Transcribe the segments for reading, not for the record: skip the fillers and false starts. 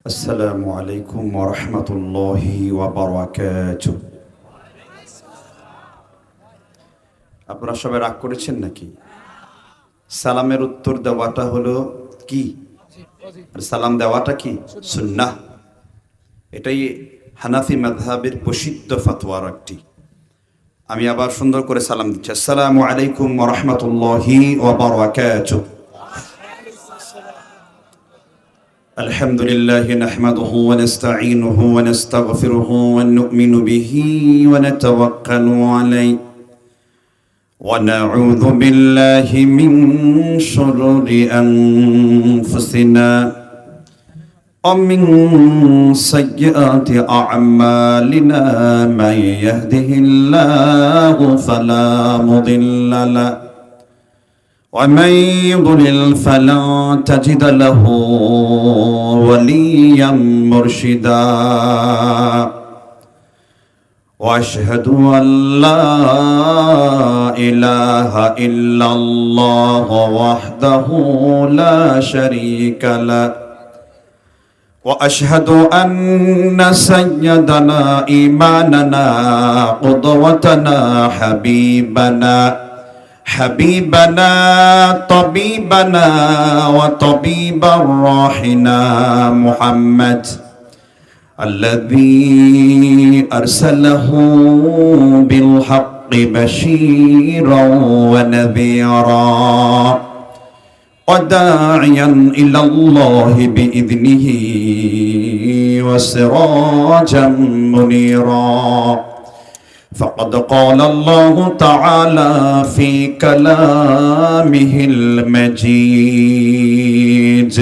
আসসালামু আলাইকুম ওয়া রাহমাতুল্লাহি ওয়া বারাকাতুহু। আপনারা সবাই রাগ করেছেন নাকি? সালামের উত্তর দেওয়াটা হলো কি? আর সালাম দেওয়াটা কি? সুন্নাহ। এটাই হানাফি মাযহাবের প্রসিদ্ধ ফতোয়ার একটি। আমি আবার সুন্দর করে সালাম দিচ্ছি। আসসালামু আলাইকুম ওয়া রাহমাতুল্লাহি ওয়া বারাকাতুহু। الحمد لله نحمده ونستعينه ونستغفره ونؤمن به ونتوكل عليه ونعوذ بالله من شرور أنفسنا ومن سيئات أعمالنا من يهده الله فلا مضل له ومن يضلل فلا تجد له وليا مرشدا واشهد ان لا اله الا الله وحده لا شريك له واشهد ان سيدنا ايماننا قدوتنا حبيبنا طبيبنا وطبيب روحنا محمد الذي أرسله بالحق بشيرا ونذيرا وداعيا إلى الله بإذنه وسراجا منيرا فقد قال الله تعالى في كلامه المجيد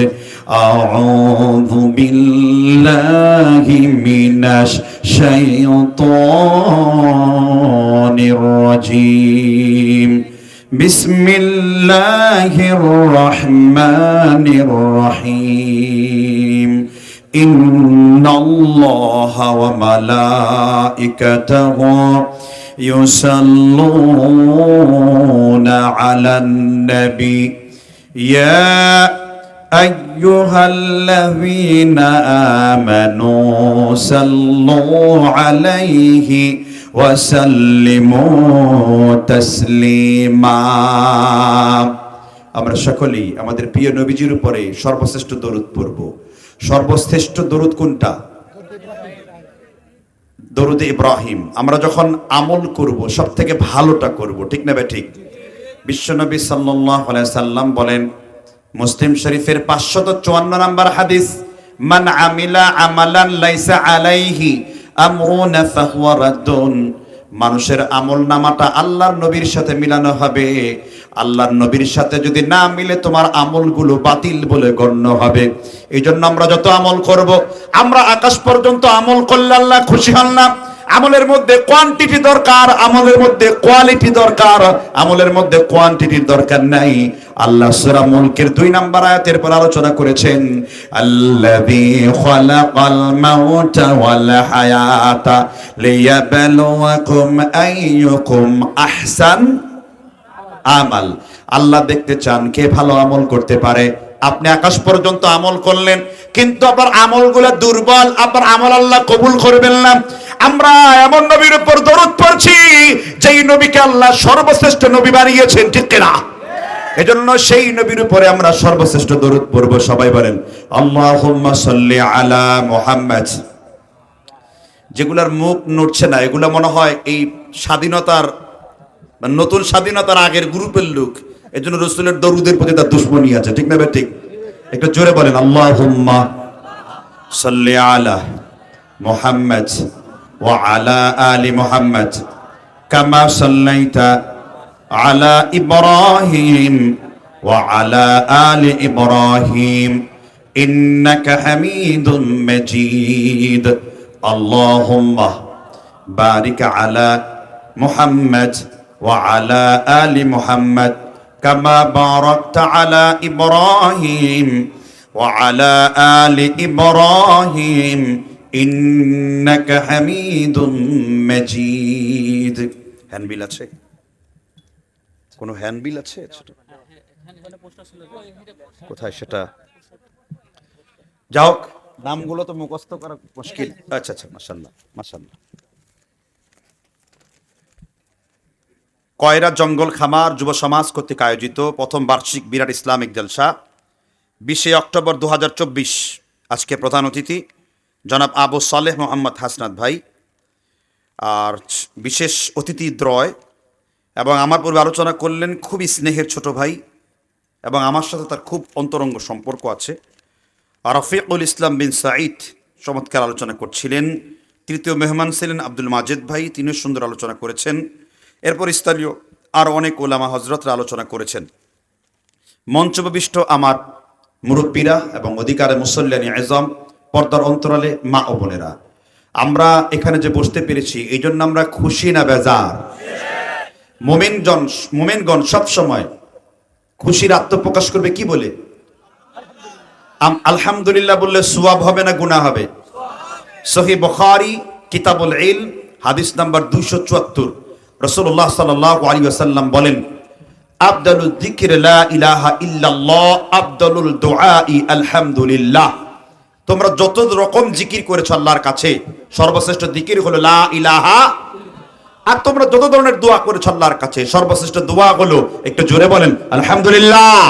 أعوذ بالله من الشيطان الرجيم بسم الله الرحمن الرحيم إن الله وملائكته يصلون على النبي يا أيها الذين آمنوا صلوا عليه وسلموا تسليما আমরা সকলেই আমাদের প্রিয় নবীজির উপরে সর্বশ্রেষ্ঠ দরুদ পড়ব। সর্বশ্রেষ্ঠ দরুদ কোনটা? দরুদ ইব্রাহিম। আমরা যখন আমল করব সব থেকে ভালোটা করব, ঠিক না ঠিক? বিশ্বনবী সাল্লাল্লাহু আলাইহি সাল্লাম বলেন, মুসলিম শরীফের 554 নম্বর হাদিস, মান আমিলা আমালান লাইসা আলাইহি আমরুনা ফাহুয়া রাদ্দুন। মানুষের আমল নামাটা আল্লাহর নবীর সাথে মিলানো হবে। আল্লাহর নবীর সাথে যদি না মিলে তোমার আমলগুলো বাতিল বলে গণ্য হবে। এই জন্য আমরা যত আমল করব, আমরা আকাশ পর্যন্ত আমল করলে আল্লাহ খুশি হন না। আমলের মধ্যে কোয়ান্টিটি দরকার, আমলের মধ্যে কোয়ালিটি দরকার, আমলের মধ্যে কোয়ান্টিটির দরকার নাই। আল্লাহ সূরা মুলকের 2 নম্বর আয়াতের পর আলোচনা করেছেন, আল্লাযী খালাকাল মাউতা ওয়াল হায়াতা লিয়াবলুয়াকুম আইয়ুকুম আহসান আমাল। আল্লাহ দেখতে চান কে ভালো আমল করতে পারে। আপনি আকাশ পর্যন্ত আমল করলেন, কিন্তু আপনার আমলগুলো দুর্বল, আপনার আমল আল্লাহ কবুল করবেন না। আমরা এমন নবীর উপর দরুদ পড়ছি যেই নবীকে আল্লাহ সর্বশ্রেষ্ঠ নবী বানিয়েছেন, ঠিক কিনা? এজন্য সেই নবীর উপরে আমরা সর্বশ্রেষ্ঠ দরুদ পড়ব। সবাই বলেন আল্লাহুম্মা সাল্লি আলা মুহাম্মাদ। যেগুলার মুখ নড়ছে না, এগুলো মনে হয় এই স্বাধীনতার নতুন স্বাধীনতার আগের গ্রুপের লোক। এজন্য রাসূলের দরুদের প্রতি তার দুশমনী আছে, ঠিক না ঠিক? একটু জোরে বলেন আল্লাহুম্মা সাল্লি আলা মুহাম্মাদ ওয়া আলা আলি মুহাম্মাদ কামা সাল্লাইতা আলা ইব্রাহিম ওয়া আলা আলি ইব্রাহিম ইন্নাকা হামিদুম মাজিদ। আল্লাহুম্মা বারিক আলা মুহাম্মাদ وعلى آل محمد كما باركت على إبراهيم وعلى آل إبراهيم إنك حميد مجيد। হ্যান্ডবিল আছে? কোনো হ্যান্ডবিল আছে? কোথায় সেটা? যাও নামগুলো তো মুখস্থ করা মুশকিল। আচ্ছা আচ্ছা, মাশাআল্লাহ মাশাআল্লাহ। কয়রা জঙ্গল খামার যুব সমাজ কর্তৃক আয়োজিত প্রথম বার্ষিক বিরাট ইসলামিক জলসা 20 অক্টোবর 2024। আজকে প্রধান অতিথি জনাব আবু সালেহ মোহাম্মদ হাসনাত ভাই, আর বিশেষ অতিথি দ্রয়, এবং আমার পূর্বে আলোচনা করলেন খুবই স্নেহের ছোট ভাই এবং আমার সাথে তার খুব অন্তরঙ্গ সম্পর্ক আছে, রফিকুল ইসলাম বিন সাঈদ চমৎকার আলোচনা করছিলেন। তৃতীয় মেহমান ছিলেন আব্দুল মাজেদ ভাই, তিনিও সুন্দর আলোচনা করেছেন। এরপর স্থানীয় আর অনেক ওলামা হজরতরা আলোচনা করেছেন। মঞ্চবিষ্ট আমার মুরব্বীরা এবং অধিকারে মুসল্লিয়ানি আজম, পর্দার অন্তরালে মা ও বোনেরা, আমরা এখানে যে বসতে পেরেছি এই জন্য আমরা খুশি না বেজার? মোমেনগণ সবসময় খুশির আত্মপ্রকাশ করবে কি বলে? আলহামদুলিল্লাহ বললে সওয়াব হবে না গুনাহ হবে? সহিহ বুখারী কিতাবুল ইলম হাদিস নাম্বার 274, রাসূলুল্লাহ সাল্লাল্লাহু আলাইহি ওয়াসাল্লাম বলেন, আফদালুয যিকর লা ইলাহা ইল্লাল্লাহ আফদালুল দুআই আলহামদুলিল্লাহ। তোমরা যত রকম জিকির করেছো আল্লাহর কাছে, সর্বশ্রেষ্ঠ জিকির হলো লা ইলাহা। আর তোমরা যত ধরনের দোয়া করেছো আল্লাহর কাছে, সর্বশ্রেষ্ঠ দোয়া হলো, একটু জোরে বলেন আলহামদুলিল্লাহ।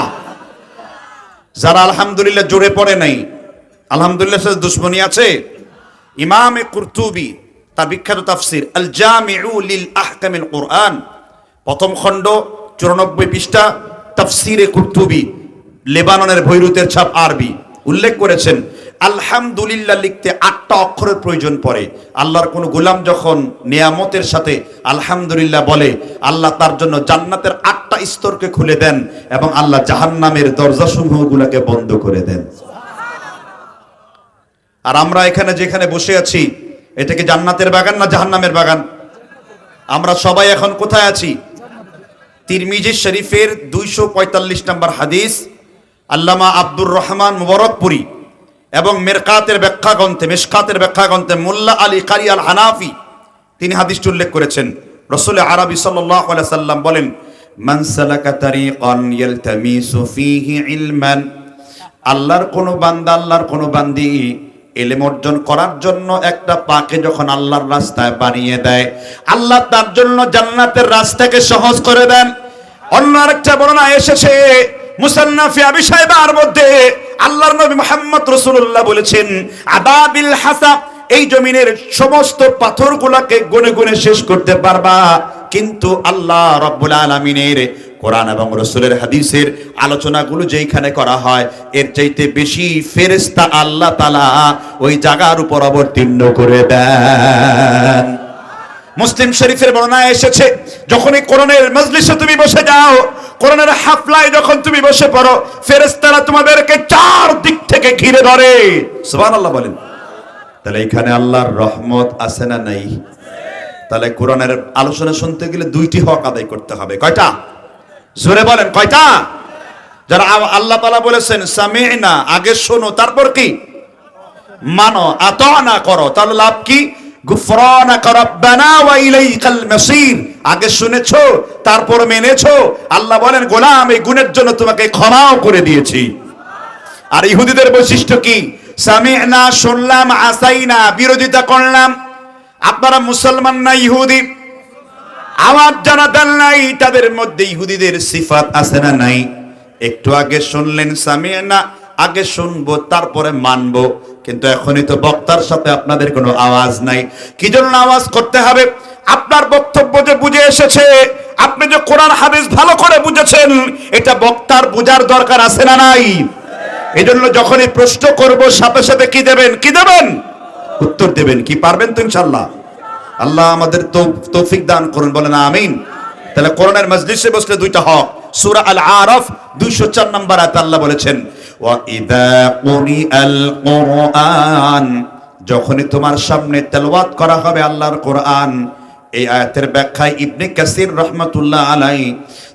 যারা আলহামদুলিল্লাহ জোরে পড়ে নাই, আলহামদুলিল্লাহর সাথে দুশমনী আছে। ইমামে কুরতুবী তার বিখ্যাত তাফসীর আল জামিউ লিল আহকামিল কুরআন, প্রথম খণ্ড 94 পৃষ্ঠা, তাফসীরে কুরতুবী, লেবাননের বৈরুতের ছাপ আরবি, উল্লেখ করেছেন আলহামদুলিল্লাহ লিখতে 8টা অক্ষরের প্রয়োজন পড়ে। আল্লাহর কোন গোলাম যখন নিয়ামতের সাথে আলহামদুলিল্লাহ বলে, আল্লাহ তার জন্য জান্নাতের 8টা স্তরকে খুলে দেন এবং আল্লাহ জাহান্নামের দরজাসমূহগুলোকে বন্ধ করে দেন। আর আমরা এখানে যেখানে বসে আছি, এটা কি জান্নাতের বাগান না জাহান্নামের বাগান? আমরা সবাই এখন কোথায় আছি? তিরমিজি শরীফের 245 নম্বর হাদিস, আল্লামা আব্দুর রহমান মুবারকপুরি এবং মিরকাতের ব্যাখ্যাগ্রন্থে মোল্লা আলী কারি আল হানাফি তিনি হাদিসটি উল্লেখ করেছেন। রাসূল আরবি সাল্লাল্লাহু আলাইহি সাল্লাম বলেন, মান সালাকা তারিকান ইয়ালতামিসু ফীহি ইলমান। আল্লাহর কোন বান্দা, আল্লাহর কোন বান্দি ইলম অর্জন করার জন্য একটা পাকে যখন আল্লাহর রাস্তায় বানিয়ে দেয়, আল্লাহ তার জন্য জান্নাতের রাস্তাকে সহজ করে দেন। অন্য আরেকটা বর্ণনা এসেছে মুসান্নাফে আবি শাইবার মধ্যে, আল্লাহর নবী মুহাম্মদ রাসূলুল্লাহ বলেছেন, আদাবিল হাসাব, এই জমিনের সমস্ত পাথরগুলোকে গুনে গুনে শেষ করতে পারবা, কিন্তু আল্লাহ রাব্বুল আলামিনের কোরআন এবং রাসূলের হাদিসের আলোচনাগুলো যেইখানে করা হয়, এর চাইতে বেশি ফেরেশতা আল্লাহ তাআলা ওই জায়গার উপর অবতীর্ণ করে দেন। মুসলিম শরীফের বর্ণনায় এসেছে, যখনই কোরআনের মজলিসে তুমি বসে যাও, কোরআনের হাফলায় যখন তুমি বসে পড়ো, ফেরেশতারা তোমাদেরকে চার দিক থেকে ঘিরে ধরে। সুবহানাল্লাহ বলেন। তাহলে এখানে আল্লাহর রহমত আছে না নাই? তাহলে কোরআনের আলোচনা শুনতে গেলে দুইটি হক আদায় করতে হবে। কয়টা? জোরে বলেন কয়টা? যারা আল্লাহ তাআলা বলেছেন সামি'না, আগে শোনো, তারপর কি মানো, আতানা করো, তাহলে লাভ কি? গুফরানাকা রাব্বানা ওয়া ইলাইকাল মাসির। আগে শুনেছো, তারপর মেনেছো। আল্লাহ বলেন, গোলাম, এই গুণের জন্য তোমাকে ক্ষমাও করে দিয়েছি। আর ইহুদিদের বৈশিষ্ট্য কি? সামি'না, শুনলাম, আসাইনা, বিরোধিতা করলাম। আপনারা মুসলমান না ইহুদি? আওয়াজ জানা দেন নাই? তাদের মধ্যে ইহুদিদের সিফাত আছে না নাই? একটু আগে শুনলেন সামি'না, আগে শুনবো তারপরে মানবো, কিন্তু এখনই তো বক্তার সাথে আপনাদের কোনো আওয়াজ নাই। কি জন্য আওয়াজ করতে হবে? আপনার বক্তব্য যে বুঝে এসেছে, আপনি যে কোরআন হাদিস ভালো করে বুঝেছেন, এটা বক্তার বুঝার দরকার আছে না নাই? এই জন্য যখনই প্রশ্ন করব, সাথে সাথে কি দেবেন? কি দেবেন? উত্তর দেবেন। কি পারবেন তো ইনশাআল্লাহ? আল্লাহ আমাদের তৌফিক দান করুন, বলেন আমিন। তাহলে কোরআনের মজলিসে বসলে দুইটা হক। সূরা আল আরাফ 204 নম্বর আয়াতে আল্লাহ বলেছেন, ওয়া ইযা কুরিআল কুরআন, যখনই তোমার সামনে তেলাওয়াত করা হবে আল্লাহর কোরআন। এই আয়াতের ব্যাখ্যায় ইবনে কাসির রাহমাতুল্লাহ আলাইহি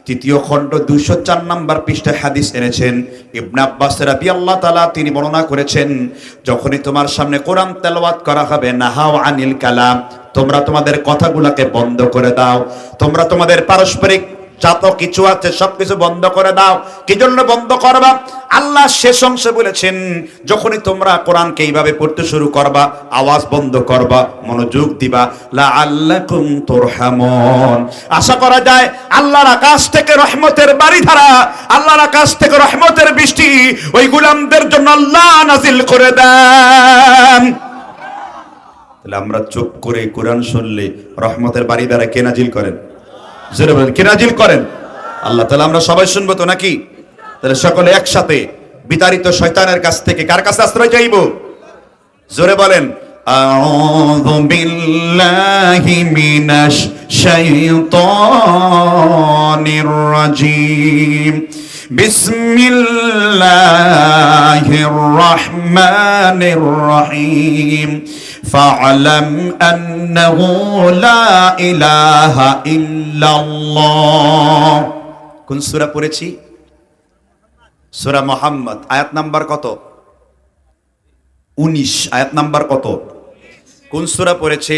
তৃতীয় খণ্ড 204 নম্বর পৃষ্ঠায় হাদিস এনেছেন। ইবনে আব্বাস রাদিয়াল্লাহু তাআলা তিনি বর্ণনা করেছেন, যখনই তোমার সামনে কোরআন তেলাওয়াত করা হবে, নাহাও আনিল কালাম, তোমরা তোমাদের কথাগুলোকে বন্ধ করে দাও, তোমরা তোমাদের পারস্পরিক যত কিছু আছে সবকিছু বন্ধ করে দাও। কি জন্য বন্ধ করবা? আল্লাহ শেষ অংশে বলেছেন, যখনই তোমরা কোরআনকে এইভাবে পড়তে শুরু করবা, আওয়াজ বন্ধ করবা, মনোযোগ দিবা, লাআল্লাকুম তুরহামুন। আশা করা যায় আল্লাহর আকাশ থেকে রহমতের বারিধারা, আল্লাহর আকাশ থেকে রহমতের বৃষ্টি ওই গোলামদের জন্য আল্লাহ নাজিল করে দেন। তাহলে আমরা চুপ করে কোরআন শুনলে রহমতের বারিধারা কে নাজিল করেন? জোরে বলেন, কে নাজিল করেন? আল্লাহ। তাহলে আমরা সবাই শুনবো তো নাকি? তাহলে সকলে একসাথে বিতাড়িত শয়তানের কাছ থেকে কার কাছে আশ্রয় চাইবো? জোরে বলেন, আউযু বিল্লাহি মিনাশ শাইতানির রাজিম, বিসমিল্লাহির রহমানির রহিম, ফা'লাম আন্নাহু লা ইলাহা ইল্লাল্লাহ। কোন সূরা পড়েছি? সূরা মুহাম্মদ, আয়াত নাম্বার কত? 19। আয়াত নাম্বার কত? কোন সূরা পড়েছে?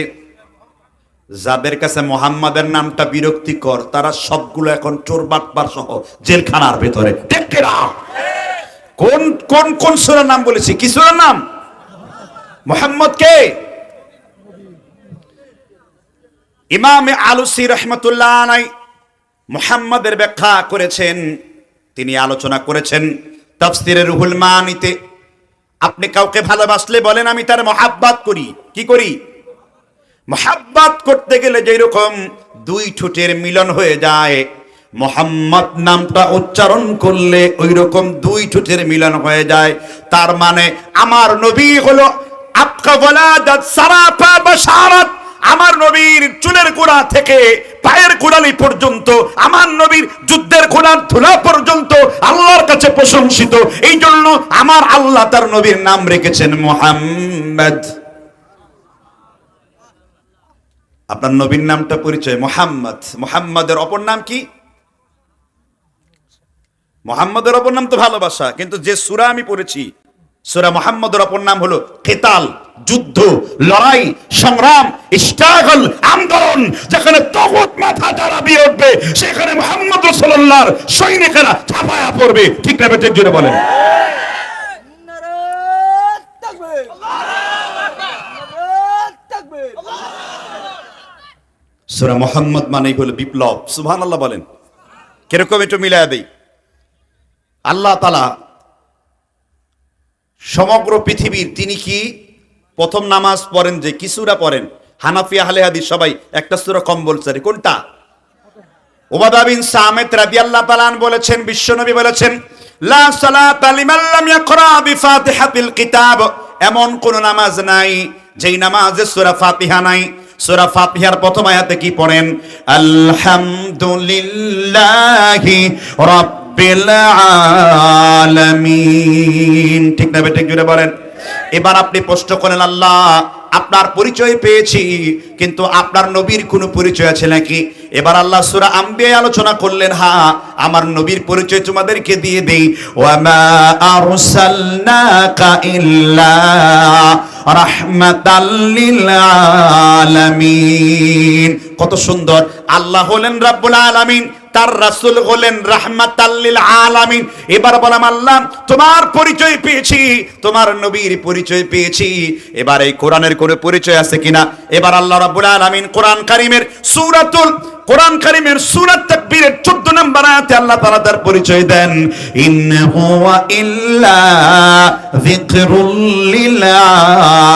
যাদের কাছে মুহাম্মাদের নামটা বিরক্তিকর তারা সবগুলো এখন চোর বাটপার সহ জেলখানার ভেতরে। ঠিক না? কোন কোন কোন সূরার নাম বলেছি? কি সূরার নাম? মুহাম্মদ কে? ইমাম আলুসি রাহমাতুল্লাহ আলাইহি মুহাম্মাদের ব্যাখ্যা করেছেন, তিনি আলোচনা করেছেন তাফসীরে রুহুল মানিতে। আপনি কাউকে ভালোবাসলে বলেন আমি তার মহাব্বত করি। কি করি? মহাব্বত করতে গেলে যেরকম দুই ঠোঁটের মিলন হয়ে যায়, মোহাম্মদ নামটা উচ্চারণ করলে ওই রকম দুই ঠোঁটের মিলন হয়ে যায়। তার মানে আমার নবী হলো আপকা ওয়ালাদাত সারাফা বাশারাত। আমার নবীর চুলের গোড়া থেকে পায়ের গোড়ালি পর্যন্ত, আমার নবীর যুদ্ধের গোড়ার ধুলা পর্যন্ত আল্লাহর কাছে প্রশংসিত। এই জন্য আমার আল্লাহ তার নবীর নাম রেখেছেন মুহাম্মদ। আপনার নবীর নামটা পরিচয় মুহাম্মদ। মুহাম্মাদের অপর নাম কি? মুহাম্মাদের অপর নাম তো ভালোবাসা, কিন্তু যে সূরা আমি পড়েছি সূরা মুহাম্মাদের অপর নাম হলো কিতাল, যুদ্ধ, লড়াই, সংগ্রাম, স্ট্রাগল, আন্দোলন। যেখানে তাগুত মাথা দাঁড়িয়ে উঠবে সেখানে মুহাম্মদ রাসূলুল্লাহর সৈনিকেরা ছাপায়া পড়বে। ঠিক না বেঠিক জোরে বলেন। সূরা মুহাম্মদ মানে হলো বিপ্লব। সুবহানাল্লাহ বলেন। কিরকম একটু মিলায়া দেই। আল্লাহ তাআলা সমগ্র পৃথিবীর, তিনি কি প্রথম নামাজ পড়েন যে কি সূরা পড়েন? হানাফি আহলে হাদিস সবাই একটা সূরা কম্পালসরি। কোনটা? উবাদা বিন সামিত রাদিয়াল্লাহু তাআলা বলেছেন, বিশ্বনবী বলেছেন, লা সালাতা লিমান লাম ইয়াকরা বিফাতিহাতিল কিতাব। এমন কোন নামাজ নাই যেই নামাজে সূরা ফাতিহা নাই। সূরা ফাতিহার প্রথম আয়াতে কি পড়েন? আলহামদুলিল্লাহি রাব্বিল আলামিন। ঠিক না বেঠিক জুড়ে বলেন। এবার আপনি প্রশ্ন করেন, আল্লাহ আপনার পরিচয় পেয়েছি কিন্তু আপনার নবীর কোনো পরিচয় আছে নাকি? এবার আল্লাহ সূরা আম্বিয়া আলোচনা করলেন, হ্যাঁ আমার নবীর পরিচয় তোমাদেরকে দিয়ে দেই। ওয়ামা আরসালনাকা ইল্লা রাহমাতাল লিল আলামিন। কত সুন্দর! আল্লাহ হলেন রাব্বুল আলামিন, তার রাসূল হলেন রাহমাতাল লিল আলামিন। এবার বললাম আল্লাহ তোমার পরিচয় পেয়েছি, তোমার নবীর পরিচয় পেয়েছি, এবার এই কোরআনের কোনো পরিচয় আছে কিনা? এবার আল্লাহ রাব্বুল আলামিন কোরআন কারীমের সূরা তাকবীরের 14 নম্বর আয়াতে আল্লাহ তাআলা তার পরিচয় দেন, ইন হুয়া ইল্লা যিকরুল লিল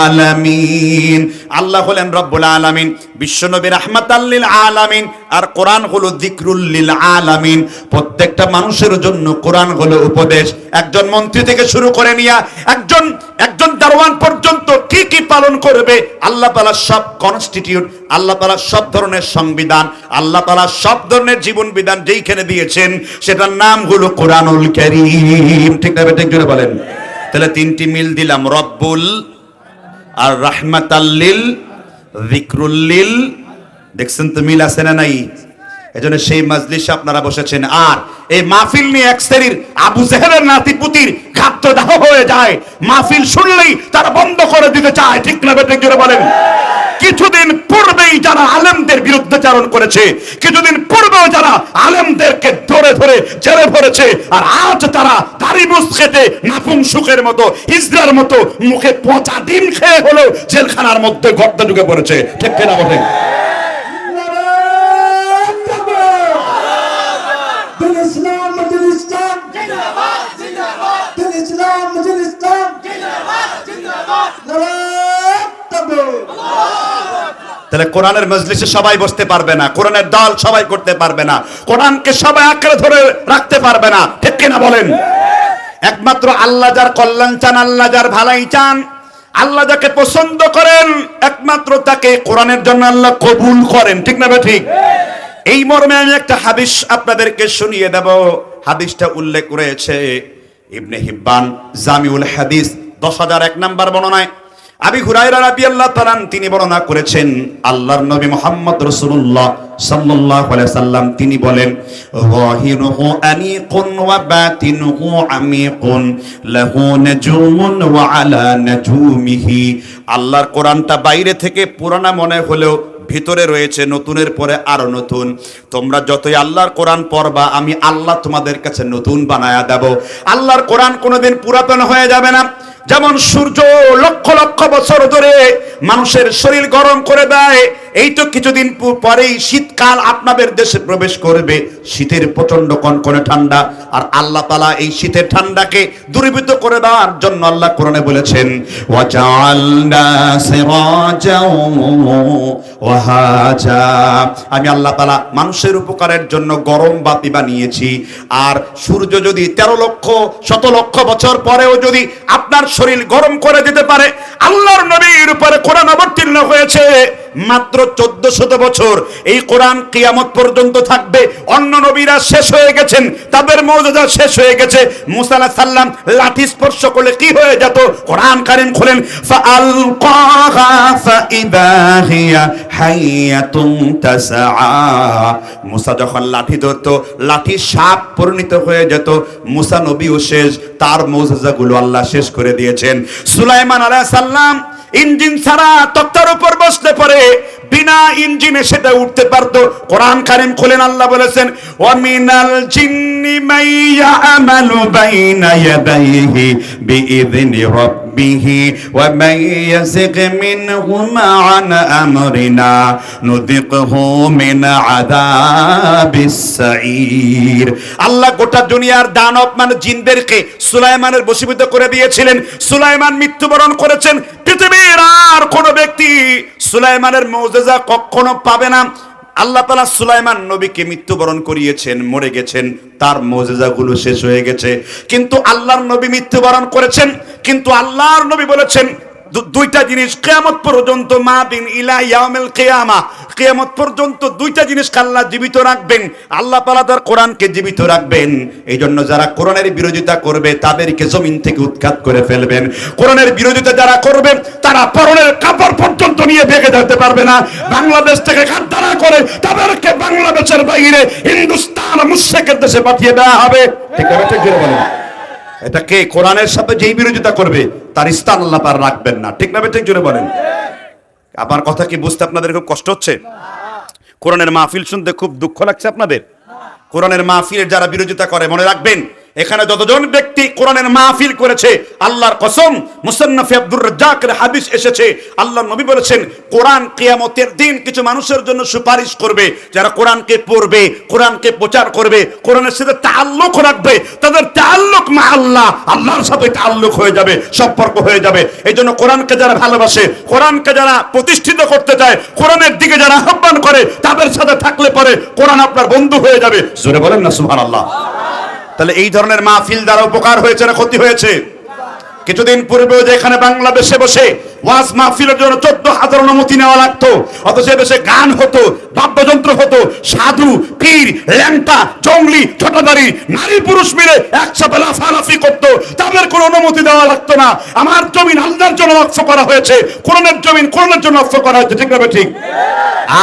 আলামিন। আল্লাহ হলেন রব্বুল আলামিন, বিশ্বনবী রাহমাতাল লিল আলামিন, আর কোরআন হলো যিকরুল লিল আলামিন। প্রত্যেকটা মানুষের জন্য কোরআন হলো উপদেশ। একজন মন্ত্রী থেকে শুরু করে নিয়ে একজন দারওয়ান পর্যন্ত কি কি পালন করবে, আল্লাহ তাআলা সব কনস্টিটিউট, আল্লাহ তাআলা সব ধরনের সংবিধান, আল্লাহ তাআলা সব ধরনের জীবন বিধান যেইখানে দিয়েছেন সেটার নাম হলো কোরআনুল কারীম। ঠিক না বেঠিক জোরে বলেন। তাহলে তিনটি মিল দিলাম, রব্বুল আর রাহমাতাল লিল, যিকরুল লিল। দেখছেন তো মিল আছে না নাই? এজন্য সেই মাজলিসে আপনারা বসেছেন। আর এই মাহফিল নিয়ে এক শ্রেণীর আবু জেহেলের নাতিপুতির ঘাতদাহ হয়ে যায়, মাহফিল শুনলেই তারা বন্ধ করে দিতে চায়। ঠিক না বেঠিক জোরে বলেন। কিছুদিন পূর্বেই যারা আলেমদের বিরুদ্ধাচারণ করেছে, কিছুদিন পূর্বেও যারা আলেমদেরকে ধরে ধরে জেলে ভরেছে, আর আজ তারা দাড়ি মুছ খেতে নাপুংসুকের মতো ইসরার মতো মুখে পচা ডিম খেয়ে হলো জেলখানার মধ্যে গর্তে ঢুকে পড়েছে। ঠিক কিনা বলেন? তাহলে কোরআনের মজলিসে সবাই বসতে পারবে না, কোরআনের দল সবাই করতে পারবে না, কোরআনকে সবাই আঁকড়ে ধরে রাখতে পারবে না। ঠিক কিনা বলেন? একমাত্র আল্লাহ যার কল্যাণ চান, আল্লাহ যার ভালাই চান, আল্লাহ যাকে পছন্দ করেন, একমাত্র তাকে কোরআনের জন্য আল্লাহ কবুল করেন। ঠিক না ভাই? ঠিক। এই মর্মে আমি একটা হাদিস আপনাদেরকে শুনিয়ে দেব। হাদিসটা উল্লেখ করেছে ইবনে হিব্বান জামিউল হাদিস 10001 নাম্বার বর্ণনায়। আবি হুরায়রা রাদিয়াল্লাহু তাআলা তিনি বর্ণনা করেছেন, আল্লাহর নবী মুহাম্মদ রাসূলুল্লাহ সাল্লাল্লাহু আলাইহি সাল্লাম তিনি বলেন, যাহিরুহু আনিকুন ওয়া বাতিনুহু আমিকুন লাহু নাজুমুন ওয়া আলা নাজুমিহি। আল্লাহর কোরআনটা বাইরে থেকে পুরানা মনে হলেও ভিতরে রয়েছে নতুনের পরে আরো নতুন। তোমরা যতই আল্লাহর কোরআন পড়বা, আমি আল্লাহ তোমাদের কাছে নতুন বানায়া দেব। আল্লাহর কোরআন কোনোদিন পুরাতন হয়ে যাবে না। যেমন সূর্য লক্ষ লক্ষ বছর ধরে মানুষের শরীর গরম করে দেয়, এই তো কিছুদিন পরেই শীতকাল আপনাদের দেশে প্রবেশ করবে, শীতের প্রচন্ড কনকনে ঠান্ডা। আর আল্লাহ তাআলা এই শীতের ঠান্ডাকে দূরীভূত করে দেওয়ার জন্য আল্লাহ কোরআনে বলেছেন, ওয়াজআলনা সিরাজাও ওয়াহাজা। আমি আল্লাহ তাআলা মানুষের উপকারের জন্য গরম বাতি বানিয়েছি। আর সূর্য যদি 13 লক্ষ শত লক্ষ বছর পরেও যদি আপনার শরীর গরম করে দিতে পারে, আল্লাহর নবীর উপরে কোরআন অবতীর্ণ হয়েছে মাত্র 1400 বছর। এই কোরআন কিয়ামত পর্যন্ত থাকবে। অন্য নবীরা শেষ হয়ে গেছেন, তাদের মুজিজা শেষ হয়ে গেছে। মুসা আলাইহিস সালাম লাঠি স্পর্শ করলে কি হয়ে যেত? কোরআন কারীম খুলেন, ফাআলকাহা ফাইদা হিয়া হাইয়াতুন তাসআ। মুসা যখন লাঠি ধরতো, লাঠি সাপ পরিণত হয়ে যেত। মুসা নবীও শেষ, তার মুজিজাগুলো আল্লাহ শেষ করে দিয়েছেন। সুলাইমান আলাইহিস সালাম ইঞ্জিন ছাড়া তক্তার উপর বসতে পারে, বিনা ইঞ্জিনে সেটা উঠতে পারতো। কোরআন কারীম খুলেন, আল্লাহ বলেছেন, ওয়া মিনাল জিন্নি মাইয়া আমালু বাইনা ইয়াদাইহি বিইذনি রাব্বিহি ওয়া মাইয়াযিগ মিনহুম আন আমরিনা নুযিকহু মিন আযাবিস সাঈর। আল্লাহ গোটা দুনিয়ার দানব মানে জিনদেরকে সুলাইমানের বশীভূত করে দিয়েছিলেন। সুলাইমান মৃত্যুবরণ করেছেন। পৃথিবীর আর কোন ব্যক্তি সুলাইমানের মুজিজা কখনো পাবে না। আল্লাহ তাআলা সুলাইমান নবীকে মৃত্যুবরণ করিয়েছেন, মরে গেছেন, তার মুজিজাগুলো শেষ হয়ে গেছে। কিন্তু আল্লাহর নবী মৃত্যুবরণ করেছেন, কিন্তু আল্লাহর নবী বলেছেন দুইটা জিনিস কিয়ামত পর্যন্ত, মাদিন ইলা ইয়াউমিল কিয়ামা, কিয়ামত পর্যন্ত দুইটা জিনিস আল্লাহ জীবিত রাখবেন। আল্লাহ তাআলা তার কোরআনকে জীবিত রাখবেন। এই জন্য যারা কোরআনের বিরোধিতা করবে তাদেরকে জমিন থেকে উৎখাত করে ফেলবেন। কোরআনের বিরোধিতা যারা করবে তারা পরনের কাপড় পর্যন্ত নিয়ে ভেঙে যেতে পারবে না। বাংলাদেশ থেকে গাদ্দারা করে তাদেরকে বাংলাদেশের বাইরে হিন্দুস্তান মুশরিকের দেশে পাঠিয়ে দেওয়া হবে। ঠিক আছে? ঠিক জোরে বলেন। এটা কে? কোরআনের সাথে যেই বিরোধিতা করবে তার স্থান আল্লাহ তার রাখবেন না। ঠিক না? ঠিক জোরে বলেন। আমার কথা কি বুঝতে আপনাদের খুব কষ্ট হচ্ছে? কোরআনের মাহফিল শুনতে খুব দুঃখ লাগছে আপনাদের? কোরআনের মাহফিলের যারা বিরোধিতা করে, মনে রাখবেন এখানে যতজন ব্যক্তি কোরআনের মাহফিল করেছে, আল্লাহর কসম, মুসান্নাফে আব্দুর রাজ্জাকের হাদিস এসেছে, আল্লাহর নবী বলেছেন কোরআন কিয়ামতের দিন কিছু মানুষের জন্য সুপারিশ করবে, যারা কোরআনকে পড়বে, কোরআনকে প্রচার করবে, কোরআনের সাথে তাআল্লুক রাখবে, তাদের তাআল্লুক মা আল্লাহ, আল্লাহর সাথে তাআল্লুক হয়ে যাবে, সম্পর্ক হয়ে যাবে। এই জন্য কোরআনকে যারা ভালোবাসে, কোরআনকে যারা প্রতিষ্ঠিত করতে চায়, কোরআনের দিকে যারা আহ্বান করে, তাদের সাথে থাকলে পরে কোরআন আপনার বন্ধু হয়ে যাবে। জোরে বলেন না সুবহানাল্লাহ। তাহলে এই ধরনের মাহফিল দ্বারা উপকার হয়েছে না ক্ষতি হয়েছে? কিছুদিন পূর্বেও যে এখানে বাংলাদেশে বসে ওয়াজ মাহফিলের জন্য 14,000 অনুমতি নেওয়া লাগতো, অথচ দেশে গান হতো, বাদ্যযন্ত্র হতো, সাধু, পীর, ল্যাংটা, জঙ্গলি, ছোটদারি, নারী পুরুষ মিলে একসাথে লাফালাফি করতো, তাদের কোনো অনুমতি দেওয়া লাগতো না। আমার জমিন আল্লাহর জন্য ওয়াকফ করা হয়েছে, কোরআনের জমিন কোরআনের জন্য ওয়াকফ করা হয়েছে। ঠিক না? ঠিক।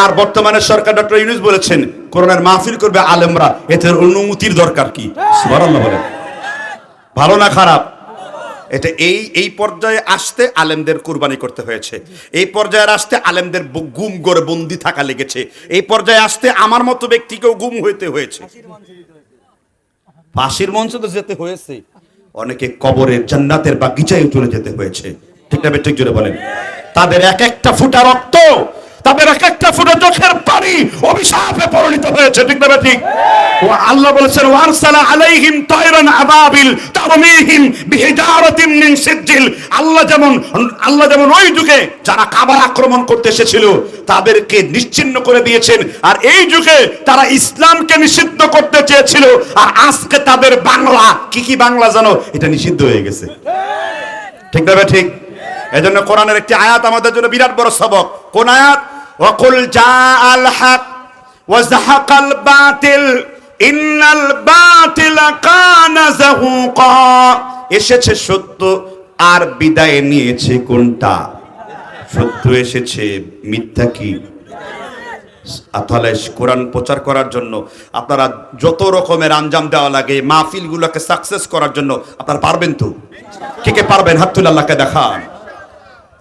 আর বর্তমানে সরকার ডক্টর ইউনূস বলেছেন কোরআনের মাহফিল করবে আলেমরা, এতে অনুমতির দরকার কি? সুবহানাল্লাহ বলেন। ভালো না খারাপ? এটা এই পর্যায়ে আসতে আলেমদের কুরবানি করতে হয়েছে, এই পর্যায়ে আসতে আলেমদের গুম করে বন্দি থাকা লেগেছে, এই পর্যায়ে আসতে আমার মতো ব্যক্তিকেও গুম হইতে হয়েছে, ফাঁসির মঞ্চে তো যেতে হয়েছে, অনেকে কবরের জান্নাতের বাগিচায় চলে যেতে হয়েছে। ঠিক না ঠিক জোরে বলেন। তাদের এক একটা ফুটা রক্ত, তাদের এক একটা ফুটা চোখের পানি অভিশাপে পরিণত হয়েছে। ঠিক না ঠিক? ও আল্লাহ বলেছেন ওয়ারসালা আলাইহিম তায়রান আবাবিল তারমিহিম বিহিজারাতিন মিন সিজ্জিল। আল্লাহ যেমন ওই যুগে যারা কাবার আক্রমণ করতে এসেছিল তাদেরকে নিশ্চিহ্ন করে দিয়েছেন, আর এই যুগে তারা ইসলামকে নিষিদ্ধ করতে চেয়েছিল, আর আজকে তাদের বাংলা কি বাংলা জানো, এটা নিষিদ্ধ হয়ে গেছে। ঠিক না ঠিক? এজন্য কোরআনের একটি আয়াত আমাদের জন্য বিরাট বড় সবক। কোন আয়াত? ওয়াকুল জাআল হক ওয়া যাহাকাল বাতিল ইন্নাল বাতিলা কানা যাহুকা। এসেছে সত্য আর বিদায় নিয়েছে কোনটা? সত্য এসেছে, মিথ্যা কি? তাহলে কোরআন প্রচার করার জন্য আপনারা যত রকমের আঞ্জাম দেওয়া লাগে মাহফিলগুলোকে সাকসেস করার জন্য আপনারা পারবেন তো? কে পারবেন? হাত তুলে আল্লাহকে দেখান।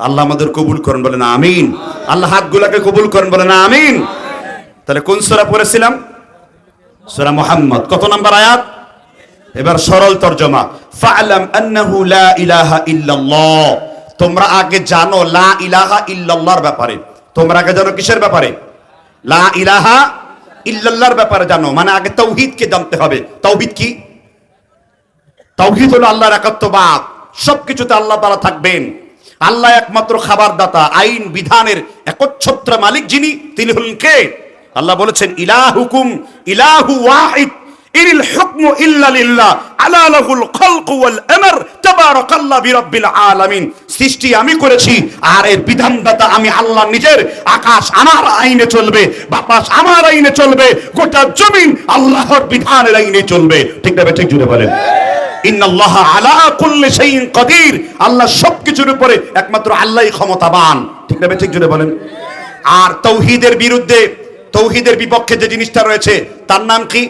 আল্লাহ আমাদের কবুল করেন, বলেন আমিন। আল্লাহ হাতগুলোকে কবুল করেন, বলেন আমিন। তাহলে কোন সূরা পড়েছিলাম? সূরা মুহাম্মদ। কত নাম্বার আয়াত? এবার সরল তরজমা, ফা'লাম আন্নাহু লা ইলাহা ইল্লাল্লাহ। তোমরা আগে জানো লা ইলাহা ইল্লাল্লাহর ব্যাপারে। তোমরা আগে জানো কিসের ব্যাপারে? লা ইলাহা ইল্লাল্লাহর ব্যাপারে জানো, মানে আগে তাওহীদকে জানতে হবে। তাওহীদ কি? তাওহীদ হলো আল্লাহর একাত্মবাদ, সবকিছুতে আল্লাহ তাআলা থাকবেন। আল্লাহ একমাত্র খাবারদাতা, আইন বিধানের একচ্ছত্র মালিক যিনি, তিনি হলেন কে? আল্লাহ বলেছেন ইলাহুকুম ইলাহু ওয়াহিদ ইনিল হুকমু ইল্লা লিল্লাহ আলা লাহুল খালকু ওয়াল আমর তাবারাকাল্লাহু বিরাব্বিল আলামিন। সৃষ্টি আমি করেছি আর এর বিধানদাতা আমি আল্লাহ নিজের। আকাশ আমার আইনে চলবে, বাতাস আমার আইনে চলবে, গোটা জমিন আল্লাহর বিধানের আইনে চলবে। ঠিক না ঠিক জুড়ে বলেন ইন্নাল্লাহা আলা কুল্লি শাইইন কাদির। আল্লাহ সবকিছুর উপরে একমাত্র আল্লাহই ক্ষমতাবান। ঠিক না ঠিক জুড়ে বলেন। আর তাওহীদের বিরুদ্ধে, তাওহীদের বিপক্ষে যে জিনিসটা রয়েছে তার নাম কি?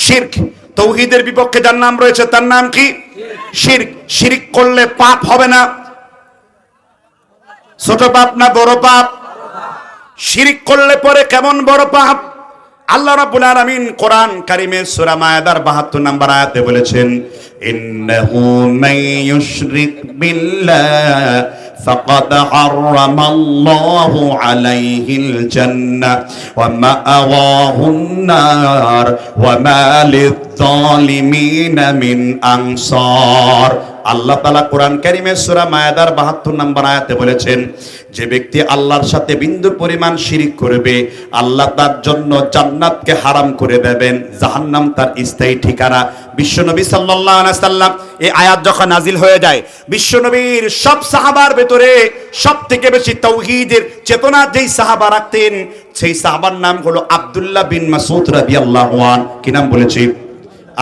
শিরক। তাওহীদের বিপক্ষে যার নাম রয়েছে তার নাম কি? শিরক। শিরক করলে পাপ হবে না? ছোট পাপ না বড় পাপ? শিরক করলে পরে কেমন বড় পাপ? আল্লাহ রাব্বুল আলামিন কোরআন কারীমে সূরা মায়েদার ৭২ নম্বর আয়াতে বলেছেন ইন্নাহু মান ইউশরিক বিল্লাহ ফাকাদ হারামাল্লাহু আলাইহিল জান্নাহ ওয়া মাআওয়াহুন নার ওয়া মা লিয-যালিমিনা মিন আনসার। আল্লাহ তাআলা কোরআন কারীমে সূরা মায়েদার ৭২ নম্বর আয়াতে বলেছেন যে ব্যক্তি আল্লাহর সাথে বিন্দু পরিমাণ শিরিক করবে আল্লাহ তার জন্য জান্নাতকে হারাম করে দেবেন, জাহান্নাম তার স্থায়ী ঠিকানা। বিশ্বনবী সাল্লাল্লাহু আলাইহি সাল্লাম এই আয়াত যখন নাজিল হয়ে যায়, বিশ্বনবীর সব সাহাবার ভেতরে সবথেকে বেশি তাওহীদের চেতনা যেই সাহাবা রাখতেন সেই সাহাবার নাম হলো আব্দুল্লাহ বিন মাসউদ রাদিয়াল্লাহু আনহু। কি নাম বলেছি?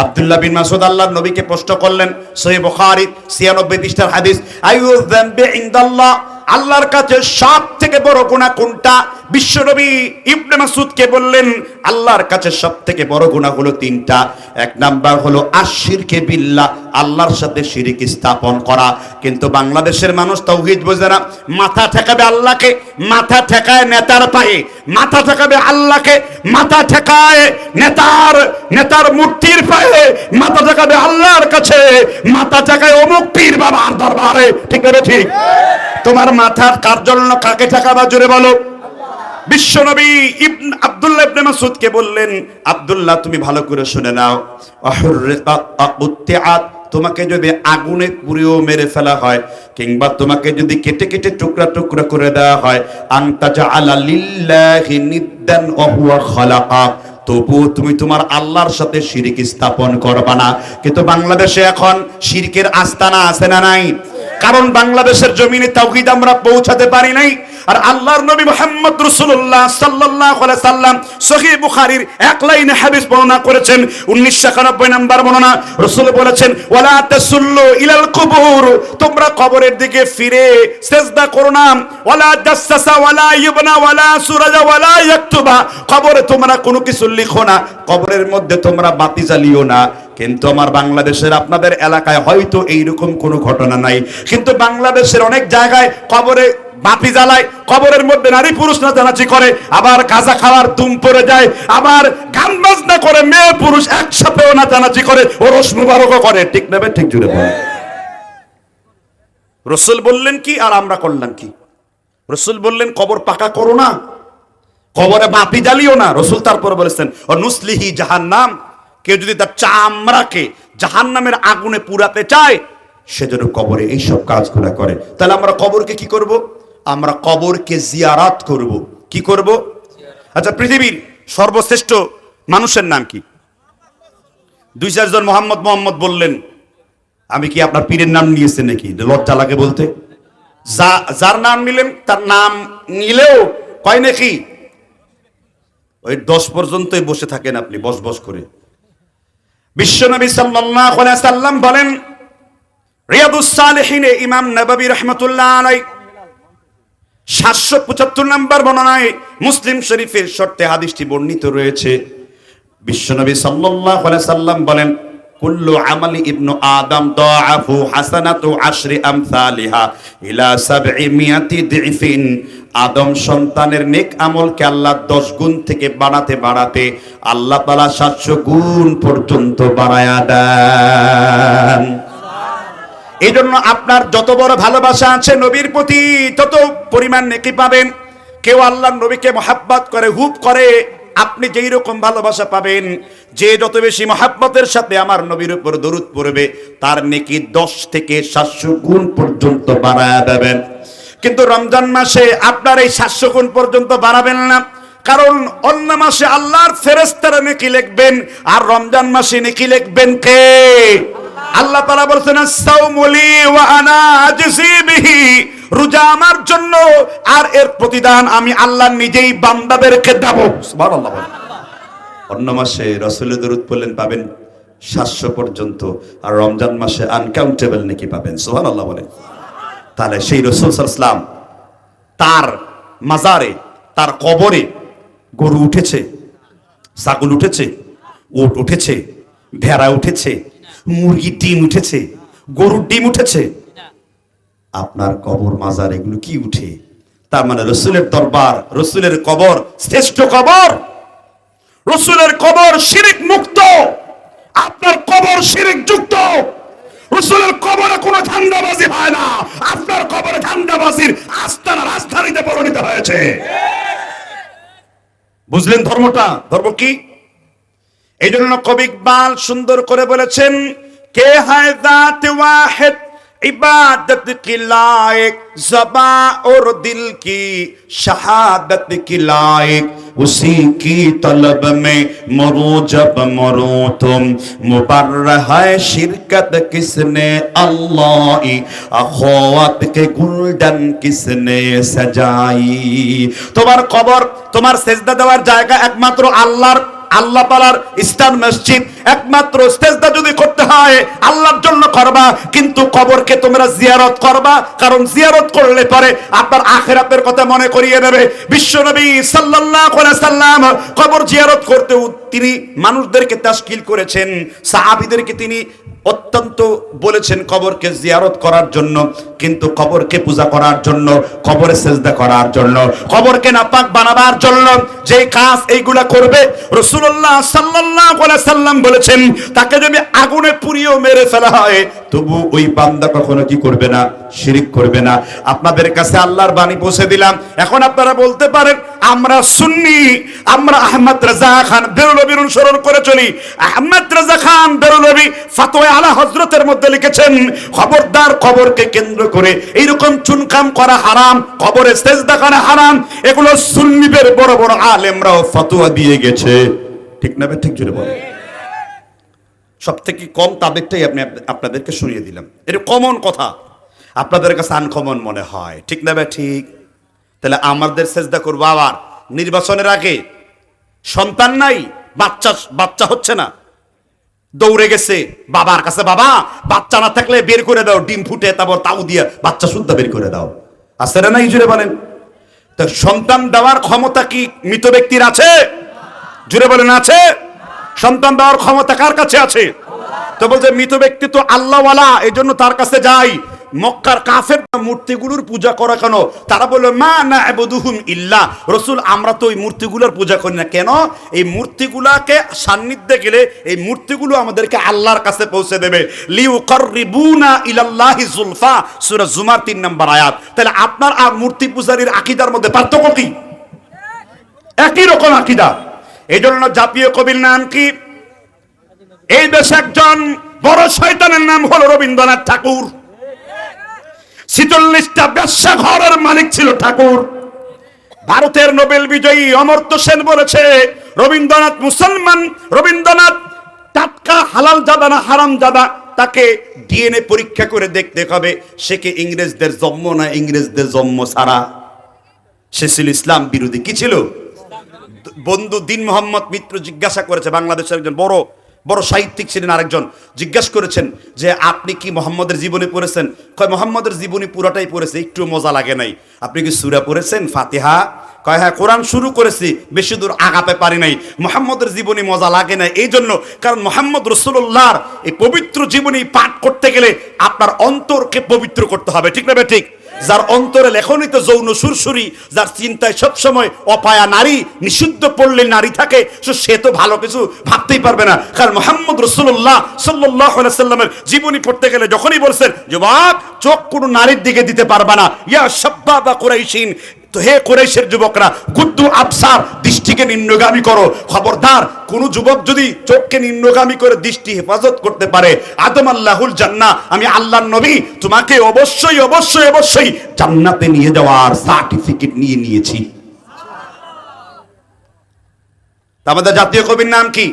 আব্দুল্লাহ বিন মাসউদ আল্লাহর নবীকে প্রশ্ন করলেন, সহিহ বুখারী 96 পৃষ্ঠার হাদিস, আইয়ু যামবি ইনদাল্লাহ, আল্লাহর কাছে সবথেকে বড় গুনাহ কোনটা? বিশ্বনবী ইবনে মাসউদকে বললেন আল্লাহর কাছে সবথেকে বড় গুনাহ হলো তিনটা। এক নাম্বার হলো আশরিকে বিল্লাহ, আল্লাহর সাথে শিরিক স্থাপন করা। কিন্তু বাংলাদেশের মানুষ তাওহীদ বোঝে না। মাথা ঠেকাবে আল্লাহকে, মাথা ঠেকায় নেতার পায়ে, মাথা ঠেকাবে আল্লাহকে, মাথা ঠেকায় নেতার মূর্তির পায়ে, মাথা ঠেকাবে আল্লাহর কাছে, মাথা ঠেকায় অমুক পীর বাবার দরবারে। ঠিক না ঠিক? তোমার মাথা কার জন্য, কাকে ঠেকাবা জোরে বলো? বিশ্বনবী আব্দুল্লাহ ইবনে মাসউদকে বললেন, আব্দুল্লাহ তুমি ভালো করে শুনে নাও, তোমাকে যদি আগুনে পুড়িয়েও মেরে ফেলা হয় কিংবা তোমাকে যদি কেটে কেটে টুকরা টুকরা করে দেওয়া হয়, আনতা জাআলা লিল্লাহি নিদ্দান ওয়া হুয়া খালাকা, তবুও তুমি তোমার আল্লাহর সাথে শিরিক স্থাপন করবা না। কিন্তু বাংলাদেশে এখন শিরকের আস্তানা আছে না নাই? কারণ বাংলাদেশের জমিনে তাওহীদ আমরা পৌঁছাতে পারি নাই। আর আল্লাহর নবী মুহাম্মদ রাসূলুল্লাহ সাল্লাল্লাহু আলাইহি সাল্লাম সহিহ বুখারীর এক লাইনে হাদিস বর্ণনা করেছেন, 1991 নম্বর বর্ণনা। রাসূল বলেছেন ওয়ালা তাসুল্লু ইলাল কুবুর, তোমরা কবরের দিকে ফিরে সিজদা করো না। ওয়ালা দাসসাসা ওয়ালা ইবনা ওয়ালা সুরাজা ওয়ালা ইয়াকতুবা, কবরে তোমরা কোনো কিছু লিখো না, কবরের মধ্যে তোমরা বাতি জ্বালিও না। কিন্তু আমার বাংলাদেশের আপনাদের এলাকায় হয়তো এইরকম কোনো ঘটনা নাই, কিন্তু বাংলাদেশের অনেক জায়গায় কবরে বাতি জ্বালায়, কবরের মধ্যে নারী পুরুষ নাচানাচি করে, আবার গাঁজা খাওয়ার দুম পড়ে যায়, আবার গান বাজনা করে, মেয়ে পুরুষ একসাথেও নাচানাচি করে, ওরস মুবারকও করে। ঠিক না ঠিক জুড়ে বলেন। রাসূল বললেন কি আর আমরা করলাম কি? রাসূল বললেন কবর পাকা করো না, কবরে বাতি জ্বালিও না। রাসূল তারপর বলেছেন ও নুসলিহি জাহান্নাম, কেউ যদি তার চামড়াকে জাহান্নামের আগুনে পুরাতে চায় সেজন্য কবরে এইসব কাজগুলো করে। তাহলে আমরা কবরকে কি করব? আমরা কবরকে জিয়ারাত করব। কি করব? আচ্ছা, পৃথিবীর সর্বশ্রেষ্ঠ মানুষের নাম কি? 2-4 জন মোহাম্মদ মোহাম্মদ বললেন। আমি কি আপনার পীরের নাম নিয়েছেন নাকি? লজ্জা লাগে বলতে। যার নাম নিলেন তার নাম নিলেও কয় নাকি ওই 10 পর্যন্তই বসে থাকেন আপনি বস বস করে। বিশ্বনবী সাল্লাল্লাহু আলাইহি সাল্লাম বলেন, রিয়াদুস সালিহিনে ইমাম নববী রাহমাতুল্লাহ আলাইহি 775 নম্বর বর্ণনায় মুসলিম শরীফের শর্তে হাদিসটি বর্ণিত রয়েছে। বিশ্বনবী সাল্লাল্লাহু আলাইহি সাল্লাম বলেন, কুল্লু আমালি ইবনু আদম দাআফু হাসানাতু 10 আমসালিহা ইলা 700 দিফিন। আদম সন্তানের নেক আমলকে আল্লাহ 10 গুণ থেকে বাড়াতে বাড়াতে আল্লাহ তাআলা 700 গুণ পর্যন্ত বাড়ায়া দেন। এই জন্য আপনার যত বড় ভালোবাসা আছে নবীর প্রতি তত পরিমাণ নেকি পাবেন। কেউ আল্লাহর নবীকে মহাব্বত করে, হুব করে, আপনি যেই রকম ভালোবাসা পাবেন। যে যত বেশি মহাব্বতের সাথে আমার নবীর উপর দরুদ পড়বে তার নেকি 10 থেকে 700 গুণ পর্যন্ত বাড়ায়া দেবেন। কিন্তু রমজান মাসে আপনার এই 700 গুণ পর্যন্ত বাড়াবেন না, কারণ অন্য মাসে আল্লাহর ফেরেশতারা নেকি লিখবেন, আর রমজান মাসে নেকি লিখবেন কে? আল্লাহ তাআলা বলেছেন আস-সাওমু লি ওয়া আনা আজজি বিহি, রোজা আমার জন্য আর এর প্রতিদান আমি আল্লাহ নিজেই বান্দাদেরকে দেব। সুবহানাল্লাহ। অন্য মাসে রাসূলের দরুদ পড়লেন পাবেন 700 পর্যন্ত, আর রমজান মাসে আনকাউন্টেবল নেকি পাবেন। সুবহানাল্লাহ বলেন। তাহলে সেই রাসূল সাল্লাল্লাহু আলাইহি ওয়াসাল্লাম তার মাজারে, তার কবরে গরু উঠেছে, ছাগল উঠেছে, উট উঠেছে, ভেড়া উঠেছে, মুরগির ডিম উঠেছে, গরুর ডিম উঠেছে, আপনার কবর মাজার এগুলো কি উঠে? তার মানে রাসূলের দরবার, রাসূলের কবর শ্রেষ্ঠ কবর। রাসূলের কবর শিরক মুক্ত, আপনার কবর শিরক যুক্ত। রাসূলের কবরে কোনো ধান্দাবাজি হয় না, আপনার কবরে ধান্দাবাজির আস্তানা রাজধানীতে পরিণত হয়েছে। বুঝলেন ধর্মটা? ধর্ম কি? এই জন্য কবি ইকবাল সুন্দর করে বলেছেন, কে হায় জাত ওয়াহিদ इबादत की लायक ज़बा और दिल की शहादत की लायक उसी की तलब में मरो जब मरो तुम मुबर्रह है शिरकत किसने अल्लाह अखौत के गुल्डन किसने सजाई। তোমার কবর, তোমার সেজদা দেওয়ার জায়গা একমাত্র আল্লাহর, আল্লাহ তাআলার স্থান মসজিদ। একমাত্র সেজদা যদি করতে হয় আল্লাহর জন্য করবা, কিন্তু কবরকে তোমরা জিয়ারত করবা, কারণ জিয়ারত করলে পরে আপনার আখিরাতের কথা মনে করিয়ে দেবে। বিশ্বনবী সাল্লাল্লাহু আলাইহি সাল্লাম কবর জিয়ারত করতেও তিনি মানুষদেরকে তাশকিল করেছেন, সাহাবীদেরকে তিনি অত্যন্ত বলেছেন কবরকে জিয়ারত করার জন্য, কিন্তু কবরকে পূজা করার জন্য, কবরে সেজদা করার জন্য, কবরকে নাপাক বানাবার জন্য যে কাজ এইগুলা করবে, রাসূলুল্লাহ সাল্লাল্লাহু আলাইহি সাল্লাম বলেছেন তাকে যদি আগুনে পুড়িয়েও মেরে ফেলা হয় তবু ওই বান্দা কখনো কি করবে না? শিরক করবে না। আপনাদের কাছে আল্লাহর বাণী পৌঁছে দিলাম। এখন আপনারা বলতে পারেন আমরা সুন্নি, আমরা আহমদ রাজা খান বেরলভীর অনুসরণ করে চলি। আহমদ রাজা খান বেরলভী ফাতোয়া আলা হযরতের মধ্যে লিখেছেন, খবরদার কবরকে কেন্দ্র করে এইরকম চুনকাম করা হারাম, কবরে সেজদা করা হারাম। এগুলো সুন্নিদের বড় বড় আলেমরাও ফতোয়া দিয়ে গেছে। ঠিক না? ঠিক জোরে বলেন। সব থেকে কম তাদেরটাই আপনি আপনাদেরকে শুনিয়ে দিলাম। এটা কমন কথা, আপনাদের কাছে আনকমন মনে হয়। ঠিক না? ঠিক। তাহলে আমাদের সেজদা করবো আবার নির্বাচনের আগে? সন্তান নাই, বাচ্চা হচ্ছে না, দৌড়ে গেছে বাবার কাছে, বাবা বাচ্চা না থাকলে বের করে দাও, ডিম ফুটে তারপর তাও দিয়া বাচ্চা শুদ্ধ বের করে দাও। আছে না? নাই জুড়ে বলেন। তো সন্তান দেওয়ার ক্ষমতা কি মৃত ব্যক্তির আছে? জুড়ে বলেন আছে? সন্তান দেওয়ার ক্ষমতা কার কাছে আছে? তো বলছে মৃত ব্যক্তি তো আল্লাহওয়ালা, এই জন্য তার কাছে যাই। মক্কার কাফের মূর্তিগুলোর পূজা করা কেন? তারা বলল মা না'বুদুহুম ইল্লা, রাসূল আমরা তো ওই মূর্তিগুলোর পূজা করি না। কেন? এই মূর্তিগুলোকে সান্নিধ্যে গেলে এই মূর্তিগুলো আমাদেরকে আল্লাহর কাছে পৌঁছে দেবে। লিউকাররিবুনা ইলাল্লাহি যুলফা, সূরা জুমার 3 নম্বর আয়াত। তাহলে আপনার আর মূর্তি পূজারীর আকীদার মধ্যে পার্থক্য কি? একই রকম আকীদা। এই জন্য জাতীয় কবির নাম কি? এই দেশে একজন বড় শয়তানের নাম হলো রবীন্দ্রনাথ ঠাকুর। 46টা ব্যবসা ঘরের মালিক ছিল ঠাকুর। ভারতের নোবেল বিজয়ী অমর্ত্য সেন বলেছে রবীন্দ্রনাথ মুসলমান, রবীন্দ্রনাথ টাটকা হালাল জাদা না হারাম জাদা, তাকে ডিএনএ পরীক্ষা করে দেখতে হবে সে কি ইংরেজদের জন্ম না ইংরেজদের জন্ম ছাড়া। সে ছিল ইসলাম বিরোধী। কি ছিল? বন্ধু দীন মোহাম্মদ মিত্র জিজ্ঞাসা করেছে, বাংলাদেশের একজন বড় বড় সাহিত্যিক ছিলেন, আরেকজন জিজ্ঞাসা করেছেন যে আপনি কি মোহাম্মদের জীবনী পড়েছেন? কয় মোহাম্মদের জীবনী পুরাটাই পড়েছে, একটু মজা লাগে নাই। আপনি কি সূরা পড়েছেন ফাতিহা? কয় হ্যাঁ কোরআন শুরু করেছি, বেশি দূর আগাতে পারি নাই। মোহাম্মদের জীবনী মজা লাগে না এই জন্য কারণ মোহাম্মদ রাসূলুল্লাহর এই পবিত্র জীবনী পাঠ করতে গেলে আপনার অন্তরকে পবিত্র করতে হবে, ঠিক না বে ঠিক? যার অন্তরে লেখনিত যৌন সুরসুরি, যার চিন্তায় সবসময় অপায়া নারী, নিষিদ্ধ পড়লে নারী থাকে, সে তো ভালো কিছু ভাবতেই পারবে না। কারণ মুহাম্মদ রাসূলুল্লাহ সাল্লাল্লাহু আলাইহি সাল্লামের জীবনী পড়তে গেলে যখনই বলছেন যুবক চোখ কোনো নারীর দিকে দিতে পারবে না, ইয়া শাব্বাবা কুরাইশিন, তো হে কুরাইশের যুবকরা গুদ্দু আবসার, দৃষ্টিকে নিম্নগামী করো। খবরদার কোন যুবক যদি চোখকে নিম্নগামী করে দৃষ্টি হেফাজত করতে পারে, আদম আল্লাহুল জান্নাহ, আমি আল্লাহর নবী তোমাকে অবশ্যই অবশ্যই অবশ্যই জান্নাতে নিয়ে যাওয়ার সার্টিফিকেট নিয়ে নিয়েছি। আমাদের জাতীয় কবির নাম কি?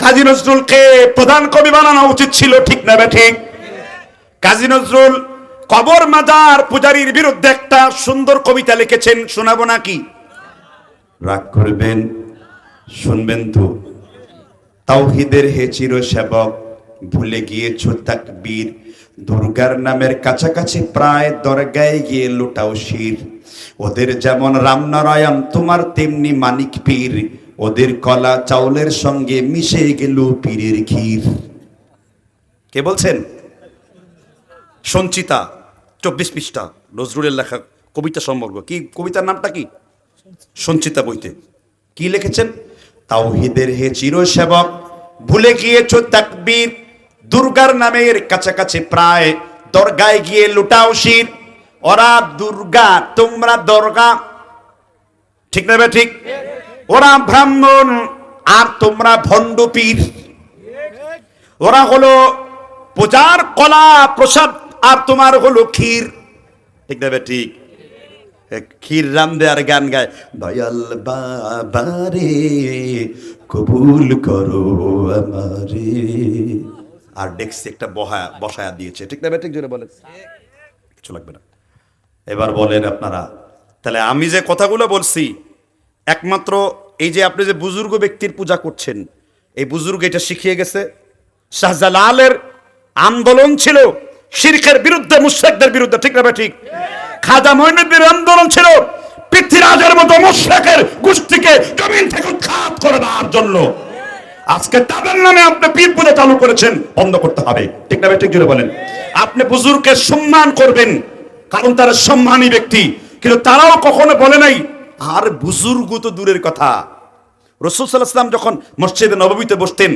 কাজী নজরুলকে প্রধান কবি বানানো উচিত ছিল, ঠিক না বে ঠিক? কাজী নজরুল কবর মাজার পূজারীর বিরুদ্ধে একটা সুন্দর কবিতা লিখেছেন, শোনাবো নাকি? রাগ করবেন? শুনবেন তো। তাওহীদের হে চির সেবক, ভুলে গিয়েছো তাকবীর, দুর্গার নামের কাছাকাছি প্রায় দরগায় গিয়ে লুটাও শির। ওদের যেমন রামনারায়ণ তোমার তেমনি মানিক পীর, ওদের কলা চাউলের সঙ্গে মিশে গেল পীরের ক্ষীর। কে বলছেন? সঞ্চিতা 24 পৃষ্ঠা নজরুলের লেখা কবিতা সম্পর্ক। কি কবিতার নামটা কি? সঞ্চিতা বইতে কি লিখেছেন? তাওহীদের হে চির সেবক, ভুলে গিয়েছো তাকবীর, দুর্গার নামের কাছাকাছি প্রায় দরগায় গিয়ে লুটাও শির। ওরা দুর্গা তোমরা দরগা, ঠিক না বে ঠিক? ওরা ব্রাহ্মণ আর তোমরা ভণ্ড পীর। ওরা হলো পূজার কলা প্রসাদ আর তোমার হলো ক্ষীর, ঠিক না বে ঠিক? ক্ষীর রান্ধে আর গান গায়, দয়াল বাবারে কবুল করো আমারে, আর ডেক্সে একটা বসায়া দিয়েছে, ঠিক না বে ঠিক? জোরে বলেন, কিছু লাগবে না। এবার বলেন আপনারা, তাহলে আমি যে কথাগুলো বলছি একমাত্র এই যে আপনি যে বুজুর্গ ব্যক্তির পূজা করছেন, এই বুজুর্গ এটা শিখিয়ে গেছে। শাহজালালের আন্দোলন ছিল শিরকের বিরুদ্ধে, মুশরিকদের বিরুদ্ধে, ঠিক না বে ঠিক? খাজা মঈনুদ্দিনের আন্দোলন ছিল পৃথ্বীরাজের মতো মুশরিকের গোষ্ঠীকে জমিন থেকে উৎখাত করে দেওয়ার জন্য। আজকে তাদের নামে আপনি পীর পূজা চালু করেছেন, বন্ধ করতে হবে, ঠিক না বে ঠিক? জোরে বলেন। আপনি বুজুর্গকে সম্মান করবেন কারণ তারা সম্মানী ব্যক্তি, কিন্তু তারাও কখনো বলে নাই আর বুজুর্গ তো দূরের কথা। রাসূল সাল্লাল্লাহু আলাইহি ওয়াসাল্লাম যখন মসজিদে নববীতে বসতেন,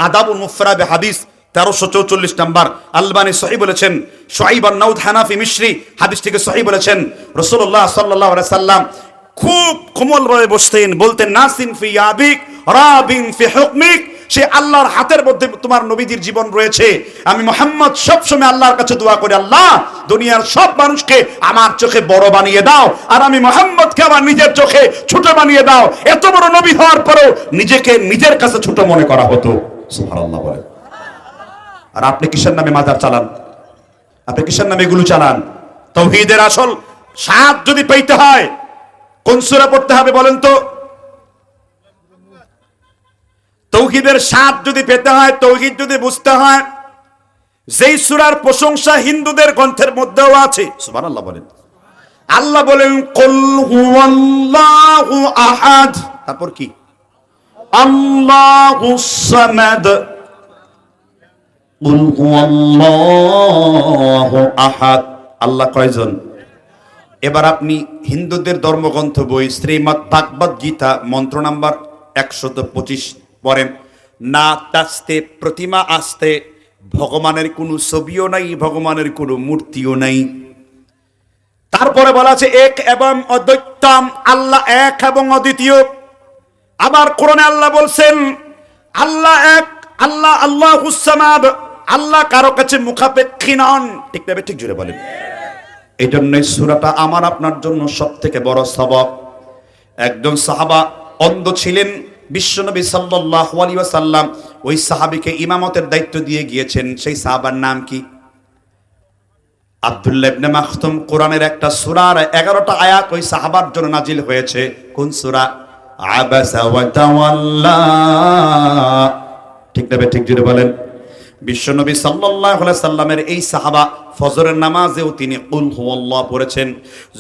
আদাবুল মুফরাদ হাদিস 1344 নাম্বার, আলবানী সহিহ বলেছেন, শুআইব আন-নাউদ হানাফি মিশরি হাদিসটিকে সহিহ বলেছেন। রাসূলুল্লাহ সাল্লাল্লাহু আলাইহি সাল্লাম খুব কোমলভাবে বসতেন, বলতেন নাসিন ফি আবিক রাবিন ফি হুকমিক, সে আল্লাহর হাতের মধ্যে তোমার নবীজির জীবন রয়েছে। আমি মুহাম্মদ সবসময় আল্লাহর কাছে দোয়া করি, আল্লাহ দুনিয়ার সব মানুষকে আমার চোখে বড় বানিয়ে দাও, আর আমি মুহাম্মদকে আমার নিজের চোখে ছোট বানিয়ে দাও। এত বড় নবী হওয়ার পরেও নিজেকে নিজের কাছে ছোট মনে করা হতো। সুবহানাল্লাহ বলে। আর আপনি কিসের নামে মাজার চালান? আপনি কিসের নামে এগুলো চালান? তাওহীদের আসল স্বাদ যদি পেতে হয় কোন সূরা পড়তে হবে বলেন তো? তাওহীদের স্বাদ যদি পেতে হয়, তাওহীদ যদি বুঝতে হয়, যেই সূরার প্রশংসা হিন্দুদের গ্রন্থের মধ্যেও আছে, সুবহানাল্লাহ বলেন। আল্লাহ বলেন কুল হুয়াল্লাহু আহাদ, তারপর কি? আল্লাহুস সামাদ, কুল হুয়াল্লাহু আহাদ। আল্লাহ কয়জন? এবার আপনি হিন্দুদের ধর্মগ্রন্থ বই শ্রীমদ্ ভাগবত গীতা মন্ত্র নাম্বার 125 পড়েন। না তাস্তে প্রতিমা আসতে, ভগবানের কোনো ছবিও নাই, ভগবানের কোনো মূর্তিও নাই। তারপরে বলা আছে এক এবং অদ্বৈতম, আল্লাহ এক এবং অদ্বিতীয়। আবার কোরআনে আল্লাহ বলছেন আল্লাহ এক, আল্লাহ আল্লাহুস সামাদ, আল্লাহ কারো কাছে মুখাপেক্ষী নন। ঠিক না? ঠিক জুড়ে বলেন। এই জন্যই সূরাটা আমার আপনার জন্য সবথেকে বড় সবক। একজন সাহাবা অন্ধ ছিলেন, বিশ্বনবী সাল্লাল্লাহু আলাইহি ওয়াসাল্লাম ওই সাহাবীকে ইমামতের দায়িত্ব দিয়ে গিয়েছেন। সেই সাহাবার নাম কি? আব্দুল্লাহ ইবনে মাখতুম। কোরআনের একটা সূরার 11টা আয়াত ওই সাহাবার জন্য নাজিল হয়েছে। কোন সূরা? আবাসা ওয়া তাওয়াল্লা। ঠিক না? ঠিক জুড়ে বলেন। বিশ্বনবী সাল্লাল্লাহু আলাইহি সাল্লামের এই সাহাবা ফজরের নামাজেও তিনি কুল হুয়াল্লাহ পড়েছেন,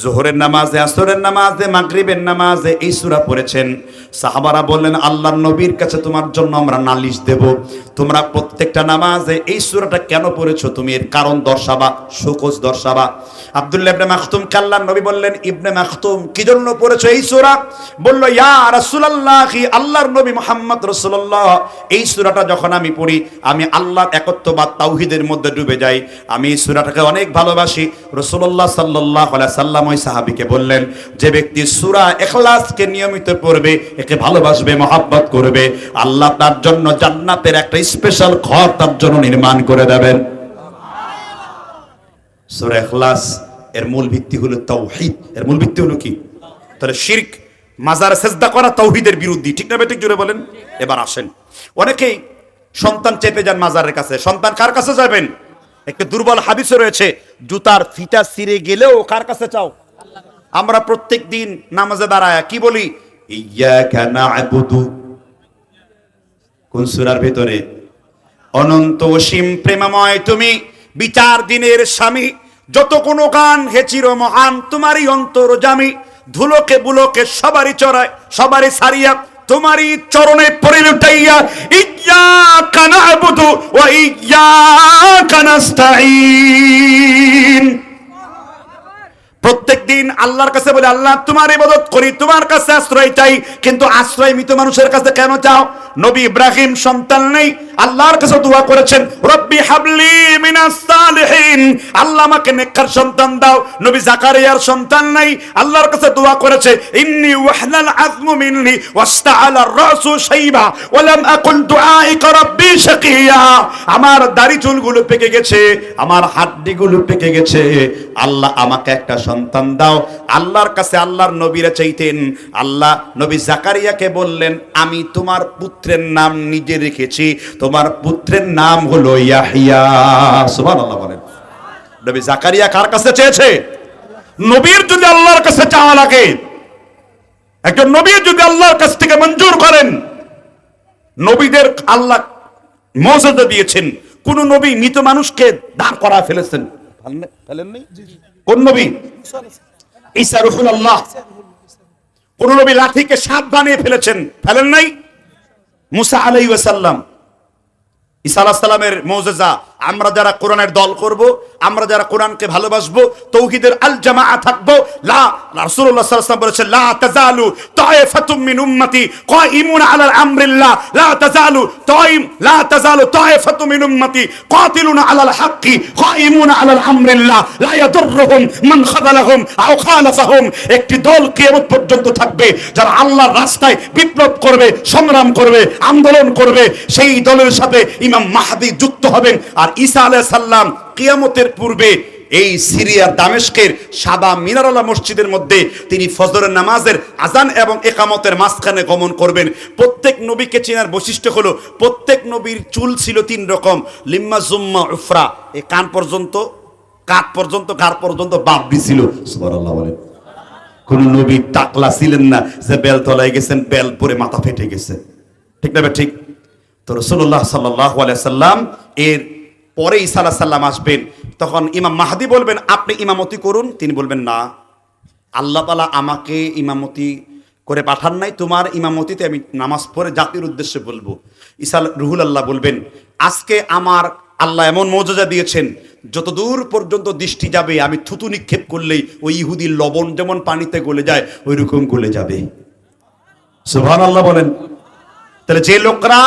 যোহরের নামাজে, আসরের নামাজে, মাগরিবের নামাজে এই সূরা পড়েছেন। সাহাবারা বললেন আল্লাহর নবীর কাছে তোমার জন্য আমরা নালিশ দেব, তোমরা প্রত্যেকটা নামাজে এই সূরাটা কেন পড়েছো, তুমি এর কারণ দর্শাবা, শোকজ দর্শাবা। আব্দুল্লাহ ইবনে মাখতুম কে আল্লাহর নবী বললেন, ইবনে মাখতুম কি জন্য পড়েছো এই সূরা? বলল ইয়া রাসূলুল্লাহ, আল্লাহর নবী মুহাম্মদ রাসূলুল্লাহ, এই সূরাটা যখন আমি পড়ি আমি আল্লাহর একত্ববাদ তাওহীদের মধ্যে ডুবে যাই, আমি এই সূরাটাকে অনেক ভালোবাসি। রাসূলুল্লাহ সাল্লাল্লাহু আলাইহি সাল্লাম ওই সাহাবীকে বললেন, যে ব্যক্তি সূরা ইখলাসকে নিয়মিত পড়বে, একে ভালোবাসবে, মহব্বত করবে, আল্লাহ তার জন্য জান্নাতের একটা স্পেশাল ঘর তার জন্য নির্মাণ করে দেবেন। সূরা ইখলাস এর মূল ভিত্তি হলো তাওহীদ। এর মূল ভিত্তি হলো কি? তাহলে শিরক, মাজারে সেজদা করা তাওহীদের বিরোধী। ঠিক না? ঠিক জোরে বলেন। এবার আসেন, অনেকেই সন্তান চেপে যান মাজারের কাছে। সন্তান কার কাছে যাবেন? একটা দুর্বল হাদিসে রয়েছে, জুতার ফিতা ছিঁড়ে গেলেও কার কাছে চাও? আমরা প্রত্যেক দিন নামাজে দাঁড়ায় কি বলি? ইয়্যাকা না'বুদু। কোন সূরার ভিতরে? অনন্ত অসীম প্রেমময় তুমি, বিচার দিনের স্বামী, যত কোন গান হে চির মহান তোমারই অন্তর্যামী, ধুলোকে বুলোকে সবারই চড়ায়, সবারই সারিয়া তোমারই চরণে পড়ে লুটাইয়া, ইয়্যাকা না'বুদু ওয়া ইয়্যাকা নাস্তাঈন। প্রত্যেক দিন আল্লাহর কাছে বলে আল্লাহ তোমার ইবাদত করি, তোমার কাছে আশ্রয় চাই, কিন্তু আশ্রয় মৃত মানুষের কাছে কেন চাও? নবী ইব্রাহিম সন্তান নেই, আল্লাহর কাছে দোয়া করেছেন রব্বি হাবলি মিনাস সালিহিন, আল্লাহ আমাকে নেককার সন্তান দাও। নবী জাকারিয়ার সন্তান নাই, আল্লাহর কাছে দোয়া করেছে ইন্নী ওয়াহনাল আযমু মিন্নি ওয়াস্তাআলা আর-রাসু শাইবা ওয়া লাম আকুন দুআইকা রাব্বি শাকিয়া। আমার দাড়ি চুলগুলো পেকে গেছে, আমার হাড্ডিগুলো পেকে গেছে, আল্লাহ আমাকে একটা সন্তান দাও। আল্লাহর কাছে আল্লাহর নবীরা চাইতেন। আল্লাহ নবী জাকারিয়াকে বললেন আমি তোমার পুত্রের নাম নিজে রেখেছি, তোমার পুত্রের নাম হলো ইয়াহইয়া। সুবহানাল্লাহ বলেন। নবী জাকারিয়া কার কাছে চেয়েছে? নবীর যদি আল্লাহর কাছে চাওয়া লাগে, একজন নবী যদি আল্লাহর কাছ থেকে মঞ্জুর করেন, নবীদের আল্লাহ মর্যাদা দিয়েছেন। কোন নবী মৃত মানুষকে দাঁড় করা ফেলেছেন? ফেলেননি। কোন নবী? ঈসা রূহুল্লাহ। কোন নবী লাঠিকে সাপ বানিয়ে ফেলেছেন? ফেলেন নাই। মুসা আলাইহিস সালাম, ঈসা আলাইহিস সালামের মুজিজা। আমরা যারা কোরআনের দল করব, আমরা যারা কোরআনকে ভালোবাসবো, তাওহীদের আল জামাআ থাকবো, লা রাসূলুল্লাহ সাল্লাল্লাহু আলাইহি ওয়াসাল্লাম বলেছেন লা তাজালু তায়েফাতুম মিন উম্মতি কায়িমুনা আলা আমরিল্লাহ, লা তাজালু তায়েফাতুম মিন উম্মতি কাতিলুনা আলাল হাক্কি কায়িমুনা আলা আমরিল্লাহ লা ইয়াদুররুহুম মান খাযালাহুম আও খালাফাহুম। একটি দল কিয়ামত পর্যন্ত থাকবে যারা আল্লাহর রাস্তায় বিপ্লব করবে, সংগ্রাম করবে, আন্দোলন করবে। সেই দলের সাথে ইমাম মাহদী যুক্ত হবেন। আর ঈসা আলাইহিস সালাম কিয়ামতের পূর্বে এই সিরিয়ার দামেস্কের সাদা মিনারওয়ালা মসজিদের মধ্যে তিনি ফজরের নামাজের আজান এবং ইকামতের মাঝখানে গমন করবেন। প্রত্যেক নবীকে চেনার বৈশিষ্ট্য হলো প্রত্যেক নবীর চুল ছিল তিন রকম, লিম্মা জুম্মা উফরা, এই কান পর্যন্ত, কাঁধ পর্যন্ত, ঘাড় পর্যন্ত বাবরি ছিল। সুবহানাল্লাহ বলেন। কোন নবী টাকলা ছিলেন না যে বেল তলায় গেছেন বেল পরে মাথা ফেটে গেছে। ঠিক না? ঠিক। তো রাসূলুল্লাহ সাল্লাল্লাহু আলাইহি সাল্লাম এর পরে ঈসা আলাইহিস সালাম আসবেন। তখন ইমাম মাহদী বলবেন আপনি ইমামতি করুন। তিনি বলবেন না, আল্লাহ তাআলা আমাকে ইমামতি করে পাঠান নাই, তোমার ইমামতিতে আমি নামাজ পড়ে জাতির উদ্দেশ্যে বলবো। ঈসা রুহুল্লাহ বলবেন আজকে আমার আল্লাহ এমন মর্যাদা দিয়েছেন, যত দূর পর্যন্ত দৃষ্টি যাবে আমি থুতু নিক্ষেপ করলেই ওই ইহুদির লবণ যেমন পানিতে গলে যায় ওই রকম গলে যাবে। সুবহানাল্লাহ বলেন। তাহলে যে লোকরা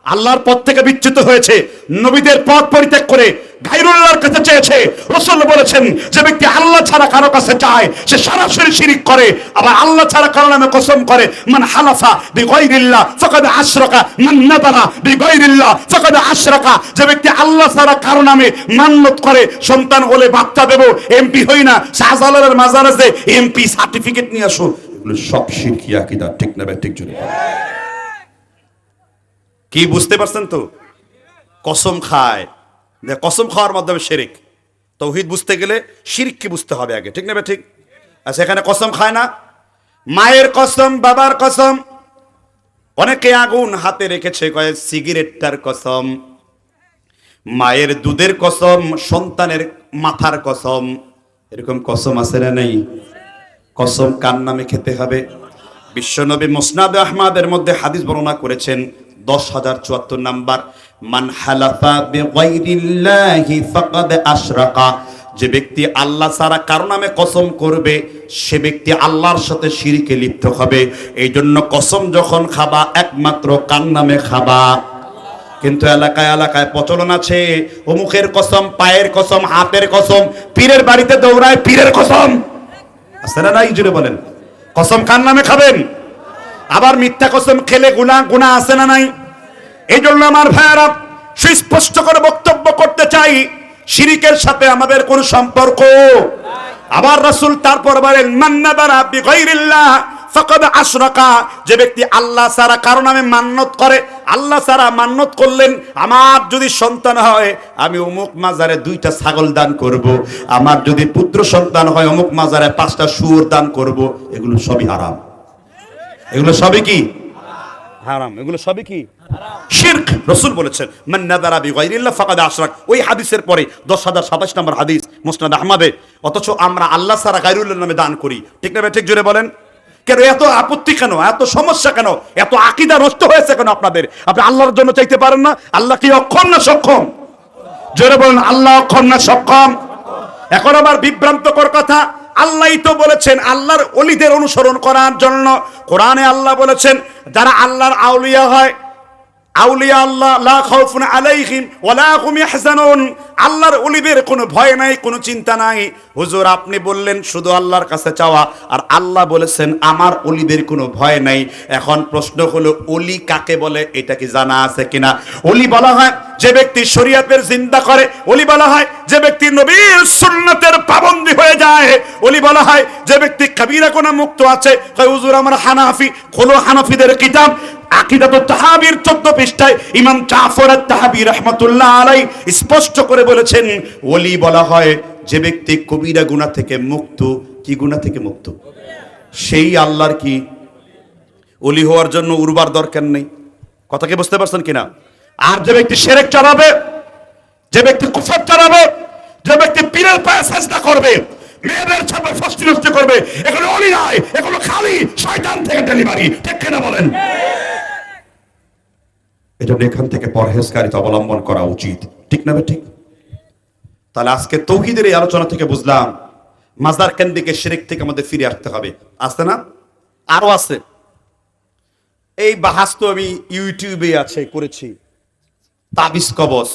আল্লাহর পথ থেকে বিচ্যুত হয়েছে, নবীদের পথ পরিত্যাগ করে গায়রুল্লাহর কাছে চেয়েছে, রাসূল বলেছেন যে ব্যক্তি আল্লাহ ছাড়া কারো কাছে চায় সে সরাসরি শিরক করে। আবার আল্লাহ ছাড়া কারো নামে কসম করে, মান হালাফা বিগাইরিল্লাহ ফাকাদ আশরাকা, মান নাদারা বিগাইরিল্লাহ ফাকাদ আশরাকা। যে ব্যক্তি আল্লাহ ছাড়া কারো নামে মান্নত করে, সন্তান হলে বাচ্চা দেব, এমপি হই না, শাহজালালের মাজারে যে এমপি সার্টিফিকেট নিয়ে আসো, এগুলো সব শিরকি আকীদা। ঠিক না ঠিক জোরে কি বুঝতে পারছেন তো? কসম খায়, কসম খাওয়ার মাধ্যমে শিরক। তাওহীদ বুঝতে গেলে শিরককে বুঝতে হবে আগে। ঠিক না ঠিক? আচ্ছা, এখানে কসম খায় না, মায়ের কসম, বাবার কসম, অনেকে আগুন হাতে রেখেছে, কয় সিগারেটটার কসম, মায়ের দুধের কসম, সন্তানের মাথার কসম। এরকম কসম আছে না নেই? কসম কার নামে খেতে হবে? বিশ্বনবী মুসনাদ আহমদের মধ্যে হাদিস বর্ণনা করেছেন 10,074 নাম্বার, মান হালাফা বিগাইরিল্লাহি ফাকাদ আশরাকা। যে ব্যক্তি আল্লাহ ছাড়া কারো নামে কসম করবে সে ব্যক্তি আল্লাহর সাথে শিরকে লিপ্ত হবে। এই জন্য কসম যখন খাবা একমাত্র কার নামে খাবা। কিন্তু এলাকায় এলাকায় প্রচলন আছে, অমুকের কসম, পায়ের কসম, হাতের কসম, পীরের বাড়িতে দৌড়ায় পীরের কসম। আছে না নাই? জুড়ে বলেন। কসম কার নামে খাবেন? আবার মিথ্যা কসম খেলে গুনাহ আছে না নাই? এই জন্য আমার ভাইয়েরা সুস্পষ্ট করে বক্তব্য করতে চাই, শিরকের সাথে আমাদের কোনো সম্পর্ক। আবার রাসূল তারপর বলেন, মান নাদারা বিগাইরিল্লাহ ফাকাদ আশরাকা। যে ব্যক্তি আল্লাহ ছাড়া কারো নামে মান্নত করে, আল্লাহ ছাড়া মান্নত করলেন, আমার যদি সন্তান হয় আমি অমুক মাজারে 2টা ছাগল দান করব, আমার যদি পুত্র সন্তান হয় অমুক মাজারে 5টা শুয়োর দান করব, এগুলো সবই হারাম। এগুলো সবই কি হারাম? এগুলো সবই কি শিরক। রাসূল বলেছেন, মান নাযারা বিগাইরিল্লাহ ফাকাদ আশরাক। ওই হাদিসের পরে 10,027 নম্বর হাদিস মুসনাদ আহমদে। অথচ আমরা আল্লাহ ছাড়া গায়রুল্লাহর নামে দান করি। ঠিক না ঠিক জোরে বলেন। কেন এত আপত্তি, কেন এত সমস্যা, কেন এত আকীদা নষ্ট হয়েছে কেন আপনাদের? আপনি আল্লাহর জন্য চাইতে পারেন না? আল্লাহ কি অক্ষম না সক্ষম? জোরে বলেন, আল্লাহ অক্ষম না সক্ষম? এখন আবার বিভ্রান্তকর কথা, আল্লাহই তো বলেছেন আল্লাহর ওলিদের অনুসরণ করার জন্য। কোরআনে আল্লাহ বলেছেন যারা আল্লাহর আউলিয়া হয়, আউলিয়া আল্লাহ লা খাউফুন আলাইহিম ওয়ালা হুম ইয়াহজানুন। আল্লাহর ওলিদের কোনো ভয় নাই, কোনো চিন্তা নাই। হুজুর আপনি বললেন শুধু আল্লাহর কাছে চাওয়া, আর আল্লাহ বলেছেন আমার ওলিদের কোনো ভয় নাই। এখন প্রশ্ন হলো ওলি কাকে বলে? এটা কি জানা আছে কিনা? ওলি বলা হয় যে ব্যক্তি শরীয়তের জিন্দা করে, ওলি বলা হয় যে ব্যক্তি নবীর সুন্নতের পাবন্দী হয়ে যায়, ওলি বলা হয় যে ব্যক্তি কবিরা গুনাহ মুক্ত আছে। কয় হুজুর আমরা হানাফি, খোলো হানাফিদের কিতাব আকিদাতুত তাহাবীর 14 পৃষ্ঠায় ইমাম জাফর আত-তাহাবী রাহমাতুল্লাহ আলাইহি স্পষ্ট করে বলেছেন ওলি বলা হয় যে ব্যক্তি কবিরা গুনাহ থেকে মুক্ত। কি গুনাহ থেকে মুক্ত? সেই আল্লাহর কি ওলি হওয়ার জন্য উর্বার দরকার নেই। কথা কি বুঝতে পারছেন কিনা? আর যে ব্যক্তি শিরক চালাবে, যে ব্যক্তি কুফর চালাবে, যে ব্যক্তি পীরের পায়ে সিজদা করবে, মেয়েদের ছাপে ফষ্টি নষ্টি করবে, এগুলো ওলি নয়, এগুলো খালি শয়তান থেকে ডেলিভারি। ঠিক কিনা বলেন? এজন্য এখান থেকে পরহেজগারিতা অবলম্বন করা উচিত। ঠিক না ঠিক? তাহলে আজকে তাওহীদের এই আলোচনা থেকে বুঝলাম মাজার কেন্দ্রিক শিরক থেকে আমাদের ফিরে আসতে হবে। আসছে না? আরো আছে। এই বাহাস তো আমি ইউটিউবে আছে করেছি, তাবিজ কবজ,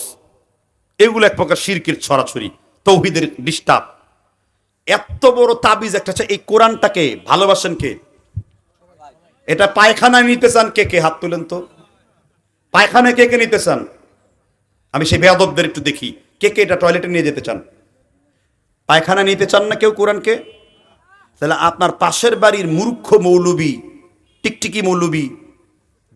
এগুলো এক প্রকার শিরকের ছড়াছড়ি, তাওহীদের ডিস্টার্ব। এত বড় তাবিজ একটা আছে। এই কোরআনটাকে ভালোবাসেন কে? এটা পায়খানায় নিতে চান কে কে? হাত তুলেন তো। পায়খানায় কে কে নিতে চান? আমি সেই বেয়াদবদের একটু দেখি, কে কে এটা টয়লেটে নিয়ে যেতে চান? পায়খানা নিতে চান না কেউ কোরআনকে? তাহলে আপনার পাশের বাড়ির মূর্খ মৌলবী, টিকটিকি মৌলবী,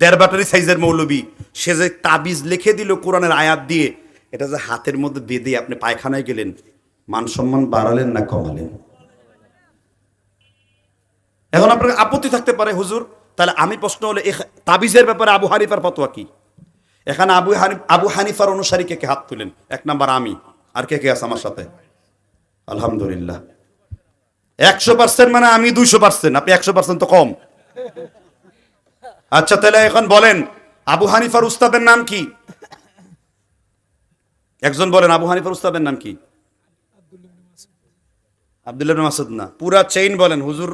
1.5 ব্যাটারি সাইজের মৌলবী, সে যে তাবিজ লিখে দিল কোরআনের আয়াত দিয়ে, এটা যে হাতের মধ্যে বেঁধে আপনি পায়খানায় গেলেন, মান সম্মান বাড়ালেন না কমালেন? এখন আপনার আপত্তি থাকতে পারে হুজুর, তাহলে আমি প্রশ্ন হলো তাবিজের ব্যাপারে আবু হানিফার ফতোয়া কি? এখানে আবু হানিফার অনুসারী কে কে হাত তুলেন? 1 নাম্বার আমি, আর কে কে আছে আমার সাথে? আলহামদুলিল্লাহ। 100% মানে আমি 200%, আপনি 100% তো কম। আচ্ছা তাহলে এখন বলেন আবু হানিফার উস্তাদের নাম কি? একজন বলেন আবু হানিফার উস্তাদের নাম কি? আব্দুল্লাহ ইবনে মাসউদ না, পুরা চেইন বলেন হুজুর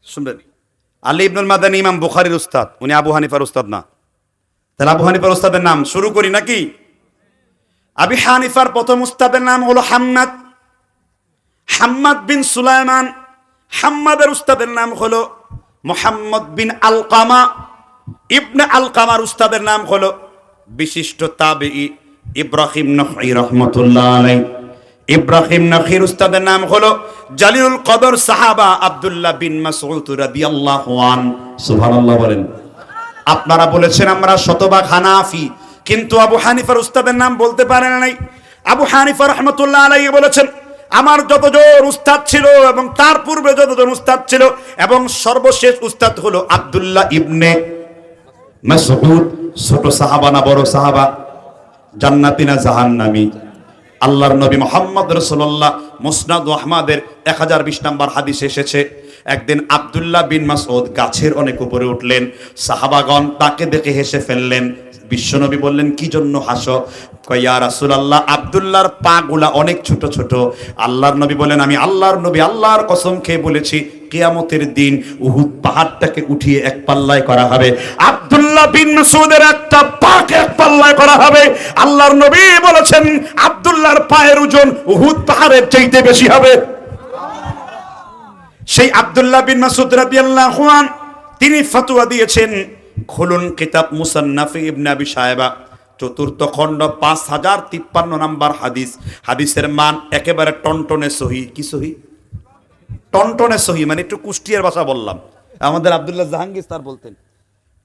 শুনবেন। আলী ইবনুল মাদানী ইমাম বুখারীর উস্তাদ, উনি আবু হানিফার উস্তাদ না। তাহলে আবু হানিফার উস্তাদের নাম শুরু করি নাকি? আবি হানিফার প্রথম উস্তাদের নাম হলো হাম্মাদ, হাম্মাদ বিন সুলাইমান। হাম্মাদের উস্তাদের নাম হলো মুহাম্মদ বিন আলকামা। ইবনে আলকামার উস্তাদের নাম হলো বিশিষ্ট তাবেঈ ইব্রাহিম নখঈ রাহমাতুল্লাহ আলাইহি। ইব্রাহিম নখঈর উস্তাদের নাম হলো জালিলুল কদর সাহাবা আব্দুল্লাহ বিন মাসউদ রাদিয়াল্লাহু আন। সুবহানাল্লাহ বলেন। আপনারা বলেছেন আমরা শতভাগ হানাফি, কিন্তু আবু হানিফার উস্তাদের নাম বলতে পারেন নাই। আবু হানিফা রাহমাতুল্লাহ আলাইহি বলেছেন আমার যতজন উস্তাদ ছিল এবং তার পূর্বে যতজন উস্তাদ ছিল এবং সর্বশেষ উস্তাদ হলো আব্দুল্লাহ ইবনে মাসউদ। ছোট সাহাবা না বড় সাহাবা? জান্নাতি না জাহান্নামী? আল্লাহর নবী মুহাম্মদ রাসূলুল্লাহ মুসনাদ আহমদের 1020 নম্বর হাদিসে এসেছে, একদিন আব্দুল্লাহ বিন মাসউদ গাছের অনেক উপরে উঠলেন, সাহাবাগণ তাকে দেখে হেসে ফেললেন। বিশ্বনবী বললেন কি জন্য হাসো? কয় ইয়া রাসূলুল্লাহ আব্দুল্লাহর পা গুলা অনেক ছোট ছোট। আল্লাহর নবী বলেন আমি আল্লাহর নবী আল্লাহর কসম খেয়ে বলেছি কিয়ামতের দিন উহুদ পাহাড়টাকে উঠিয়ে এক পাল্লায় করা হবে, আব্দুল্লাহ বিন মাসউদের একটা পাকে এক পাল্লায় করা হবে। আল্লাহর নবী বলেছেন আব্দুল্লাহর পায়ের ওজন উহুদ পাহাড়ের চাইতে বেশি হবে। সেই আব্দুল্লাহ বিন মাসউদ রাদিয়াল্লাহু আনহু তিনি ফতোয়া দিয়েছেন, খুলুন কিতাব মুসান্নাফ ইবনে আবি শায়বা, চতুর্থ খণ্ড 5053 নম্বর হাদিস। হাদিসের মান একেবারে টনটনে সহি। কি সহি? টনটনে সহি, মানে একটু কুষ্টিয়ার ভাষা বললাম। আমাদের আব্দুল্লাহ জাহাঙ্গীর স্যার বলতেন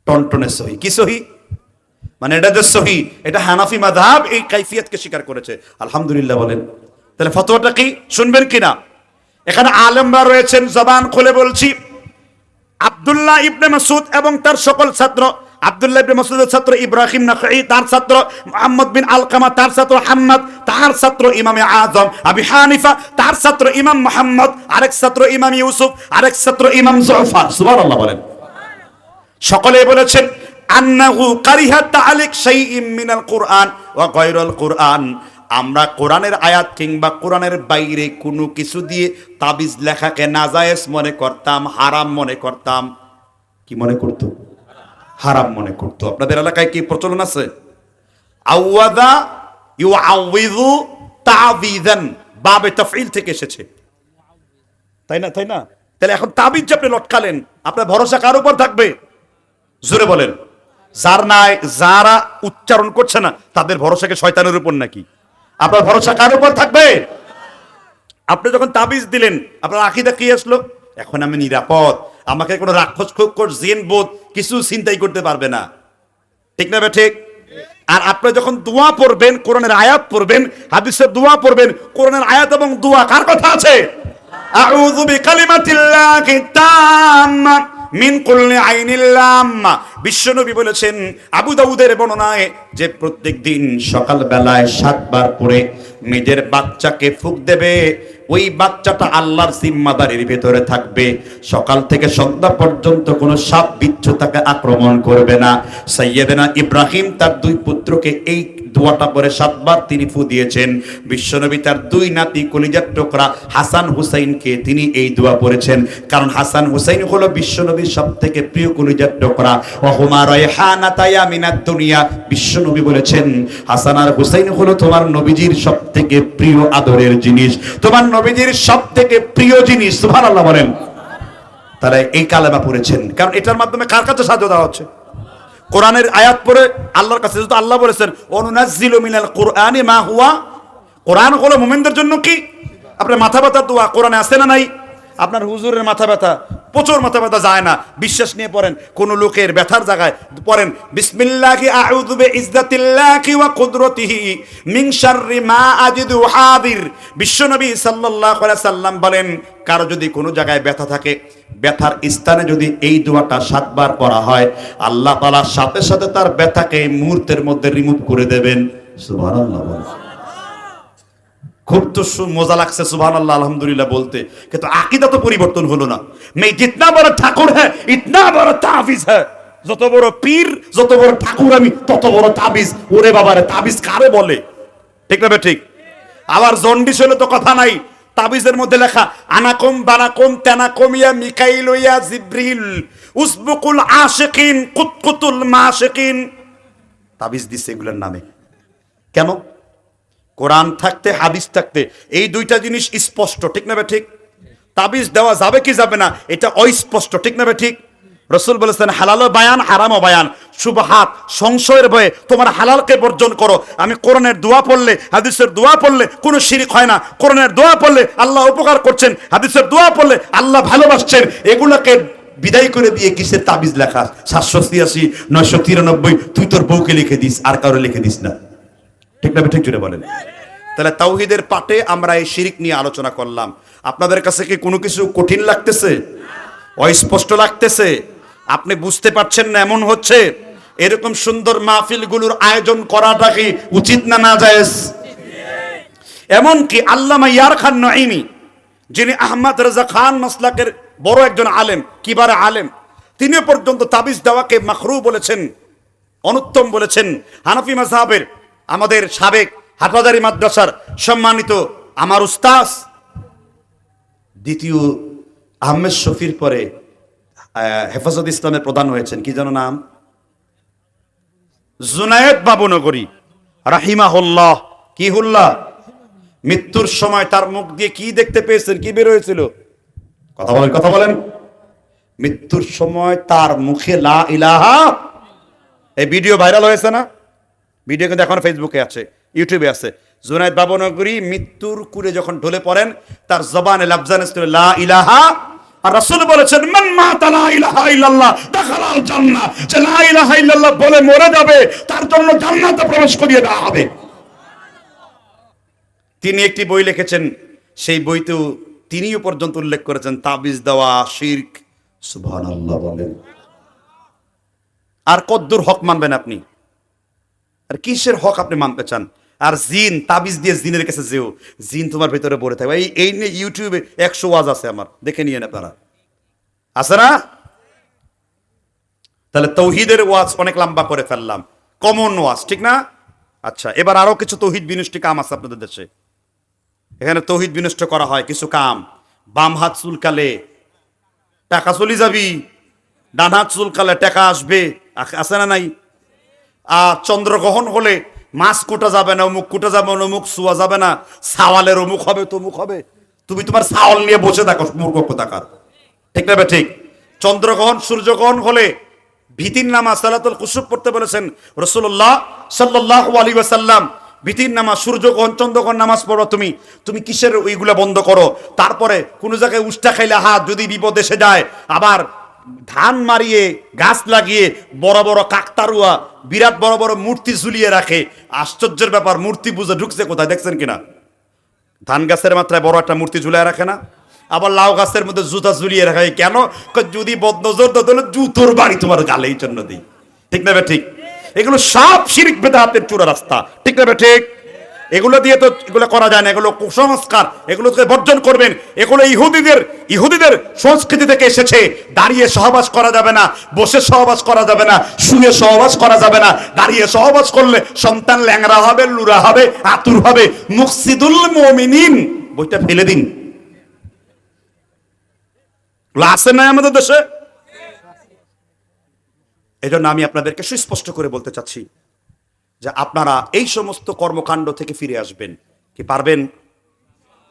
টনটনে সহি। কি সহি? মানে এটা যে সহি, এটা হানাফি মাযহাব এই কাইফিয়তকে স্বীকার করেছে। আলহামদুলিল্লাহ বলেন। তাহলে ফতোয়াটা কি শুনবেন কিনা? এখানে আলেমরা রয়েছেন, জবান খুলে বলছি। আব্দুল্লাহ ইবনে মাসউদ এবং তার সকল ছাত্র, আব্দুল্লাহ ইবনে মাসউদের ছাত্র ইব্রাহিম নখঈ, তার ছাত্র মুহাম্মদ বিন আলকামা, তার ছাত্র হাম্মাদ, তার ছাত্র ইমাম আযম আবি হানিফা, তার ছাত্র ইমাম মুহাম্মদ, আরেক ছাত্র ইমাম ইউসুফ, আরেক ছাত্র ইমাম জুফার। সুবহানাল্লাহ বলেন। সকলে বলেছেন আন্নাহু কারিহা তাআলিক শাইইন মিনাল কুরআন ওয়া গায়রুল কুরআন, আমরা কোরআনের আয়াত কিংবা কোরআনের বাইরে কোনো কিছু দিয়ে তাবিজ লেখাকে নাজায়েজ মনে করতাম, হারাম মনে করতাম। কি মনে করত? হারাম মনে করত। আপনাদের এলাকায় কি প্রচলন আছে? আওয়াদা ইউআউযু তা'যীযান, বাবে তাফঈল থেকে এসেছে, তাই না? তাই না? তাহলে এখন তাবিজ যে আপনি লটকালেন, আপনার ভরসা কার উপর থাকবে? জোরে বলেন। যারা উচ্চারণ করছে না তাদের ভরসা কি শয়তানের উপর নাকি? আপনার ভরসা কার উপর থাকবে? আপনি যখন তাবিজ দিলেন আপনার আকীদা কি আসলো? এখন আমি নিরাপদ, আমাকে কোনো রাক্ষস খোকর জিন বোধ কিছু চিন্তাই করতে পারবে না। ঠিক না ঠিক? আর আপনি যখন দোয়া পড়বেন, কোরআনের আয়াত পড়বেন, হাদিসের দোয়া পড়বেন, কোরআনের আয়াত এবং দোয়া কার কথা আছে? আউযু বিকালিমাতিল্লাহি তাম্মা মিন কুল্লি আইনিল লাম্মা। বিশ্বনবী বলেছেন আবু দাউদের বর্ণনায় যে প্রত্যেক দিন সকাল বেলায় 7 বার করে মেয়েদের বাচ্চাকে ফুঁক দেবে, ওই বাচ্চাটা আল্লাহর জিম্মাদারির ভিতরে থাকবে। সকাল থেকে সন্ধ্যা পর্যন্ত কোনো সাপ বিচ্ছু তাকে আক্রমণ করবে না। সাইয়েদনা ইব্রাহিম তার 2 পুত্রকে এই দোয়াটা পরে 7 বার তিনি ফু দিয়েছেন। বিশ্বনবী তার 2 নাতি কলিজার টুকরা হাসান হুসাইনকে তিনি এই দোয়া পড়েছেন, কারণ হাসান হুসাইন হলো বিশ্বনবীর সবথেকে প্রিয় কলিজার টুকরা। ওয়া হুমা রায়হানাতায়া মিনাদ দুনিয়া, বিশ্বনবী বলেছেন হাসান আর হুসাইন হলো তোমার নবীজির সবথেকে প্রিয় আদরের জিনিস, তোমার নবীজির সবথেকে প্রিয় জিনিস। সুবহানাল্লাহ বলেন। তাহলে এই কালেমা পড়েছেন, কারণ এটার মাধ্যমে কার কাছে সাহায্য দেওয়া হচ্ছে? কোরআনের আয়াত পড়ে আল্লাহর কাছে। যেহেতু আল্লাহ বলেছেন অনুনাজ্জিলু মিনাল কুরআনি মা হুয়া, কোরআন হলো মুমিনদের জন্য কি? আপনার মাথা ব্যথা দোয়া কোরআনে আছে না নাই? আপনার হুজুরের মাথা ব্যথা, প্রচুর মাথা ব্যথা যায় না, বিশ্বাস নিয়ে পড়েন। কোন লোকের ব্যথার জায়গায় পড়েন বিসমিল্লাহি আউযু বিইজ্জাতিল্লাহি ওয়া কুদরতিহি মিন শাররি মা আজিদু হাদির। বিশ্বনবী সাল্লাল্লাহু আলাইহি সাল্লাম বলেন কারো যদি কোনো জায়গায় ব্যথা থাকে, ব্যথার স্থানে যদি এই দোয়াটা 7 বার পড়া হয়, আল্লাহ তাআলা সাথে সাথে তার ব্যথাকে মুহূর্তের মধ্যে রিমুভ করে দেবেন। সুবহানাল্লাহ। খুব তো মজা লাগছে সুবহানাল্লাহ আলহামদুলিল্লাহ বলতে, কিন্তু আকীদা তো পরিবর্তন হলো না। मैं जितना बड़ा ठाकुर है इतना बड़ा ताबीज है, যত বড় পীর যত বড় ঠাকুর আমি তত বড় তাবিজ। ওরে বাবা রে, তাবিজ কারে বলে? ঠিক না ঠিক? আবার জন্ডিস হলে তো কথা নাই, তাবিজের মধ্যে লেখা আনাকুম বানাকুম তেনাকুম ইয়া মিকাইল ইয়া জিব্রিল উসবুকুল আশিকিন কুতকুতুল মাশিকিন, তাবিজ দিছে এগুলোর নামে। কেন? কোরআন থাকতে হাদিস থাকতে এই দুইটা জিনিস স্পষ্ট, ঠিক না ঠিক? তাবিজ দেওয়া যাবে কি যাবে না এটা অস্পষ্ট, ঠিক না ঠিক? রাসূল বলেছেন হালালও বায়ান হারামও বায়ান, সুবহাত সংশয়ের ভয়ে তোমার হালালকে বর্জন করো। আমি কোরআনের দোয়া পড়লে হাদিসের দোয়া পড়লে কোনো শিরক হয় না, কোরআনের দোয়া পড়লে আল্লাহ উপকার করছেন, হাদিসের দোয়া পড়লে আল্লাহ ভালোবাসছেন, এগুলাকে বিদায় করে দিয়ে কিসের তাবিজ লেখা? 786 993 তুই তোর বউকে লিখে দিস, আর কারো লিখে দিস না, ঠিক না ঠিক? জুড়ে বলেন। তাহলে তাওহীদের পাঠে আমরা এই শিরক নিয়ে আলোচনা করলাম। আপনাদের কাছে কি কোনো কিছু কঠিন লাগতেছে, অস্পষ্ট লাগতেছে, আপনি বুঝতে পারছেন না এমন হচ্ছে? এরকম সুন্দর মাহফিলগুলোর আয়োজন করাটা কি উচিত না না জায়েজ? এমন কি আল্লামা ইয়ার খান নঈমি, যিনি আহমদ রাজা খান মাসলাকের বড় একজন আলেম, কিবারে আলেম, তিনি পর্যন্ত তাবিজ দেওয়াকে মাকরু বলেছেন, অনুত্তম বলেছেন। হানাফি মাযহাবের আমাদের সাবেক হাটহাজারী মাদ্রাসার সম্মানিত আমার উস্তাদ, দ্বিতীয় আহমেদ শফির পরে হেফাজত ইসলামের প্রধান হয়েছেন, কি যেন নাম, জুনায়েদ বাবুনগরী রাহিমাহুল্লাহ। কি হুল্লাহ? মৃত্যুর সময় তার মুখ দিয়ে কি দেখতে পেয়েছেন, কি বের হয়েছিল? কথা বলেন, কথা বলেন। মৃত্যুর সময় তার মুখে লা ইলাহা, এই ভিডিও ভাইরাল হয়েছে না? ভিডিও কিন্তু এখন ফেসবুকে আছে, ইউটিউবে আছে। জুনায়েদ বাবুনগরী মৃত্যুর কুলে যখন ঢলে পড়েন, তার জবানে লাফজান ছিল লা ইলাহা, আর রাসূল বলেছেন মান মাতা লা ইলাহা ইল্লাল্লাহ দাখালাল জান্নাহ, যে লা ইলাহা ইল্লাল্লাহ বলে মরে যাবে তার জন্য জান্নাতে প্রবেশ করিয়ে দেওয়া হবে। তিনি একটি বই লিখেছেন, সেই বইতেও তিনিও পর্যন্ত উল্লেখ করেছেন তাবিজ দেওয়া শিরক। সুবহানাল্লাহ বলেন। আর কদ্দুর হক মানবেন আপনি? আর কিসের হক আপনি মানতে চান? আর জিন, তাবিজ দিয়ে জিনের কাছে যেও, জিন তোমার ভিতরে পড়ে থাকবে। এই নিয়ে ইউটিউবে 100 ওয়াজ আছে আমার, দেখে নিয়ে আপনারা, আছে না? তাহলে তৌহিদের ওয়াজ অনেক লম্বা করে ফেললাম, কমন ওয়াজ, ঠিক না? আচ্ছা, এবার আরো কিছু তৌহিদ বিনষ্টি কাম আছে আপনাদের দেশে। এখানে তৌহিদ বিনষ্ট করা হয় কিছু কাম। বাম হাত চুলকালে টাকা চলে যাবি, ডান হাত চুলকালে টাকা আসবে, আছে না নাই? আর চন্দ্রগ্রহণ হলে মাছ কুটা যাবে না, অমুক কুটা যাবে না, অমুক ছুয়া যাবে না, সাওয়ালের অমুক হবে তমুক হবে। তুমি তোমার সাওয়াল নিয়ে বসে থাকো, মূর্খ কোথাকার, ঠিক না ঠিক? চন্দ্রগ্রহণ সূর্যগ্রহণ হলে ভীতির নামাজ সালাতুল কুসুফ পড়তে বলেছেন রাসূলুল্লাহ সাল্লাল্লাহু আলাইহি ওয়াসাল্লাম। ভীতির নামাজ, সূর্যগ্রহণ চন্দ্রগ্রহণ নামাজ পড়ো, তুমি কিসের ওইগুলা বন্ধ করো। তারপরে কোন জায়গায় উষ্টা খাইলে হাত যদি বিপদ এসে যায়, আবার ধান মারিয়ে গাছ লাগিয়ে বড় বড় কাকতারুয়া বিরাট বড় বড় মূর্তি ঝুলিয়ে রাখে। আশ্চর্যের ব্যাপার, মূর্তি বুঝে ঢুকছে কোথায় দেখছেন কিনা? ধান গাছের মাত্রায় বড় একটা মূর্তি ঝুলিয়ে রাখে না? আবার লাউ গাছের মধ্যে জুতা ঝুলিয়ে রাখে কেন? যদি বদনজর তাহলে জুতোর বাড়ি তোমার গালে, এই জন্য দিই, ঠিক না ঠিক? এগুলো সব শিরক বিদআতের চূড়া রাস্তা, ঠিক না ঠিক? এগুলো দিয়ে তো এগুলো করা যায় না, এগুলো কুসংস্কার, এগুলো বর্জন করবেন। এগুলো ইহুদিদের সংস্কৃতি থেকে এসেছে। দাঁড়িয়ে সহবাস করা যাবে না, বসে সহবাস করা যাবে না, শুয়ে সহবাস করা যাবে না। দাঁড়িয়ে সহবাস করলে সন্তান ল্যাংড়া হবে, লুরা হবে, আতুর হবে। মুফসিদুল মুমিনিন বইটা ফেলে দিন, আছে না আমাদের দেশে? এই জন্য আমি আপনাদেরকে সুস্পষ্ট করে বলতে চাচ্ছি যে আপনারা এই সমস্ত কর্মকাণ্ড থেকে ফিরে আসবেন। কি পারবেন?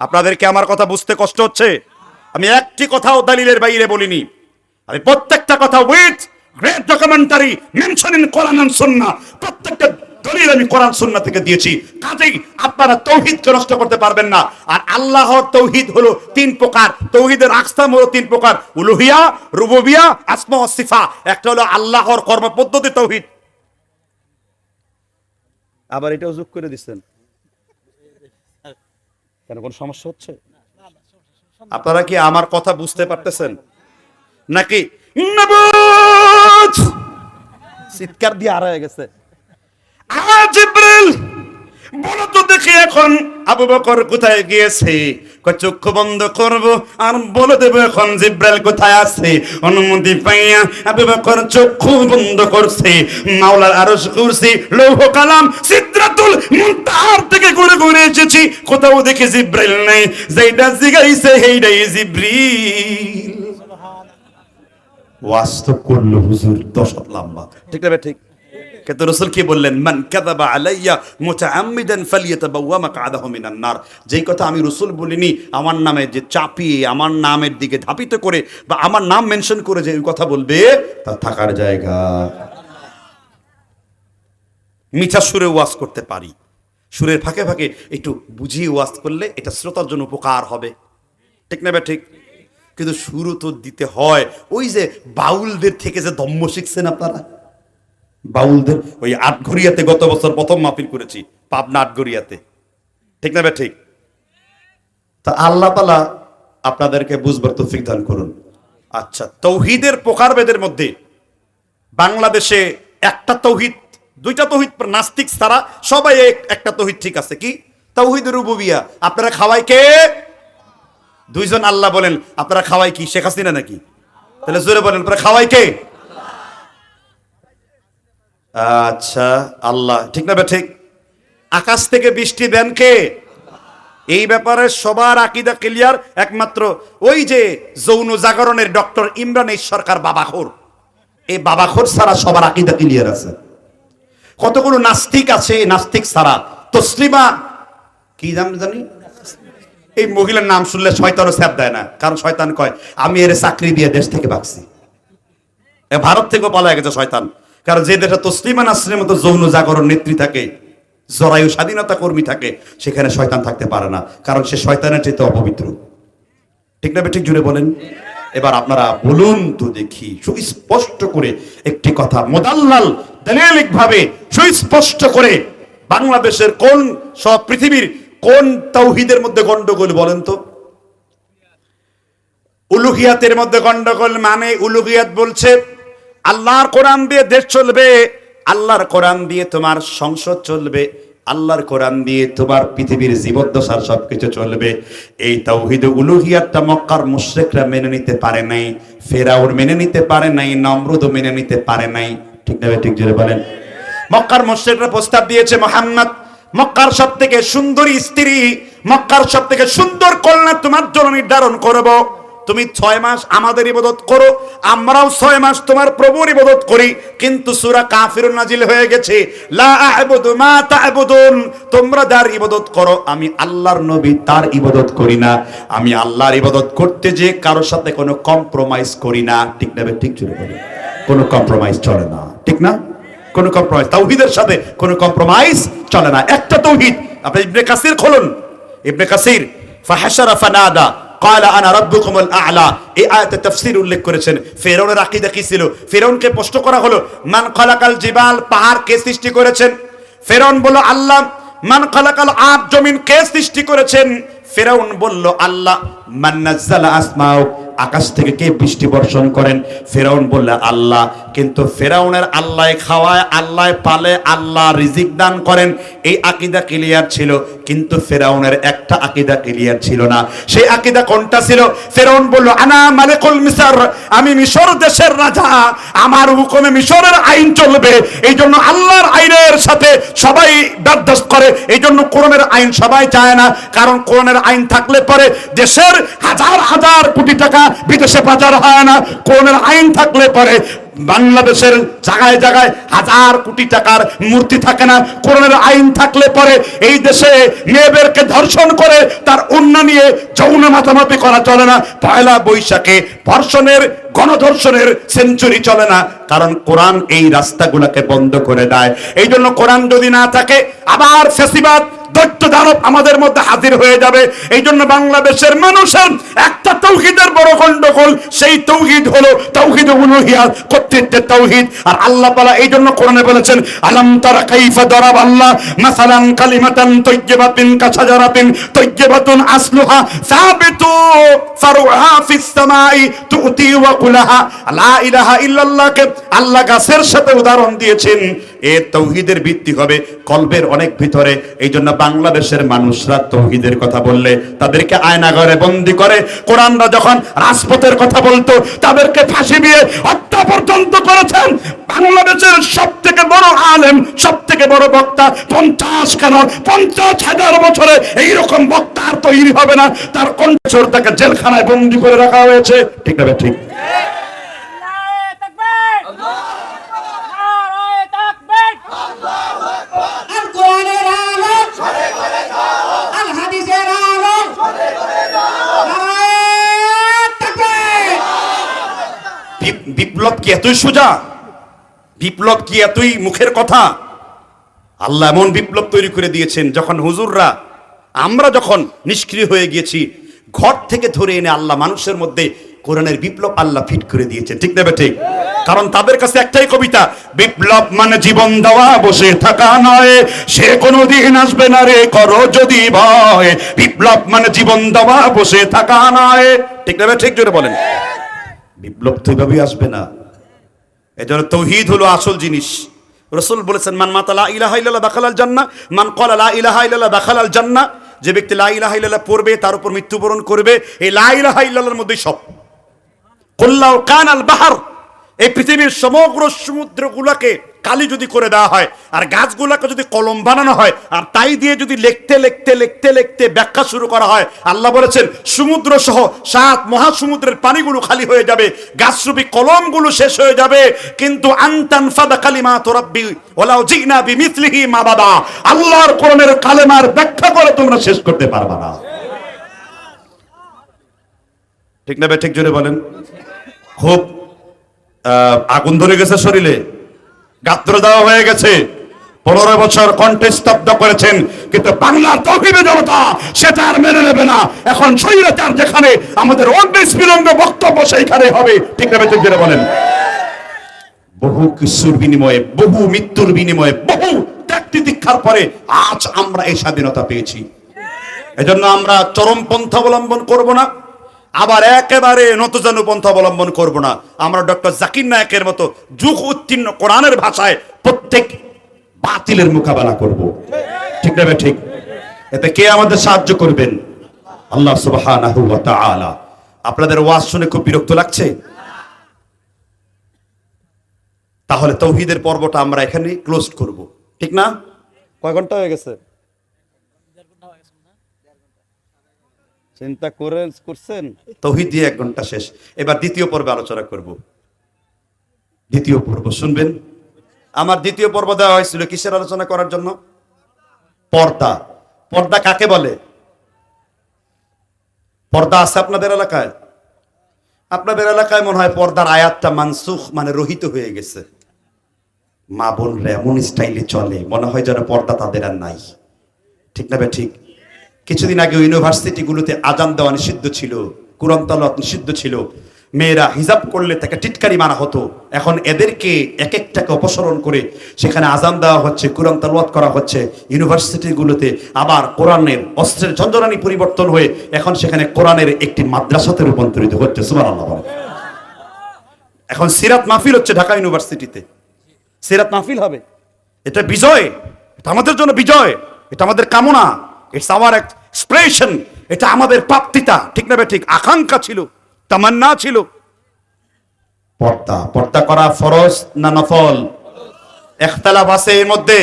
আপনাদেরকে আমার কথা বুঝতে কষ্ট হচ্ছে? আমি একটি কথাও দলিলের বাইরে বলিনি, আমি প্রত্যেকটা কথা with great documentary mention in Quran and Sunnah, প্রত্যেকটা দলিল আমি কোরআন সুন্নাহ থেকে দিয়েছি। কাজেই আপনারা তৌহিদকে নষ্ট করতে পারবেন না। আর আল্লাহর তৌহিদ হলো 3 প্রকার, তৌহিদের আকসাম হলো 3 প্রকার, উলুহিয়া, রুবুবিয়া, আসমা ওয়াস সিফা। একটা হলো আল্লাহর কর্ম পদ্ধতি তৌহিদ। আবার এটাও যোগ করে দিচ্ছেন কেন? কোন সমস্যা হচ্ছে? আপনারা কি আমার কথা বুঝতে পারতেছেন নাকি? চিৎকার দিয়ে হারায় গেছে। জিবরিল বলো তো দেখি এখন আবু বকর কোথায় গিয়েছে? চক্ষু বন্ধ করব আর বলে দেবো এখন জিব্রাইল কোথায় আছে। অনুমতি পাইয়া আবু বকর চক্ষু বন্ধ করছে। মাওলার আরশ কুরসি লৌহ কালাম সিদরাতুল মুনতাহার থেকে ঘুরে ঘুরে এসেছি, কোথাও দেখে জিব্রাইল নাই। যেইটা জিগাইছে সেইটাই জিব্রিল। ওয়াস্তব করলো হুজুর 10 হাত লম্বা, ঠিক না ঠিক? কিন্তু রাসূল কি বললেন? মান কাযাবা আলাইয়া মুতাআম্মিদান ফালইয়াতাবাওয়া মাকআদাহু মিনান নার। যেই কথা আমি রাসূল বলিনি, আমার নামে যে চাপিয়ে আমার নামের দিকে ধাপিত করে বা আমার নাম মেনশন করে যে ওই কথা বলবে, তার থাকার জায়গা। মিঠা সুরে ওয়াজ করতে পারি, সুরের ফাঁকে ফাঁকে একটু বুঝিয়ে ওয়াজ করলে এটা শ্রোতার জন্য উপকার হবে, ঠিক না ঠিক? কিন্তু শুরু তো দিতে হয়। ওই যে বাউলদের থেকে যে দম্ম শিখছেন আপনারা, বাউলদের ওই আটঘরিয়াতে গত বছর প্রথম মাহফিল করেছি, পাবনা আটঘরিয়াতে, ঠিক না ঠিক? তা আল্লাহ তাআলা আপনাদেরকে বুঝবার তৌফিক দান করুন। আচ্ছা, তৌহিদের প্রকারভেদের মধ্যে বাংলাদেশে একটা তৌহিদ, দুইটা তৌহিদ নাস্তিক ছাড়া সবাই একটা তৌহিদ ঠিক আছে, কি? তাওহীদুর রুবুবিয়্যাহ। আপনারা খাওয়াই কে? দুইজন আল্লাহ বলেন, আপনারা খাওয়াই কি? শেখ হাসিনা নাকি? তাহলে জোরে বলেন, আপনারা খাওয়াই কে? আচ্ছা, আল্লাহ, ঠিক না ঠিক? আকাশ থেকে বৃষ্টি দেন কে? এই ব্যাপারে সবার আকীদা ক্লিয়ার। একমাত্র ওই যে যৌন জাগরণের ডক্টর ইমরান এই সরকার বাবাখোর, এই বাবাখোর ছাড়া সবার আকীদা ক্লিয়ার আছে। কতগুলো নাস্তিক আছে, নাস্তিক ছাড়া তসলিমা কি জানি, এই মহিলার নাম শুনলে শয়তানও স্যাপ দেয় না, কারণ শয়তান কয় আমি এর চাকরি দিয়ে দেশ থেকে ভাগছি। ভারত থেকেও পালায় গেছে শয়তান, কারণ যে দেশে তসলিমা নাসরিনের মতো যৌন জাগরণ নেত্রী থাকে, জরায়ু স্বাধীনতা কর্মী থাকে, সেখানে শয়তান থাকতে পারে না, কারণ সে শয়তানের চাইতে অপবিত্র, ঠিক না ঠিক? জুড়ে বলেন। এবার আপনারা বলুন তো দেখি সুস্পষ্ট করে একটি কথা, মুদাল্লাল দালিলিক ভাবে সুস্পষ্ট করে, বাংলাদেশের কোন সব পৃথিবীর কোন তাওহীদের মধ্যে গন্ডগোল বলেন তো? উলুহিয়াতের মধ্যে গন্ডগোল মানে উলুহিয়াত বলছে আল্লাহর কোরআন দিয়ে দেশ চলবে, আল্লাহর কোরআন দিয়ে তোমার সংসদ চলবে, আল্লাহর কোরআন দিয়ে তোমার পৃথিবীর জীবদ্দশার সবকিছু চলবে। এই তাওহীদ উলুহিয়াতটা মক্কার মুশরিকরা মেনে নিতে পারে নাই, ফেরাউন মেনে নিতে পারে নাই, নমরুদ মেনে নিতে পারে নাই, ঠিক না ঠিক? জোরে বলেন। মক্কার মুশরিকরা প্রস্তাব দিয়েছে, মুহাম্মদ মক্কার সবথেকে সুন্দরী স্ত্রী, মক্কার সবথেকে সুন্দর কন্যা তোমার জন্য নির্ধারণ করব, তুমি 6 মাস আমাদের ইবাদত করো, আমরাও 6 মাস তোমার প্রভুর ইবাদত করি। কিন্তু সূরা কাফিরুন নাজিল হয়ে গেছে, লা আ'বুদু মা তা'বুদুন, তোমরা যার ইবাদত করো আমি আল্লাহর নবী তার ইবাদত করি না, আমি আল্লাহর ইবাদত করতে যে কারোর সাথে কোনো কম্প্রোমাইজ করি না, ঠিক না ঠিক? জোরে বলে, কোনো কম্প্রোমাইজ চলে না, ঠিক না? কোনো কম্প্রোমাইজ, তাওহীদের সাথে কোনো কম্প্রোমাইজ চলে না, একটা তাওহীদ। আপনি ইবনে কাসির খুলুন, ইবনে কাসির ফাহাশারা ফানাদা ক্বালা আনা রাব্বুকুমুল আ'লা, এই আয়াতে তাফসীর উল্লেখ করেছেন। ফিরআউনের আকীদা কি ছিল? ফিরআউনকে প্রশ্ন করা হলো, মান খালাকাল জিবাল, পাহাড় কে সৃষ্টি করেছেন? ফিরআউন বলল আল্লাহ। মান খালাকাল আরদ, জমিন কে সৃষ্টি করেছেন? ফিরআউন বলল আল্লাহ। মান নাযালা আসমাউ, আকাশ থেকে কে বৃষ্টি বর্ষণ করেন? ফিরআউন বলল আল্লাহ। কিন্তু ফিরআউনের আল্লাহ খাওয়ায়, আল্লাহ পালে, আল্লাহ রিজিক দান করেন, এই আকীদা ক্লিয়ার ছিল। কিন্তু ফিরআউনের একটা আকীদা ক্লিয়ার ছিল না। সেই আকীদা কোনটা ছিল? ফিরআউন বলল আনা মালিকুল মিসর, আমি মিশর দেশের রাজা, আমার হুকুমে মিশরের আইন চলবে। এই জন্য আল্লাহর আইনের সাথে সবাই বরদাস্ত করে, এই জন্য কোরআনের আইন সবাই চায় না, কারণ কোরআনের আইন থাকলে পরে দেশের হাজার হাজার কোটি টাকা বিদেশে পাচার হয় না। কোরআনের আইন থাকলে পরে বাংলাদেশের জায়গায় জায়গায় হাজার কোটি টাকার মূর্তি থাকে না। কোরআনের আইন থাকলে পরে এই দেশে মেয়েদেরকে ধর্ষণ করে তার ওন্না নিয়ে যৌন মাতামাতি করা চলে না। পয়লা বৈশাখে ধর্ষণের, গণধর্ষণের সেঞ্চুরি চলে না, কারণ কোরআন এই রাস্তাগুলোকে বন্ধ করে দেয়। এই জন্য কোরআন যদি না থাকে আবার ফ্যাসিবাদ, দৈত্য দানব আমাদের মধ্যে হাজির হয়ে যাবে। এই জন্য বাংলাদেশের মানুষের একটা তাওহীদের বড় গন্ডগোল, সেই তাওহীদ হলো তাওহীদ উলুহিয়াত, কর্তৃত্বের তাওহীদ। আর আল্লাহ তাআলা এই জন্য কোরআনে বলেছেন, আলাম তারা কাইফা দারাবাল্লাহ মাসালান কালিমাতান তাইয়্যিবাতিন কাশাজারাতিন তাইয়্যিবাতুন আসলুহা সাবিতু ফারউহা ফিস সামাই তুতি ওয়া কুলাহা। লা ইলাহা ইল্লাল্লাহকে আল্লাহ গাছের সাথে উদাহরণ দিয়েছেন, এ তৌহিদের ভিত্তি হবে কলবের অনেক ভিতরে। এই জন্য বাংলাদেশের মানুষরা তৌহিদের কথা বললে তাদেরকে আয়নাঘরে বন্দি করে, কোরআনরা যখন রাজপথের কথা বলতো তাদেরকে ফাঁসি দিয়ে হত্যা পর্যন্ত করেছেন। বাংলাদেশের সব থেকে বড় আলেম, সব থেকে বড় বক্তা 50,000 বছরে এইরকম বক্তা আর তৈরি হবে না, তার কণ্ঠস্বর তাকে জেলখানায় বন্দি করে রাখা হয়েছে। ঠিক না ঠিক? বিপ্লব কি এতই সোজা? বিপ্লব কি এতই মুখের কথা? আল্লাহ এমন বিপ্লব তৈরি করে দিয়েছেন, যখন হুজুররা আমরা যখন নিষ্ক্রিয় হয়ে গিয়েছি, ঘর থেকে ধরে এনে আল্লাহ মানুষের মধ্যে কোরআনের বিপ্লব আল্লাহ ফিট করে দিয়েছে। ঠিক না ঠিক? কারণ তাদের কাছে একটাই কবিতা, বিপ্লব মানে জীবন দেওয়া, বসে থাকা নয়, সে কোনোদিন আসবে না রে করো যদি ভয়। বিপ্লব মানে জীবন দেওয়া, বসে থাকা নয়। ঠিক না ঠিক? জোরে বলেন। বিপ্লব তো এইভাবেই আসবে না। এজন্য তাওহীদ হলো আসল জিনিস। রাসূল বলেছেন, মান মাতা লা ইলাহা ইল্লাল্লাহ দাখালাল জান্নাহ, মান ক্বালা লা ইলাহা ইল্লাল্লাহ দাখালাল জান্নাহ। যে ব্যক্তি লা ইলাহা ইল্লাল্লাহ পড়বে তার উপর মৃত্যুবরণ করবে। এই লা ইলাহা ইল্লাল্লাহর মধ্যেই সব। কুল্লাউ কানাল বাহর, এই পৃথিবীর সমগ্র সমুদ্রগুলোকে কালি যদি করে দেওয়া হয়, আর গাছগুলোকে যদি কলম বানানো হয়, আর তাই দিয়ে যদি লিখতে লিখতে লিখতে লিখতে ব্যাখ্যা শুরু করা হয়, আল্লাহ বলেছেন সমুদ্র সহ 7 মহাসমুদ্রের পানিগুলো খালি হয়ে যাবে, গাছরূপী কলমগুলো শেষ হয়ে যাবে, কিন্তু আনতান ফাদা কালিমাতু রাব্বি ওয়ালাউ জিনা বিমিসলিহি মাবাদা, আল্লাহর কোরআনের কালেমার ব্যাখ্যা করে তোমরা শেষ করতে পারবে না। ঠিক না ঠিক? জোরে বলেন। খুব আগুন ধরে গেছে শরীরে, গাত্র দেওয়া হয়ে গেছে, 15 বছর কণ্ঠে স্তব্ধ করেছেন, কিন্তু বাংলার তৌহিদের জনতা সেটা আর মেনে নেবে না। এখন স্বৈরাচার যেখানে, আমাদের অগ্নিস্ফুলিঙ্গ বক্তব্য সেইখানে হবে। ঠিক না ঠিক? জোরে বলেন। বহু কিছুর বিনিময়ে, বহু মৃত্যুর বিনিময়ে, বহু ত্যাগ তিতিক্ষার পরে আজ আমরা এই স্বাধীনতা পেয়েছি। এজন্য আমরা চরমপন্থা অবলম্বন করব না, আবার একেবারে নতজানু পন্থা অবলম্বন করব না। আমরা ডক্টর জাকির নায়েকের মতো যুগ উত্তীর্ণ কোরআনের ভাষায় প্রত্যেক বাতিলের মোকাবেলা করব। ঠিক না ঠিক? এতে কে আমাদের সাহায্য করবেন? আল্লাহ সুবহানাহু ওয়া তাআলা। আপনাদের ওয়াজ শুনে খুব বিরক্ত লাগছে? তাহলে তাওহীদের পর্বটা আমরা এখানে ক্লোজ করব। ঠিক না? কয় ঘন্টা হয়ে গেছে? চিন্তা করছেন? তাওহীদ দিয়ে 1 ঘন্টা শেষ। এবার দ্বিতীয় পর্বে আলোচনা করব। দ্বিতীয় পর্ব শুনবেন। আমার দ্বিতীয় পর্ব দেওয়া হয়েছিল কিসের আলোচনা করার জন্য? পর্দা। পর্দা কাকে বলে? পর্দা আছে আপনাদের এলাকায়? আপনাদের এলাকায় মনে হয় পর্দার আয়াতটা মানসুখ, মানে রহিত হয়ে গেছে। মা বোনরা এমন স্টাইলে চলে, মনে হয় যেন পর্দা তাদের আর নাই। ঠিক না ঠিক? কিছুদিন আগে ইউনিভার্সিটিগুলোতে আজান দেওয়া নিষিদ্ধ ছিল, কুরআন তেলাওয়াত নিষিদ্ধ ছিল, মেয়েরা হিজাব করলে তাকে টিটকারি মারা হতো। এখন এদেরকে এক একটাকে অপসারণ করে সেখানে আজান দেওয়া হচ্ছে, কুরআন তেলাওয়াত করা হচ্ছে। ইউনিভার্সিটিগুলোতে আবার কোরআনের অস্ত্রের ঝঞ্ঝনানি পরিবর্তন হয়ে এখন সেখানে কোরআনের একটি মাদ্রাসাতে রূপান্তরিত হচ্ছে। সুবহানাল্লাহ। এখন সিরাত মাহফিল হচ্ছে ঢাকা ইউনিভার্সিটিতে, সিরাত মাহফিল হবে। এটা বিজয়, এটা আমাদের জন্য বিজয়, এটা আমাদের কামনা, ইটস আওয়ার এক্সপ্রেশন, এটা আমাদের প্রাপ্তিতা। ঠিক না ঠিক? আকাঙ্ক্ষা ছিল, তামান্না ছিল। পর্দা করা ফরজ না নফল? ইখতিলাফ আছে এর মধ্যে,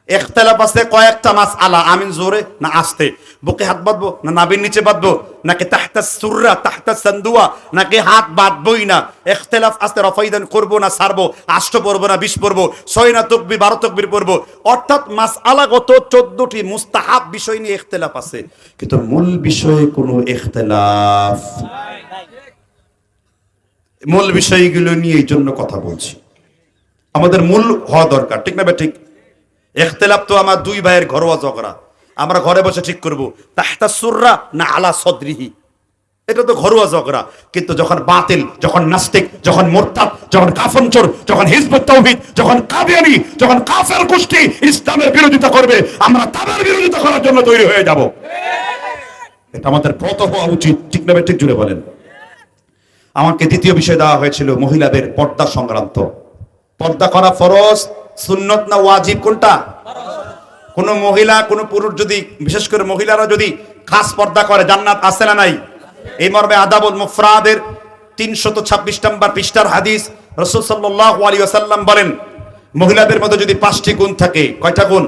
ইখতিলাফ আছে কয়েকটা মাসআলা। আমিন জোরে না আস্তে? বুকে হাত বাঁধবো না নাভির নিচে বাঁধবো, নাকি তাহতা সুররা তাহতা সান্দুয়া, নাকি হাত বাঁধবই না? ইখতিলাফ আছে রফাইদান করবো না ছাড়বো, 8 পড়বো না 20 পড়বো, 6 না তাকবীর 12 তাকবীর পড়বো। অর্থাৎ মাসআলাগত 14টি মুস্তাহাব বিষয় নিয়ে ইখতিলাফ আছে, কিন্তু মূল বিষয়ে কোনো ইখতিলাফ নাই। মূল বিষয়গুলো নিয়ে এই জন্য কথা বলছি, আমাদের মূল হওয়া দরকার। ঠিক না ঠিক? ইখতিলাফ তো আমার 2 ভাইয়ের ঘরোয়া ঝগড়া, আমরা ঘরে বসে ঠিক করব তাহতা সুররা না আলা সদরিহি, এটা তো ঘরোয়া ঝগড়া। কিন্তু যখন বাতিল, যখন নাস্তিক, যখন মুরতাদ, যখন কাফনচোর, যখন হিজবুত তাওহীদ, যখন কাদিয়ানী, যখন কাফের গোষ্ঠী ইসলামের বিরোধিতা করবে, আমরা তাদের বিরোধিতা করার জন্য তৈরি হয়ে যাব। এটা আমাদের ব্রত হওয়া উচিত। ঠিক না ঠিক? জুড়ে বলেন। আমাকে দ্বিতীয় বিষয় দেওয়া হয়েছিল মহিলাদের পর্দা সংক্রান্ত। পর্দা করা ফরজ সুন্নত না ওয়াজিব কোনটা? কোন মহিলা কোন পুরুষ যদি, বিশেষ করে মহিলারা যদি খাস পর্দা করে জান্নাত আছে না নাই? এই মর্মে আদাবুল মুফরাদের 326 নম্বর পৃষ্ঠার হাদিস, রাসূল সাল্লাল্লাহু আলাইহি ওয়াসাল্লাম বলেন, মহিলাদের মধ্যে যদি 5টি গুণ থাকে, কয়টা গুণ?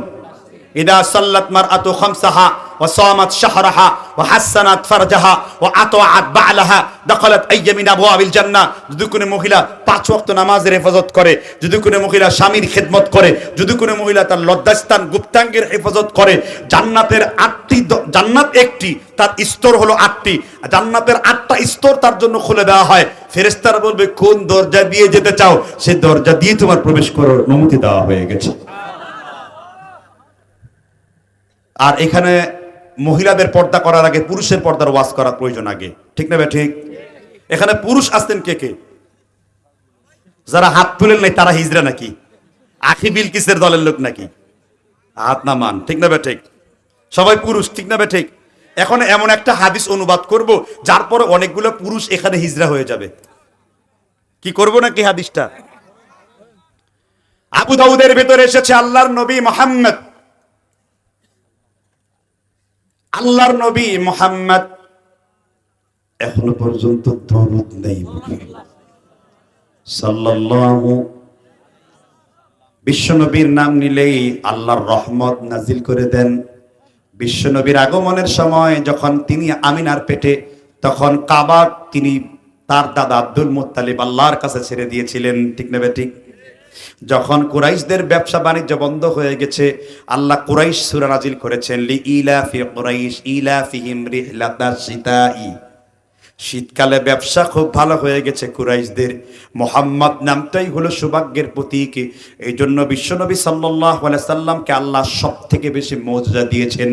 ইদা সাল্লাত মারআতু খামসাহা ওয়া সামাত শাহরাহা ওয়া হাসানাত ফারজাহা ওয়া আতাআত বা'লাহা দাখালাত আইয়া মিন আবওয়াবিল জান্নাহ। যদি কোনো মহিলা 5 ওয়াক্ত নামাজের হেফাজত করে, যদি কোনো মহিলা স্বামীর খেদমত করে, যদি কোনো মহিলা তার লজ্জাস্থান গুপ্তাঙ্গের হেফাজত করে, জান্নাতের 8টি, জান্নাত একটি, তার স্তর হলো 8টি, জান্নাতের 8টা স্তর তার জন্য খুলে দেওয়া হয়। ফেরেশতারা বলবে কোন দরজা দিয়ে যেতে চাও, সেই দরজা দিয়ে তোমার প্রবেশ করার অনুমতি দেওয়া হয়ে গেছে। আর এখানে মহিলাদের পর্দা করার আগে পুরুষের পর্দার ওয়াজ করার প্রয়োজন আগে, ঠিক না ভাই? ঠিক। এখানে পুরুষ আসতেন কে কে? যারা হাত তুলেন নাই তারা হিজড়া নাকি? আখি বিলকিসের দলের লোক নাকি? হাত না মান, ঠিক না ভাই? ঠিক। সবাই পুরুষ, ঠিক না ভাই? ঠিক। এখন এমন একটা হাদিস অনুবাদ করব যার পরে অনেকগুলো পুরুষ এখানে হিজড়া হয়ে যাবে। কি করব নাকি হাদিসটা? আবু দাউদের ভেতরে এসেছে, আল্লাহর নবী মুহাম্মদ, আল্লাহর নবী মুহাম্মদ এখনো পর্যন্ত দরুদ নেই সাল্লাল্লাহু। বিশ্বনবীর নাম নিলেই আল্লাহর রহমত নাজিল করে দেন। বিশ্বনবীর আগমনের সময় যখন তিনি আমিনার পেটে, তখন কাবা তিনি তার দাদা আব্দুল মুত্তালিব আল্লাহর কাছে ছেড়ে দিয়েছিলেন, ঠিক না ঠিক? যখন কুরাইশদের ব্যবসা বাণিজ্য বন্ধ হয়ে গেছে, আল্লাহ কুরাইশ সূরা নাজিল করেছেন, লি ইলাফি কুরাইশ ইলাফিহিম রিহলাতাশ শিতাই। শীতকালে ব্যবসা খুব ভালো হয়ে গেছে কুরাইশদের। মুহাম্মদ নামটাই হলো সৌভাগ্যের প্রতীক। এই জন্য বিশ্বনবী সাল্লাল্লাহু আলাইহি সাল্লামকে আল্লাহ সবথেকে বেশি মর্যাদা দিয়েছেন।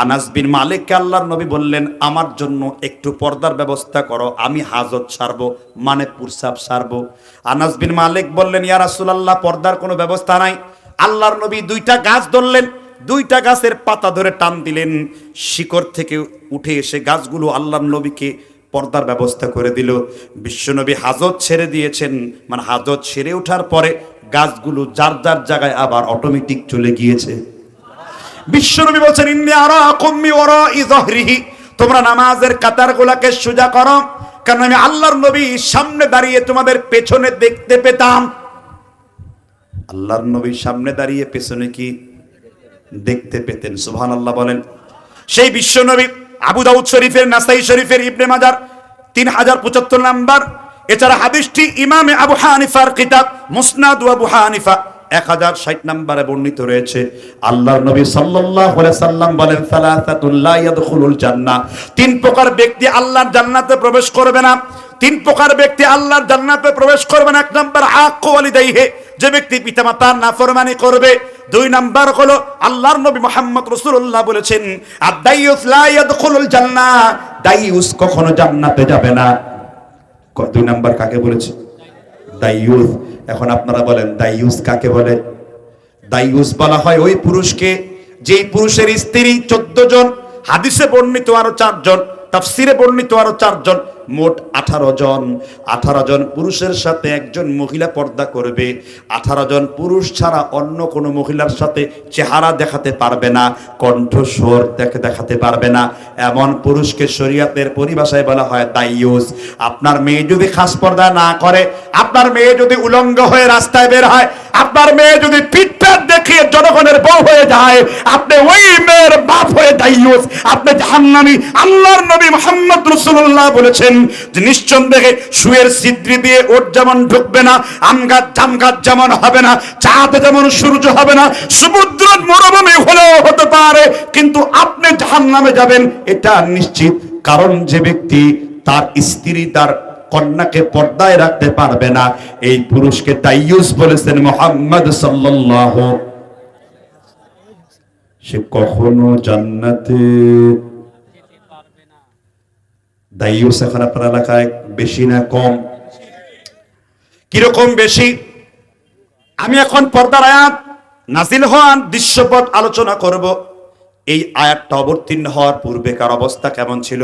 আনাস বিন মালিককে আল্লাহর নবী বললেন, আমার জন্য একটু পর্দার ব্যবস্থা করো, আমি হাজত সারবো, মানে প্রস্রাব সারবো। আনাস বিন মালিক বললেন, ইয়া রাসূলুল্লাহ, পর্দার কোনো ব্যবস্থা নাই। আল্লাহর নবী 2টা গাছ ধরলেন, 2টা গাছের পাতা ধরে টান দিলেন, শিকড় থেকে উঠে এসে গাছগুলো আল্লাহর নবীকে পর্দার ব্যবস্থা করে দিল। বিশ্বনবী হাজত ছেড়ে দিয়েছেন, মানে হাজত ছেড়ে ওঠার পরে গাছগুলো যার যার জায়গায় আবার অটোমেটিক চলে গিয়েছে। বিশ্বনবী বলছেন, ইন্নী আরাকুম মিন ওয়ারাই যাহরিহি, তোমরা নামাজের কাতারগুলোকে সোজা করো, কারণ আমি আল্লাহর নবী সামনে দাঁড়িয়ে তোমাদের পেছনে দেখতে পেতাম। আল্লাহর নবী সামনে দাঁড়িয়ে পেছনে কি দেখতে পেতেন? সুবহানাল্লাহ বলেন। সেই বিশ্বনবী আবু দাউদ শরীফের, নাসাই শরীফের, ইবনে মাজার 3075 নাম্বার। এছাড়া হাদিসটি ইমামে আবু হানিফার কিতাব মুসনাদ আবু হানিফা 1060 নম্বরে বর্ণিত রয়েছে। আল্লাহর নবী সাল্লাল্লাহু আলাইহি সাল্লাম বলেন, সালাসাতুল লা ইয়াদখুলুল জান্নাহ, 3 প্রকার ব্যক্তি আল্লাহর জান্নাতে প্রবেশ করবে না। 3 প্রকার ব্যক্তি আল্লাহর জান্নাতে প্রবেশ করবে না। 1 নাম্বার আক্কু ওয়ালিদাইহি, যে ব্যক্তি পিতামাতার নাফরমানি করবে। 2 নাম্বার হলো আল্লাহর নবী মুহাম্মদ রাসূলুল্লাহ বলেছেন, আদ-দাইয়ুস লা ইয়াদখুলুল জান্নাহ, দাইয়ুস কখনো জান্নাতে যাবে না। 2 নাম্বার কাকে বলেছে? দাইয়ুস। এখন আপনারা বলেন দাইয়ুস কাকে বলে? দাইয়ুস বলা হয় ওই পুরুষকে যেই পুরুষের স্ত্রী 14 জন, হাদিসে বর্ণিত আরো 4 জন, তাফসিরে বর্ণিত আরো 4 জন, মোট 18 জন। 18 জন পুরুষের সাথে একজন মহিলা পর্দা করবে। 18 জন পুরুষ ছাড়া অন্য কোনো মহিলার সাথে চেহারা দেখাতে পারবে না, কণ্ঠস্বর দেখাতে পারবে না। এমন পুরুষকে শরীয়তের পরিভাষায় বলা হয় দাইয়ুস। আপনার মেয়ে যদি খাস পর্দা না করে, আপনার মেয়ে যদি উলঙ্গ হয়ে রাস্তায় বের হয়, আপনার মেয়ে যদি পিঠপেট দেখিয়ে জনগণের বউ হয়ে যায়, আপনি ওই মেয়ের বাপ হয়ে দাইয়ুস, আপনি জাহান্নামী। আল্লাহর নবী মুহাম্মদ রাসূলুল্লাহ বলেছেন যে নিঃসন্দেহে সুয়ের ছিদ্র দিয়ে ওট যেমন ঢুকবে না, আম গাছ জাম গাছ যেমন হবে না, চাঁদ যেমন সূর্য হবে না, সমুদ্র মরুভূমি হলেও হতে পারে, কিন্তু আপনি জাহান্নামে যাবেন এটা নিশ্চিত। কারণ যে ব্যক্তি তার স্ত্রী, তার কন্যাকে পর্দায় রাখতে পারবে না, এই পুরুষকে দাইয়ুস বলেছেন মুহাম্মদ সাল্লাল্লাহু। সে কখনো জান্নাতে দাইয়ুস। এখন আপনার এলাকায় বেশি না কম? কিরকম বেশি? আমি এখন পর্দার আয়াত নাজিল হওয়ার দৃশ্যপট আলোচনা করব। এই আয়াতটা অবতীর্ণ হওয়ার পূর্বেকার অবস্থা কেমন ছিল?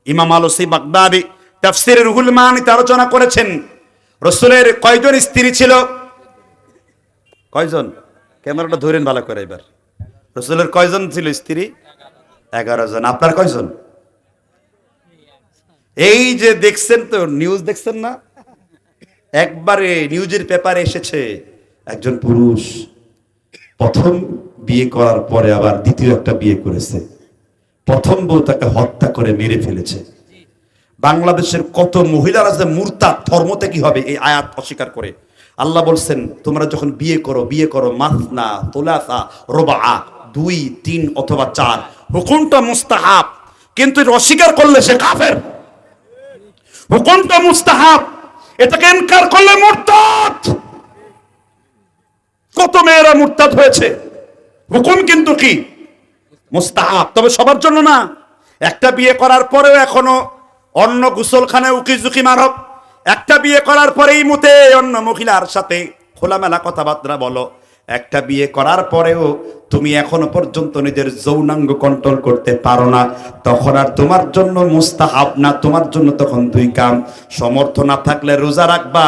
ইমাম আলুসি বাগদাদি তাফসীরে রুহুল মানিতে আলোচনা করেছেন, রাসূলের কয়জন স্ত্রী ছিল? কয়জন? ক্যামেরাটা ধরেন ভালো করে। এবার রাসূলের কয়জন ছিল স্ত্রী? 11 জন। আপনার কয়জন? এই যে দেখছেন তো, নিউজ দেখছেন না, একবারে নিউজের পেপারে এসেছে একজন পুরুষ প্রথম বিয়ে করার পরে আবার দ্বিতীয় একটা বিয়ে করেছে। প্রথম বউ তাকে হত্যা করে মেরে ফেলেছে। বাংলাদেশের কত মহিলারা যে মুরতাদ, ধর্মতে কি হবে এই আয়াত অস্বীকার করে। আল্লাহ বলছেন তোমরা যখন বিয়ে করো মাসনা তুলাসা রুবা, 2, 3 অথবা 4। হুকুমটা মুস্তাহাব, কিন্তু এটা অস্বীকার করলে সে কাফের। হুকুমটা মুস্তাহাব, এটাকে ইনকার করলে মুরতাদ। কত মেয়েরা মুরতাদ হয়েছে। হুকুম কিন্তু কি মুস্তাহাব, তবে সবার জন্য না। একটা বিয়ে করার পরেও এখনো অন্য গোসলখানায় উকিঝুঁকি মারব, একটা বিয়ে করার পরেই মুতে অন্য মহিলার সাথে খোলামেলা কথাবার্তা বলো, একটা বিয়ে করার পরেও তুমি এখনো পর্যন্ত নিজের যৌনাঙ্গ কন্ট্রোল করতে পারো না, তখন আর তোমার জন্য মুস্তাহাব না, তোমার জন্য তখন 2 কাম। সমর্থ না থাকলে রোজা রাখবা,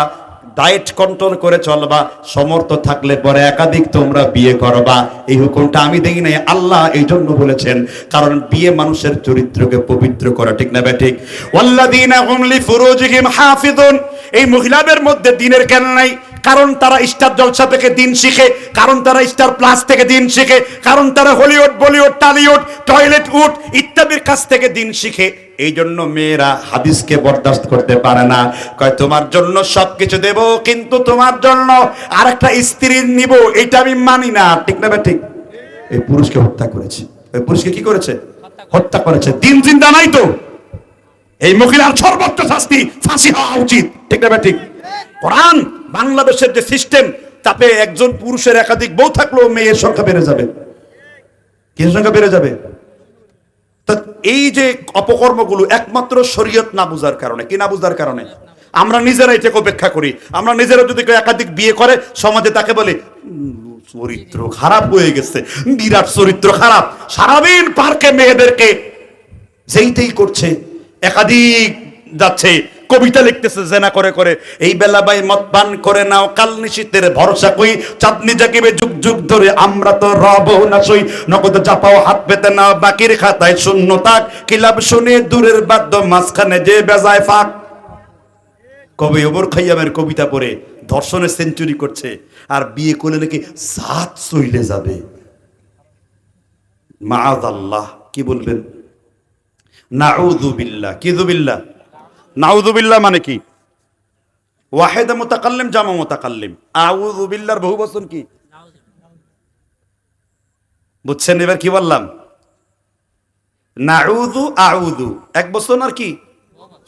ডায়েট কন্ট্রোল করে চলবা, সমর্থ থাকলে পরে একাধিক তোমরা বিয়ে করবা। এই হুকুমটা আমি দেই নাই, আল্লাহ এই জন্য বলেছেন, কারণ বিয়ে মানুষের চরিত্রকে পবিত্র করে, ঠিক না বেঠিক? ওয়াল্লাযীনা হুম লিফুরুজিহিম হাফিজুন, এই মহিলাদের মধ্যে দ্বীনের জ্ঞান নাই, কারণ তারা স্টার জলসা থেকে দিন শিখে, কারণ তারা স্টার প্লাস থেকে দিন শিখে, কারণ তারা Hollywood Bollywood Tollywood toilet wood ইত্যাদির কাছ থেকে দিন শিখে। এই জন্য মেয়েরা হাদিসকে বরদাস্ত করতে পারে না, কয় তোমার জন্য সবকিছু দেব কিন্তু তোমার জন্য আরেকটা স্ত্রী নিব, এটা আমি মানি না, ঠিক না ঠিক? এই পুরুষকে হত্যা করেছে, ওই পুরুষকে কি করেছে? হত্যা করেছে। দিন জিন্দা নাই তো, এই মহিলার সর্বোচ্চ শাস্তি ফাঁসি হওয়া উচিত, ঠিক না ঠিক? কোরআন বাংলাদেশের যে সিস্টেম, তাতে একজন পুরুষের একাধিক বউ থাকলেও মেয়ের সংখ্যা বেড়ে যাবে। কিসের সংখ্যা বেড়ে যাবে? এই যে অপকর্মগুলো একমাত্র শরীয়ত না বুঝার কারণে। কি না বুঝার কারণে? আমরা নিজেরাই থেকে উপেক্ষা করি। আমরা নিজেরা যদি কেউ একাধিক বিয়ে করে, সমাজে তাকে বলে চরিত্র খারাপ হয়ে গেছে, বিরাট চরিত্র খারাপ। সারাদিন পার্কে মেয়েদেরকে যেইতেই করছে, একাধিক যাচ্ছে, কবিতা লিখতেছে জেনা করে করে। এই বেলা বাই মদ পান করে নাও, কাল নিশীতের ভরসা কই, চাঁদনি জাগিবে যুগ যুগ ধরে, আমরা তো রব না সই, নগদ চাপাও হাত পেতে নাও, বাকির খাতায় শূন্য তাক, কিলাব শুনে দূরের বাদ্য, মাঝখানে যে বেজায় ফাঁক। কবি ওমর খাইয়ামের কবিতা পড়ে ধর্ষণে সেঞ্চুরি করছে, আর বিয়ে করলে নাকি জাত চইলে যাবে। মাআযাল্লাহ, কি বলবেন? নাউযু বিল্লাহ। কি যুবিল্লাহ? নাউযু বিল্লাহ মানে কি? ওয়াহিদ মুতাকাল্লিম, জামা মুতাকাল্লিম। আউযু বিল্লাহর বহু বচন কি বুঝছেন? এবার কি বললাম? নাউযু, আউযু এক বচন, আর কি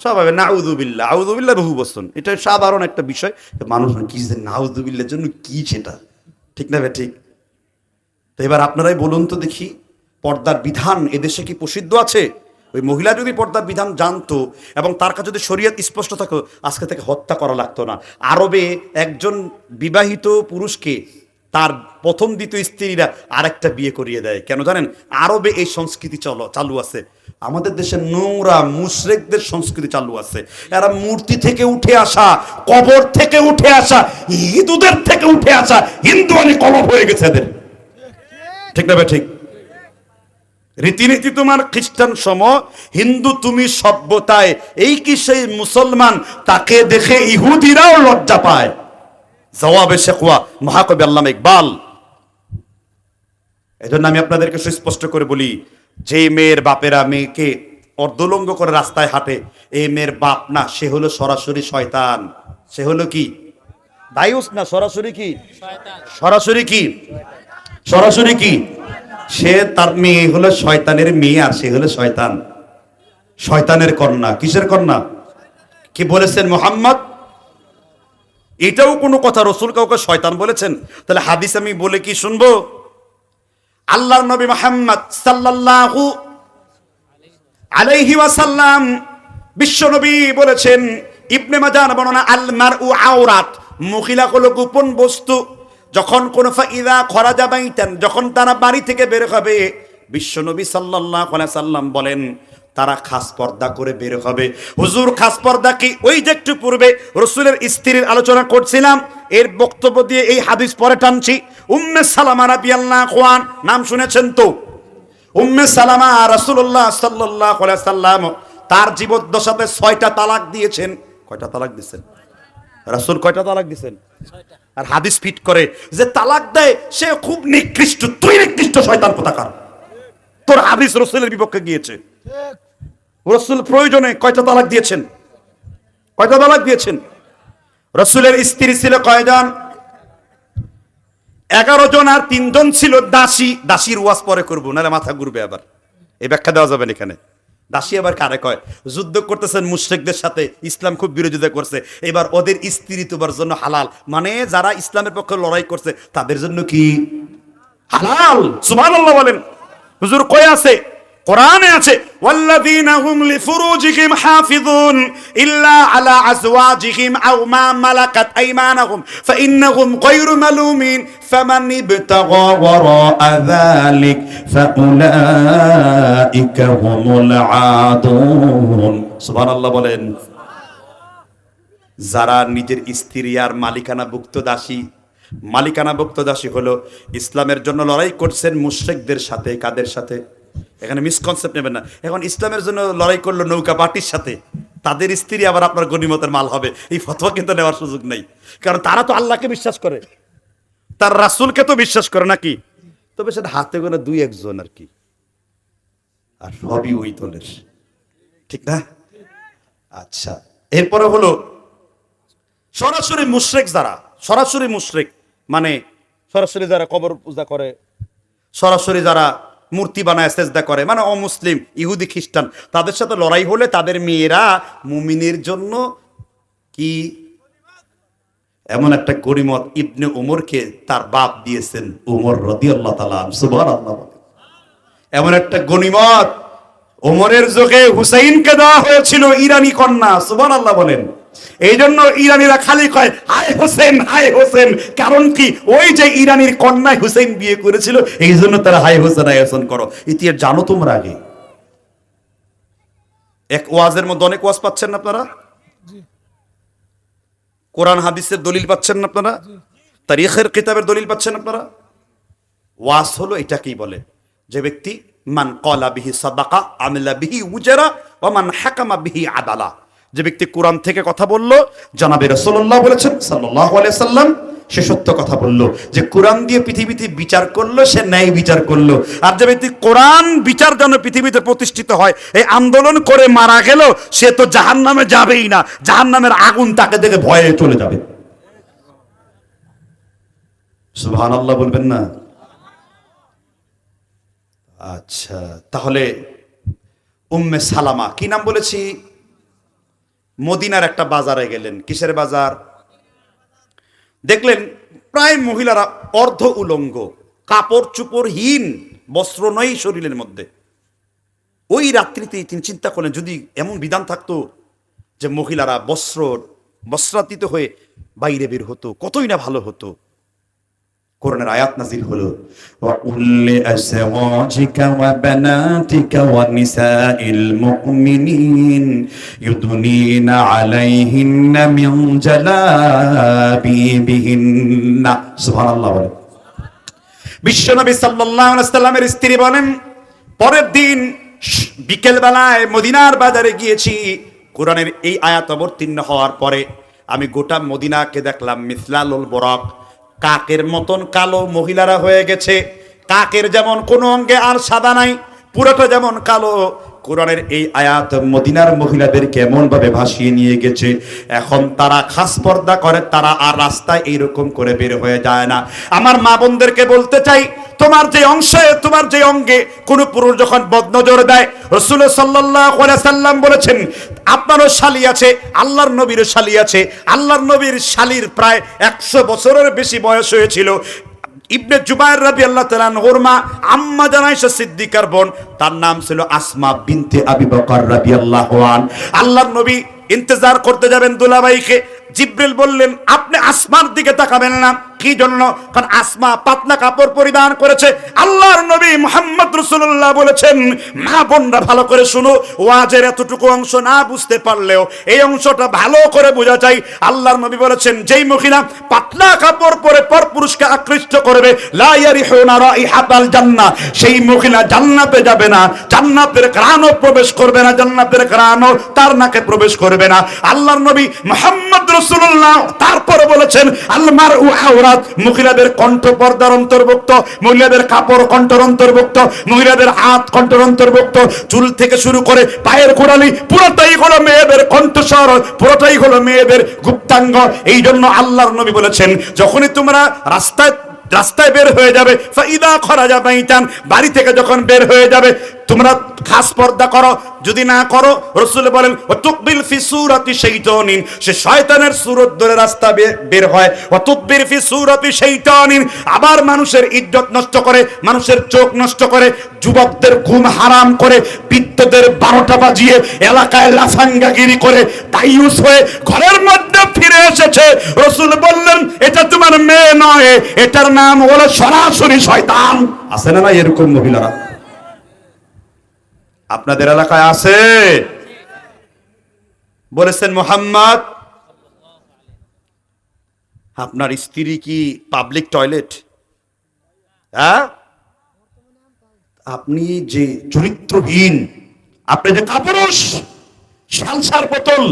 সবাই নাউযু বিল্লাহ। আউযু বিল্লাহ বহু বচন, এটা সাধারণ একটা বিষয়। মানুষ কি যে নাউযু বিল্লাহর জন্য কি সেটা, ঠিক না ঠিক? তো এবার আপনারাই বলুন তো দেখি, পর্দার বিধান এদেশে কি প্রসিদ্ধ আছে? ওই মহিলা যদি পর্দার বিধান জানতো এবং তার কাছে যদি শরীয়ত স্পষ্ট থাকতো, আজকে থেকে হত্যা করা লাগতো না। আরবে একজন বিবাহিত পুরুষকে তার প্রথম দ্বিতীয় স্ত্রীরা আরেকটা বিয়ে করিয়ে দেয়। কেন জানেন? আরবে এই সংস্কৃতি চালু আছে। আমাদের দেশে নোংরা মুশরিকদের সংস্কৃতি চালু আছে। এরা মূর্তি থেকে উঠে আসা, কবর থেকে উঠে আসা, হিন্দুদের থেকে উঠে আসা হিন্দু অনেক কলব হয়ে গেছে এদের, ঠিক না ঠিক? রীতিনীতি তোমার খ্রিস্টান সম, হিন্দু তুমি সভ্যতায়, এই কি সেই মুসলমান তাকে দেখে ইহুদিরাও লজ্জা পায়? জবাবে শেখওয়া মহাকবি আল্লামা ইকবাল। এজন্য আমি আপনাদেরকে সুস্পষ্ট করে বলি, যে মেয়ের বাপেরা মেয়েকে অর্ধলঙ্গ করে রাস্তায় হাঁটে, এই মেয়ের বাপ না, সে হলো সরাসরি শয়তান। সে হলো কি? দায়ুস না, সরাসরি কি? সরাসরি কি? সরাসরি কি? সে তার মেয়ে হলো শয়তানের মেয়ে, আর সে হলো শয়তান, শয়তানের কন্যা। কিসের কন্যা? কি বলেছেন মুহাম্মদ? এটাও কোনো কথা? রসুল কাউকে শয়তান বলেছেন? তাহলে হাদিস আমি বলে কি শুনবো? আল্লাহর নবী মুহাম্মদ সাল্লাল্লাহু আলাইহি ওয়াসাল্লাম বিশ্ব নবী বলেছেন, ইবনে মাজাহ বর্ণনা, আল মারউ আওরাত, মহিলা হলো গোপন বস্তু। যখন কোন ফাইদা খরাজা বাইতান, যখন তারা বাড়ি থেকে বের হবে, বিশ্বনবী সাল্লাল্লাহু আলাইহি সাল্লাম বলেন, তারা খাস পর্দা করে বের হবে। হুজুর খাস পর্দা কি? ওই যে একটু পূর্বে রাসূলের স্ত্রীর আলোচনা করছিলাম, এর বক্তব্য দিয়ে এই হাদিস পরে টানছি। উম্মে সালামা রাদিয়াল্লাহু আনহা, নাম শুনেছেন তো? উম্মে সালামা রাসূলুল্লাহ সাল্লাল্লাহু আলাইহি সাল্লাম তার জীবদ্দশাতে 6টা তালাক দিয়েছেন। কয়টা তালাক দিয়েছেন রাসূল? কয়টা তালাক দিয়েছেন? আর হাদিস ফিট করে যে তালাক দেয় সে খুব নিকৃষ্ট, তুই নিকৃষ্ট শয়তান কোথাকার। তোর হাদিস রাসূলের বিপক্ষে গিয়েছে। রাসূল প্রয়োজনে কয়টা তালাক দিয়েছেন? কয়টা তালাক দিয়েছেন? রাসূলের স্ত্রী ছিল কয়জন? 11 জন, আর 3 জন ছিল দাসী। দাসীর ওয়াজ পরে করবো, নাহলে মাথা ঘুরবে। আবার এই ব্যাখ্যা দেওয়া যাবে না এখানে। দাসী আবার কারে কয়? যুদ্ধ করতেছেন মুশরিকদের সাথে, ইসলাম খুব বিরোধিতা করছে, এবার ওদের স্ত্রী তোমার জন্য হালাল, মানে যারা ইসলামের পক্ষে লড়াই করছে তাদের জন্য কি হালাল? সুবহানাল্লাহ বলেন। হুজুর কই আছে? কোরআনে আছে, ওয়াল্লাযীনা হুম লিফুরুজিহিম হাফিযুন ইল্লা আলা আজওয়াজিহিম আও মা মালাকাত আইমানুহুম ফাইন্নাহুম গায়রু মালুমিন ফামান ইবতাগা ওয়ারাআ যালিক ফাউলাইকা হুমুল আদুন। সুবহানাল্লাহ বলেন। যারা নিজের স্ত্রী আর মালিকানাভুক্ত দাসী, মালিকানাভুক্ত দাসী হলো ইসলামের জন্য লড়াই করছেন মুশরিকদের সাথে। কাদের সাথে? এখানে মিসকনসেপ্ট নেবেন না। এখন ইসলামের জন্য লড়াই করলো নৌকা পার্টির সাথে, তাদের স্ত্রী আবার আপনার গনিমতের মাল হবে, এই ফতোয়া কিন্তু নেওয়ার সুযোগ নেই। কারণ তারা তো আল্লাহকে বিশ্বাস করে, তার রাসূলকে তো বিশ্বাস করে নাকি। তবে সেটা হাতে গোনা 2-1 জন আর কি, আর সবই ওই দলের, ঠিক না? আচ্ছা, এরপরে হলো সরাসরি মুশরিক যারা, সরাসরি মুশরিক মানে সরাসরি যারা কবর পূজা করে, সরাসরি যারা মূর্তি বানায় সেজদা করে, মানে অমুসলিম, ইহুদি, খ্রিস্টান, তাদের সাথে লড়াই হলে তাদের মেয়েরা মুমিনের জন্য কি এমন একটা গনিমত ইবনে উমরকে তার বাপ দিয়েছেন, উমর রাদিয়াল্লাহু তাআলা সুবহানাল্লাহ। এমন একটা গনিমত উমরের যুগে হুসাইনকে দেওয়া হয়েছিল, ইরানি কন্যা। সুবহানাল্লাহ বলেন। এই জন্য ইরানিরা খালি কয় হায় হোসেন, হায় হোসেন। কারণ কি? ওই যে ইরানির কন্যায় হুসেন বিয়ে করেছিল, এই জন্য তারা হায় হোসেন, হায় হোসেন করো। ইতিহাস জানো তোমরা আগে? এক ওয়াজের মধ্যে অনেক ওয়াজ পাচ্ছেন না আপনারা? কোরআন হাদিসের দলিল পাচ্ছেন না আপনারা? তারিখের কিতাবের দলিল পাচ্ছেন আপনারা? ওয়াজ হলো এটাকেই বলে যে ব্যক্তি মান ক্বালা বিহি সাদাকা আমিলা বিহি উজরা ওয়া মান হাকামা বিহি আদালা। যে ব্যক্তি কোরআন থেকে কথা বললো, জনাবে রাসূলুল্লাহ বলেছেন সাল্লাল্লাহু আলাইহি সাল্লাম, সে সত্য কথা বললো। যে কোরআন দিয়ে পৃথিবীতে বিচার করলো, সে ন্যায় বিচার করলো। আর যে ব্যক্তি কোরআন বিচার যেন পৃথিবীতে প্রতিষ্ঠিত হয় এই আন্দোলন করে মারা গেল, সে তো জাহান্নামে যাবেই না, জাহান্নামের আগুন তাকে দেখে ভয়ে চলে যাবে। সুবহানাল্লাহ বলবেন না? আচ্ছা, তাহলে উম্মে সালামা, কি নাম বলেছি? মদিনার একটা বাজারে গেলেন। কিসের বাজার? দেখলেন প্রায় মহিলারা অর্ধ উলঙ্গ, কাপড় চুপড়হীন, বস্ত্র নয় শরীরের মধ্যে। ওই রাত্রিতে তিনি চিন্তা করলেন, যদি এমন বিধান থাকতো যে মহিলারা বস্ত্রাতীত হয়ে বাইরে বের হতো, কতই না ভালো হতো। কোরআনের আয়াত নাযিল হলো, ওয়া উল্লি আসওয়াজিকা ওয়া বানাতিকা ওয়া নিসাইল মুমিনিন ইউদনিনা আলাইহিন্না মিন জালাবিবিহিন্না। সুবহানাল্লাহ বলেন। বিশ্বনবী সাল্লাল্লাহু আলাইহি ওয়াসাল্লামের স্ত্রী বলেন, পরের দিন বিকেল বেলায় মদিনার বাজারে গিয়েছি। কোরআনের এই আয়াত অবতীর্ণ হওয়ার পরে আমি গোটা মদিনাকে দেখলাম মিসলালুল বরাক, কাকের মতন কালো মহিলারা হয়ে গেছে। কাকের যেমন কোনো অঙ্গে আর সাদা নাই, পুরোটা যেমন কালো। কোরআনের এই আয়াত মদিনার মহিলাদেরকে এমন ভাবে ভাসিয়ে নিয়ে গেছে, এখন তারা খাস পর্দা করে, তারা আর রাস্তায় এইরকম করে বের হয়ে যায় না। আমার মা বোনদেরকে বলতে চাই, তোমার যে অংশে, তোমার যে অঙ্গে কোনো পুরুষ যখন বদনজর দেয়, রাসূল সাল্লাল্লাহু আলাইহি সাল্লাম বলেছেন আপনারও শালী আছে, আল্লাহর নবীরও শালী আছে। আল্লাহর নবীর শালীর প্রায় 100 বছরের বেশি বয়স হয়েছিল। ইবনে জুবাইর রাদিয়াল্লাহু তাআলা আনহুর মা আম্মা আয়েশা সিদ্দিকার বোন, তার নাম ছিল আসমা বিনতে আবি বকর রাদিয়াল্লাহু আন। আল্লাহর নবী ইন্তজার করতে যাবেন দুলাভাইকে, জিবরিল বললেন, আপনি আসমার দিকে তাকাবেন না। কি জন্য? কারণ আসমা পাতলা কাপড় পরিধান করেছে। আল্লাহর নবী মুহাম্মদ রাসূলুল্লাহ বলেছেন, মা বোনরা ভালো করে শুনো, ওয়াজের এতটুকু অংশ না বুঝতে পারলেও এই অংশটা ভালো করে বোঝা চাই। আল্লাহর নবী বলেছেন, যেই মহিলা পাতলা কাপড় পরে পরপুরুষকে আকৃষ্ট করবে, লা ইয়ারিহুনা রাইহাতাল জান্নাহ, সেই মহিলা জান্নাতে যাবে না, জান্নাতের ঘ্রাণও প্রবেশ করবে না, জান্নাতের ঘ্রাণও তার নাকে প্রবেশ করবে না। আল্লাহর নবী মুহাম্মদ রাসূলুল্লাহ তারপরে বলেছেন, আল মারউ আওরাত, মহিলাদের কণ্ঠ পর্দার অন্তর্ভুক্ত, মহিলাদের কাপড় কণ্ঠের অন্তর্ভুক্ত, মহিলাদের হাত কণ্ঠের অন্তর্ভুক্ত, চুল থেকে শুরু করে পায়ের গোড়ালি পুরোটাই হলো মেয়েদের কণ্ঠস্বর, পুরোটাই হলো মেয়েদের গুপ্তাঙ্গ। এই জন্য আল্লাহর নবী বলেছেন, যখনই তোমরা রাস্তায় বের হয়ে যাবে, ফাইদা খরাজা বাইতান, বাড়ি থেকে যখন বের হয়ে যাবে তোমরা খাস পর্দা করো। যদি না করো, রাসূল বলেন, ওয়াতুকবিল ফি সূরাতি শাইতানিন, সে শয়তানের সূরত ধরে রাস্তা বের হয়। ওয়াতুকবির ফি সূরাতি শাইতানিন, আবার মানুষের ইজ্জত নষ্ট করে, মানুষের চোখ নষ্ট করে, যুবকদের ঘুম হারাম করে, বৃদ্ধদের 12টা বাজিয়ে এলাকায় লাফাঙ্গাগিরি করে দায়ুস হয়ে ঘরের মধ্যে ফিরে এসেছে। রাসূল বললেন, এটা তোমার মেয়ে নয়, এটার নাম হলো সরাসরি শয়তান। আছে না এরকম মহিলারা আপনাদের এলাকায়? আছে। বলেছেন মুহাম্মদ, আপনার স্ত্রী কি পাবলিক টয়লেট? হ্যাঁ, আপনি যে চরিত্রহীন, আপনি যে কাপুরুষ, সালসার বোতল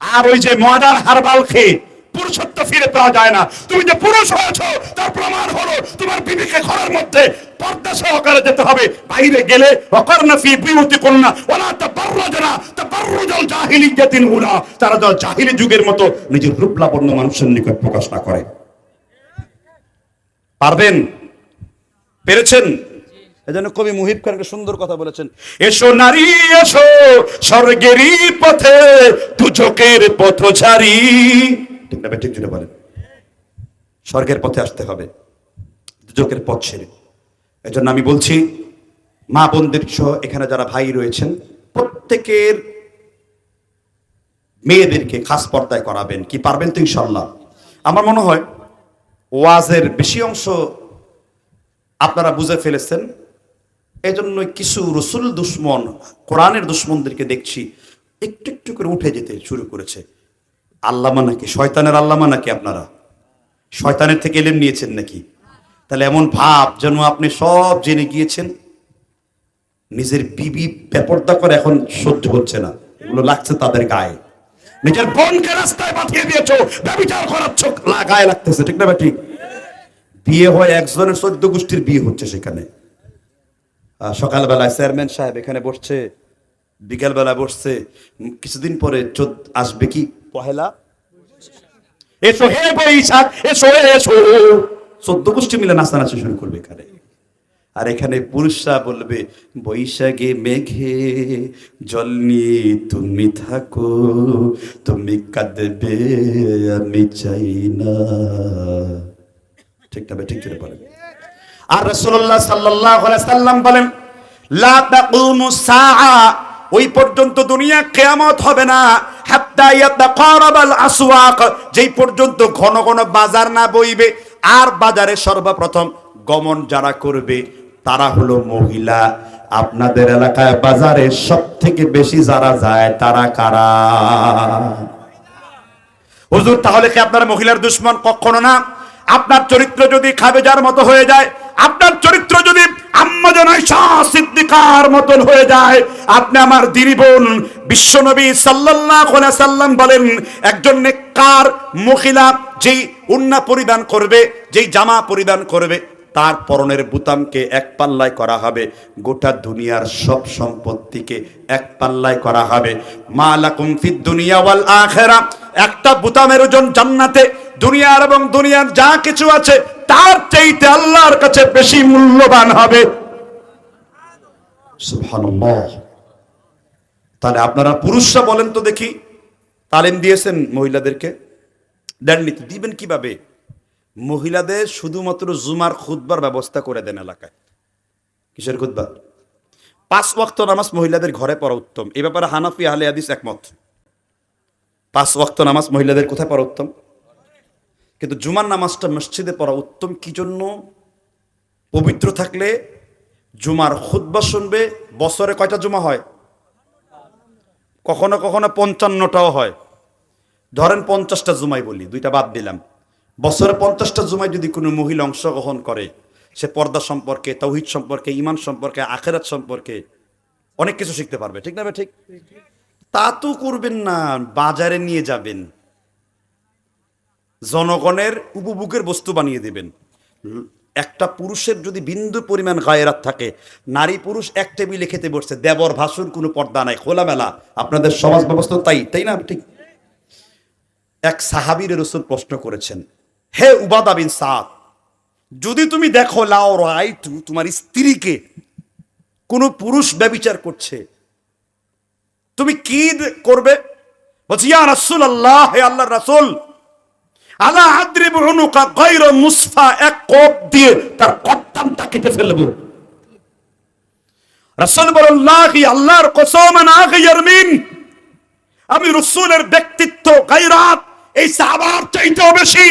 আর ওই যে ময়দার হারবাল খেয়ে পুরুষত্ব ফিরে পাওয়া যায় না। তুমি যে পুরুষ হয়েছো তার প্রমাণ হলো তোমার বিবিকে ঘরের মধ্যে পর্দা সহকারে যেতে হবে। বাইরে গেলে ওয়াকারনা ফি বুয়ুতিকুন্না ওয়ালা তাবাররাজনা তাবাররুজাল জাহিলিয়াতিল উলা, তারা যা জাহিলি যুগের মতো নিজের রূপ লাবণ্য মানুষের নিকট প্রকাশ না করে। পারবেন? পেরেছেন? এজন্য কবি মুহিব খান একটা সুন্দর কথা বলেছেন, এসো নারী এসো স্বর্গেরই পথে দুজকের পথচারী। ঠিক না? ঠিক জুড়ে বলেন, স্বর্গের পথে আসতে হবে দুজকের পথ ছেড়ে। এজন্য আমি বলছি, মা বোনদের সহ এখানে যারা ভাই রয়েছেন, প্রত্যেকের মেয়েদেরকে খাস পর্দায় করাবেন। কি পারবেন তো ইনশাআল্লাহ? আমার মনে হয় ওয়াজের বেশি অংশ আপনারা বুঝে ফেলেছেন। এই জন্য কিছু রসুল দুশ্মন, কোরআনের দুশ্মনদেরকে দেখছি একটু একটু করে উঠে যেতে শুরু করেছে। আল্লামা নাকি, শয়তানের আল্লামা নাকি? আপনারা শয়তানের থেকে এলেম নিয়েছেন নাকি? তাহলে এমন ভাব যেন আপনি সব জেনে গিয়েছেন। নিজের বিবি বেপরদা করে এখন সহ্য হচ্ছে না, এগুলো লাগছে তাদের গায়ে। নিজের বোনকে রাস্তায় পাঠিয়ে দিয়েছো, ব্যভিচার করাচ্ছ, গায়ে লাগতেছে। ঠিক না ভাই? ঠিক। বিয়ে হয় একজনের 14 গোষ্ঠীর বিয়ে হচ্ছে সেখানে। সকালবেলায় চেয়ারম্যান সাহেব এখানে বসছে, বিকেলবেলা বসছে, কিছুদিন পরে আসবে কি পহেলা, এসো হে বৈশাখ এসো এসো, 14 গোষ্ঠী মিলে নাচানাচি শুরু করবে এখানে। আর এখানে পুরুষরা বলবে, বৈশাখে মেঘে জল নিয়ে তুমি থাকো, তুমি কাঁদবে আমি চাই না। ঠিক না? ঠিক করে বলেন। আর রাসূলুল্লাহ সাল্লাল্লাহু আলাইহি সাল্লাম বলেন, লা তাকুমুস সাআ, ওই পর্যন্ত দুনিয়া কিয়ামত হবে না, হাত্তা ইয়াতাকারাবাল আসওয়াক, যেই পর্যন্ত ঘন ঘন বাজার না বইবে। আর বাজারে সর্বপ্রথম গমন যারা করবে তারা হলো মহিলা। আপনাদের এলাকায় বাজারে সবথেকে বেশি যারা যায় তারা কারা? হুজুর, তাহলে কি আপনারা মহিলার দুশমন? কখনো না। আপনার চরিত্র যদি খাবেজার মতো হয়ে যায়, আপনার চরিত্র যদি আম্মা জান আয়েশা সিদ্দিকার মতন হয়ে যায়, আপনি আমার দিনী বোন, বিশ্বনবী সাল্লাল্লাহু আলাইহি সাল্লাম বলেন, একজন নেককার মহিলা যেই উন্না পরিধান করবে, যেই জামা পরিধান করবে, তার পরনের বুতামকে এক পাল্লায় করা হবে, গোটা দুনিয়ার সব সম্পত্তিকে এক পাল্লায় করা হবে। মা লাকুম ফিদ দুনিয়া ওয়াল আখিরা, একটা বুতামের ওজন জান্নাতে দুনিয়ার এবং দুনিয়ার যা কিছু আছে তার চাইতে আল্লাহর কাছে বেশি মূল্যবান হবে। সুবহানাল্লাহ। তাহলে আপনারা পুরুষরা বলেন তো দেখি, তালিম দিয়েছেন মহিলাদেরকে? দেননি তো। দিবেন কিভাবে? মহিলাদের শুধুমাত্র জুমার খুতবার ব্যবস্থা করে দেন এলাকায়। কিসের খুতবা? 5 ওয়াক্ত নামাজ মহিলাদের ঘরে পড়া উত্তম। এ ব্যাপারে হানাফি আহলে হাদিস একমত। 5 ওয়াক্ত নামাজ মহিলাদের কোথায় পড়া উত্তম? কিন্তু জুমার নামাজটা মসজিদে পড়া উত্তম কি জন্য? পবিত্র থাকলে জুমার খুতবা শুনবে। বছরে কয়টা জুমা হয়? কখনো কখনো 55টাও হয়। ধরেন 50টা জুমাই বলি, 2টা বাদ দিলাম। বছরে 50টা জুমায় যদি কোনো মহিলা অংশগ্রহণ করে, সে পর্দা সম্পর্কে, তাওহীদ সম্পর্কে, ঈমান সম্পর্কে, আখিরাত সম্পর্কে অনেক কিছু শিখতে পারবে। ঠিক না? ঠিক। তা তো করবেন না, বাজারে নিয়ে যাবেন, জনগণের উপভোগের বস্তু বানিয়ে দেবেন। একটা পুরুষের যদি বিন্দু পরিমাণ গায়রাত থাকে, নারী পুরুষ এক টেবিলে খেতে বসছে, দেবর ভাসুর কোনো পর্দা নাই, খোলামেলা। আপনাদের সমাজ ব্যবস্থা তাই না? ঠিক। এক সাহাবীর রাসূল প্রশ্ন করেছেন, হে উবাদা বিন সাদ, যদি তুমি দেখো লাও রাইতু, তোমার স্ত্রীকে কোন পুরুষ ব্যভিচার করছে, তুমি কি করবে? বলছি, ইয়া রাসূলুল্লাহ, হে আল্লাহর রাসূল, আলা আদরিবু উনুকা গায়রা মুসফা, এক কোপ দিয়ে তার কর্তানটা কেটে ফেলবো। রাসূল বলেন, লাহি, আল্লাহর কসম, না গায়র মিন, আমি রাসূলের ব্যক্তিত্ব, গায়রাত এই সাহাবার চাইতেও বেশি।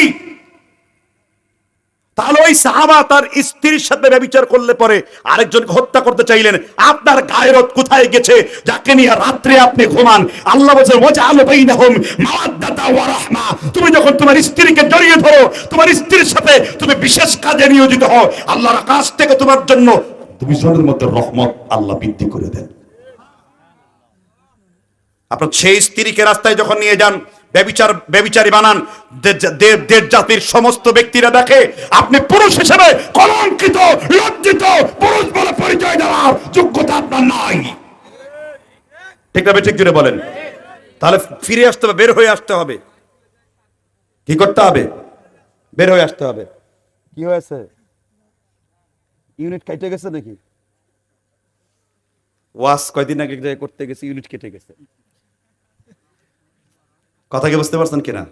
তাহলে ওই সাহাবা তার স্ত্রীর সাথে ব্যভিচার করলে পরে আরেকজনকে হত্যা করতে চাইলেন, আপনার গায়রত কোথায় গেছে যাকে নিয়ে রাত্রে আপনি ঘুমান? আল্লাহ বলেন, ওয়াজআলু বাইনাহুম মাওয়াদ্দাতা ওয়া রাহমা, তুমি যখন তোমার স্ত্রীকে জড়িয়ে ধরো, তোমার স্ত্রীর সাথে তুমি বিশেষ কাজে নিয়োজিত হও, আল্লাহর কাছ থেকে তোমার জন্য দুইজনের মধ্যে রহমত আল্লাহ বৃদ্ধি করে দেন। আপনার সেই স্ত্রীকে রাস্তায় যখন নিয়ে যান, ব্যভিচারী বানান, দেশ জাতির সমস্ত ব্যক্তিরা দেখে আপনি পুরুষ হিসেবে কলঙ্কিত, লজ্জিত, পুরুষ বলে পরিচয় দেওয়ার যোগ্যতা আপনার নাই। ঠিক না? ঠিক জুড়ে বলেন। তাহলে ফিরে আসতে হবে, বের হয়ে আসতে হবে। কি করতে হবে? বের হয়ে আসতে হবে। কি হয়েছে? ইউনিট কেটে গেছে নাকি? ওয়াজ কয়দিন আগে করতে গেছে, ইউনিট কেটে গেছে। কথা কি বুঝতে পারছেন কিনা?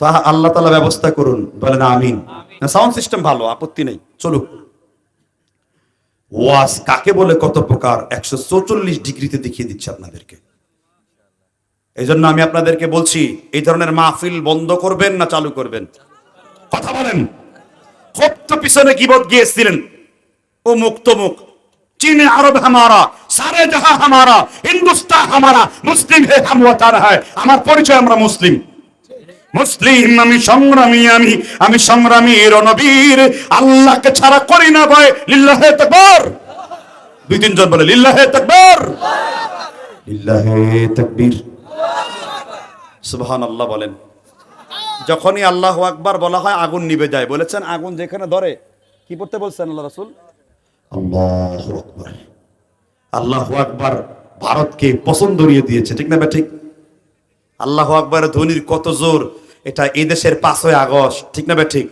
তো আল্লাহ তাআলা ব্যবস্থা করুন, বলেন আমিন। সাউন্ড সিস্টেম ভালো, আপত্তি নেই, চলুক। ওয়াজ কাকে বলে, কত প্রকার, 144 ডিগ্রিতে দেখিয়ে দিচ্ছে আপনাদেরকে। এই জন্য আমি আপনাদেরকে বলছি, এই ধরনের মাহফিল বন্ধ করবেন না চালু করবেন? কথা বলেন। খুব তো পিছনে গীবত গিয়েছিলেন, ও মুক্ত মুখ, चीन अरब हमारा, सारे जहां हमारा, हिंदुस्तान हमारा, मुस्लिम है हम वतन है, আমার পরিচয় আমরা মুসলিম। মুসলিম আমি সংগ্রামী, আমি সংগ্রামী রণবীর, আল্লাহকে ছাড়া করি না ভয়, লিল্লাহে তাকবীর। 2-3 জন বলে লিল্লাহে তাকবীর, লিল্লাহে তাকবীর, সুবহানাল্লাহ বলেন। যখনই আল্লাহু আকবার বলা হয় আগুন নিভে যায়। বলেছেন আগুন যেখানে ধরে, কি পড়তে বলছেন আল্লাহ রাসূল? আল্লাহু আকবার। আল্লাহু আকবার ভারতকে পছন্দ করিয়ে দিয়েছে। ঠিক না? ঠিক। আল্লাহু আকবারের ধ্বনির কত জোর, এটা এই দেশের 5ই আগস্ট। ঠিক না? ঠিক।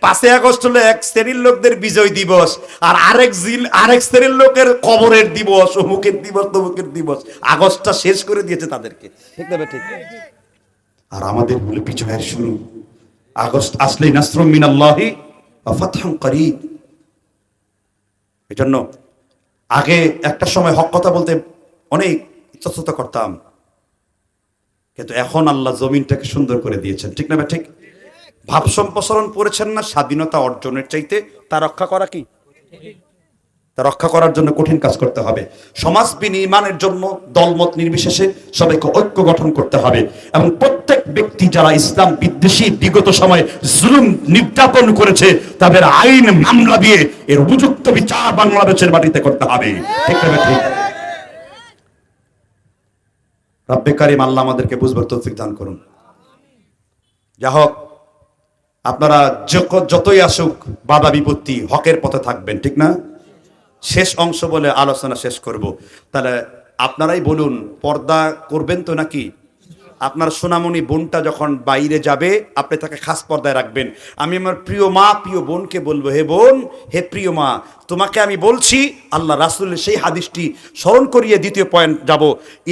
5ই আগস্ট হলো এক শ্রেণীর লোকদের বিজয় দিবস, আর আরেক শ্রেণীর লোকের কবরের দিবস, অমুকের দিবস, তমুকের দিবস। আগস্টটা শেষ করে দিয়েছে তাদেরকে। ঠিক না? ঠিক। আর আমাদের বলে বিজয়ের শুরু। আগস্ট আসলেই নাসরুম মিনাল্লাহি ওয়া ফাতহুন করিব। এজন্য আগে একটা সময় হক কথা বলতে অনেক ইতস্তত করতাম, কিন্তু এখন আল্লাহ জমিনটাকে সুন্দর করে দিয়েছেন। ঠিক না? ঠিক। ভাব সম্প্রসারণ করেছেন না, স্বাধীনতা অর্জনের চাইতে তা রক্ষা করা কি? তা রক্ষা করার জন্য কঠিন কাজ করতে হবে। সমাজ বিনির্মাণের জন্য দলমত নির্বিশেষে সবাইকে ঐক্য গঠন করতে হবে, এবং প্রত্যেক ব্যক্তি যারা ইসলাম বিদ্বেষী বিগত সময়ে জুলুম নির্যাতন করেছে, তাদের আইন মামলা দিয়ে এর উপযুক্ত বিচার বাংলাদেশের মাটিতে করতে হবে। ঠিক না? ঠিক। রব্বে কারিম আল্লাহ আমাদেরকে বুঝবার তৌফিক দান করুন। যা হোক, আপনারা যতই আসুক বাধা বিপত্তি, হকের পথে থাকবেন। ঠিক না? শেষ অংশ বলে আলোচনা শেষ করব। তাহলে আপনারাই বলুন, পর্দা করবেন তো নাকি? আপনার সোনামণি বোনটা যখন বাইরে যাবে, আপনি তাকে খাস পর্দায় রাখবেন। আমি আমার প্রিয় মা, প্রিয় বোনকে বলবো, হে বোন, হে প্রিয় মা, তোমাকে আমি বলছি, আল্লাহ রাসূলের সেই হাদিসটি স্মরণ করিয়ে দ্বিতীয় পয়েন্ট যাব।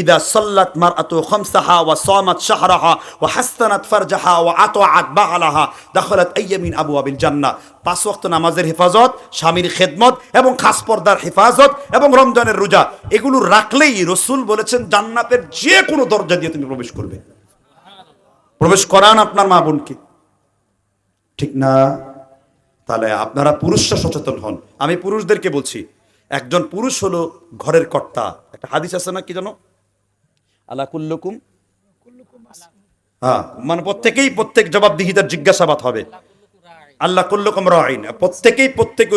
ইদা সাল্লাত মারআতু খামসাহা ওয়া সামাত শাহরাহা ওয়া হাসানাত ফারজাহা ওয়া আতাআত বালাহা দাখালাত আইয়ামিন আবওয়াবিল জান্নাহ। 5 ওয়াক্ত নামাজের হেফাজত, স্বামীর খেদমত এবং খাস পর্দার হেফাজত এবং রমজানের রোজা, এগুলো রাখলেই রাসূল বলেছেন জান্নাতের যে কোনো দরজা দিয়ে তুমি প্রবেশ করবে। প্রবেশ করান আপনার মা বোনকে, ঠিক না? তাহলে আপনারা পুরুষরা সচেতন হন। আমি পুরুষদেরকে বলছি, একজন পুরুষ হলো ঘরের কর্তা। একটা হাদিস আছে না, কি জানো, আলা কুল্লুকুম, হ্যাঁ, মানে প্রত্যেক জবাবদিহিতার জিজ্ঞাসাবাদ হবে। আল্লাহ কুল্লুকুম রাঈন, প্রত্যেকে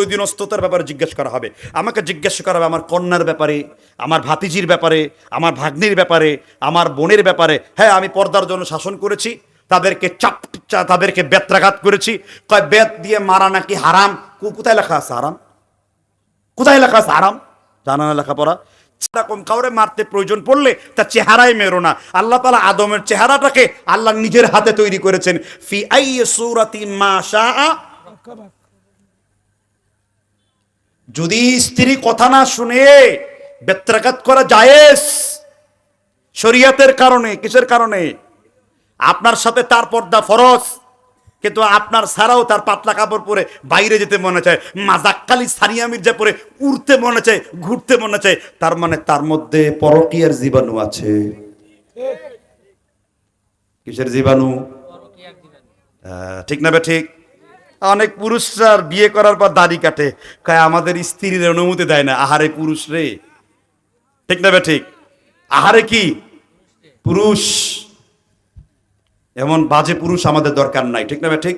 ওই দিনস্ততার ব্যাপারে জিজ্ঞাসা করা হবে। আমাকে জিজ্ঞাসা করা হবে আমার কন্যার ব্যাপারে, আমার ভাতিজির ব্যাপারে, আমার ভাগ্নির ব্যাপারে, আমার বোনের ব্যাপারে। হ্যাঁ, আমি পর্দার জন্য শাসন করেছি, তাদেরকে বেত্রাঘাত করেছি। কয় বেত দিয়ে মারা নাকি হারাম। কোথায় লেখা আছে হারাম? কোথায় লেখা আছে হারাম? জানা না লেখাপড়া? এরকম কাউরে মারতে প্রয়োজন পড়লে তার চেহারায় মেরো না। আল্লাহ তাআলা আদমের চেহারাটাকে আল্লাহ নিজের হাতে তৈরি করেছেন। ফি আইয়ি সূরাতিন মা শাআ। যদি স্ত্রী কথা না শুনে বেত্রাঘাত করা জায়েজ শরীয়তের কারণে। কিসের কারণে? আপনার সাথে তার পর্দা ফরজ, কিন্তু আপনার ছাড়াও তার পাতলা কাপড় পরে বাইরে যেতে মনে চায়, মাজাক্কালি সানিয়া মির্জা পরে উড়তে মনে চায়, ঘুরতে মনে চায়, তার মানে তার মধ্যে পরকীয়ার জীবাণু আছে। কিসের জীবাণু? ঠিক না বে ঠিক? অনেক পুরুষরা বিয়ে করার পর দাড়ি কাটে, কয় আমাদের স্ত্রীর অনুমতি দেয় না। আহারে পুরুষ রে, ঠিক না বে ঠিক? আহারে কি পুরুষ, এমন বাজে পুরুষ আমাদের দরকার নাই, ঠিক না বে ঠিক?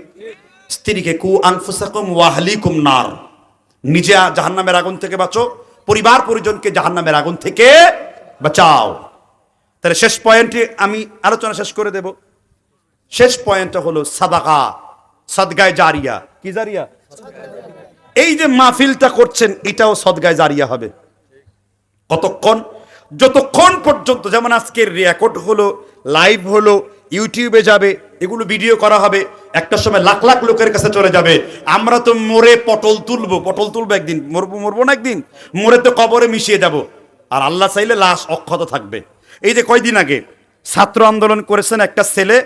স্ত্রীকে কু আনফুসাকুম ওয়া আহলিকুম নার, নিজে জাহান্নামের আগুন থেকে বাঁচো, পরিবার পরিজনকে জাহান্নামের আগুন থেকে বাঁচাও। তাহলে শেষ পয়েন্টে আমি আলোচনা শেষ করে দেব। শেষ পয়েন্টটা হলো সাদাকা, সদগায়ে জারিয়া। কি জারিয়া? এই যে মাহফিলটা করছেন এটাও সদগায়ে জারিয়া হবে। কতক্ষণ? যতক্ষণ পর্যন্ত, যেমন আজকের রেকর্ড হলো, লাইভ হলো, ইউটিউবে যাবে, এগুলো ভিডিও করা হবে, একটা সময় লাখ লাখ লোকের কাছে চলে যাবে। আমরা তো মরে পটল তুলবো একদিন, মরবো না একদিন, মরে তো কবরে মিশিয়ে যাব, আর আল্লাহ চাইলে লাশ অক্ষত থাকবে। এই যে কয়দিন আগে ছাত্র আন্দোলন করেছেন, একটা ছেলে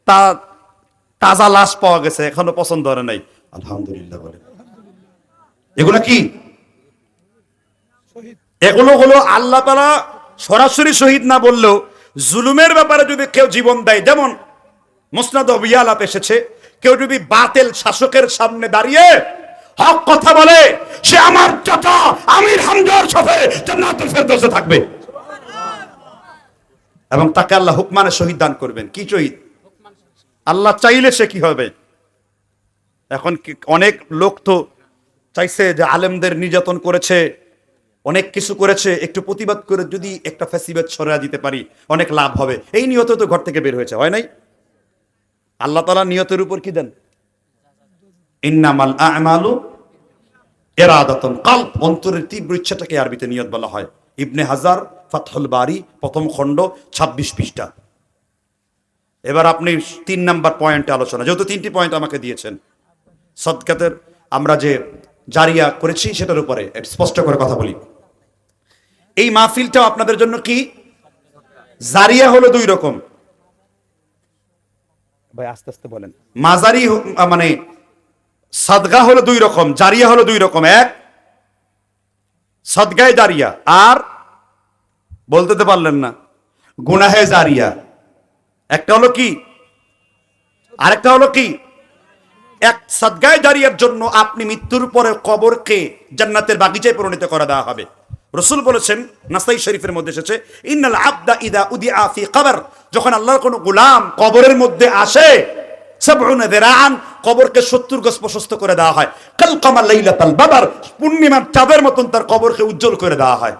তা তাজা লাশ পাওয়া গেছে, এখনো পছন্দ হয় নাই, আলহামদুলিল্লাহ বলে। এগুলো কি? এগুলো হলো আল্লাহ তাআলা সরাসরি শহীদ না বললেও জুলুমের ব্যাপারে যদি কেউ জীবন দেয়, যেমন মুসনাদ বিয়ালাত এসেছে, কেউ যদি বাতিল শাসকের সামনে দাঁড়িয়ে হক কথা বলে, সে আমার চাচা আমির হামজার সাথে জান্নাতুল ফেরদৌসে থাকবে, এবং তাকে আল্লাহ হুকমানে শহীদ দান করবেন। কি শহীদ? আল্লাহ চাইলে সে কি হবে। এখন অনেক লোক তো চাইছে যে আলেমদের নির্যাতন করেছে, অনেক কিছু করেছে, একটু প্রতিবাদ করে যদি একটা ফ্যাসিবাদ সরিয়ে দিতে পারি অনেক লাভ হবে, এই নিয়তে তো ঘর থেকে বের হয়েছে, হয় নাই? আল্লাহ তাআলা নিয়তের উপর কি দেন? ইন্নামাল আ'মালু ইরাদাতুন কলব, অন্তরের তীব্র ইচ্ছাটাকে আরবিতে নিয়ত বলা হয়। ইবনে হাজার ফাতহুল বারি প্রথম খণ্ড 26 পৃষ্ঠা। এবার আপনি 3 নাম্বার পয়েন্টে আলোচনা, যেহেতু 3টি পয়েন্ট আমাকে দিয়েছেন, সদকাতের আমরা যে জারিয়া করেছি সেটার উপরে স্পষ্ট করে কথা বলি। এই মাহফিলটাও আপনাদের জন্য কি জারিয়া হলো 2 রকম। ভাই আস্তে আস্তে বলেন। মাজারি মানে সাদগা হলো 2 রকম, জারিয়া হলো 2 রকম। এক সদগায়ে জারিয়া, আর বলতে তো পারলেন না গুনাহে জারিয়া। একটা হলো কি, আরেকটা হলো কি? এক সদগায়ে জারিয়ার জন্য আপনি মৃত্যুর পরে কবরকে জান্নাতের বাগিচায় পরিণত করে দেওয়া হবে। রাসূল বলেছেন, নাসাই শরীফের মধ্যে এসেছে, ইন্নাল আবদা ইদা উদিআ ফি কবর, যখন আল্লাহর কোন গোলাম কবরের মধ্যে আসে, 70 দিরাআন, কবরকে 70 গজ প্রশস্ত করে দেওয়া হয়। কাল কামাল লাইলাতাল বদর, পূর্ণিমার চাঁদের মতন তার কবরকে উজ্জ্বল করে দেওয়া হয়।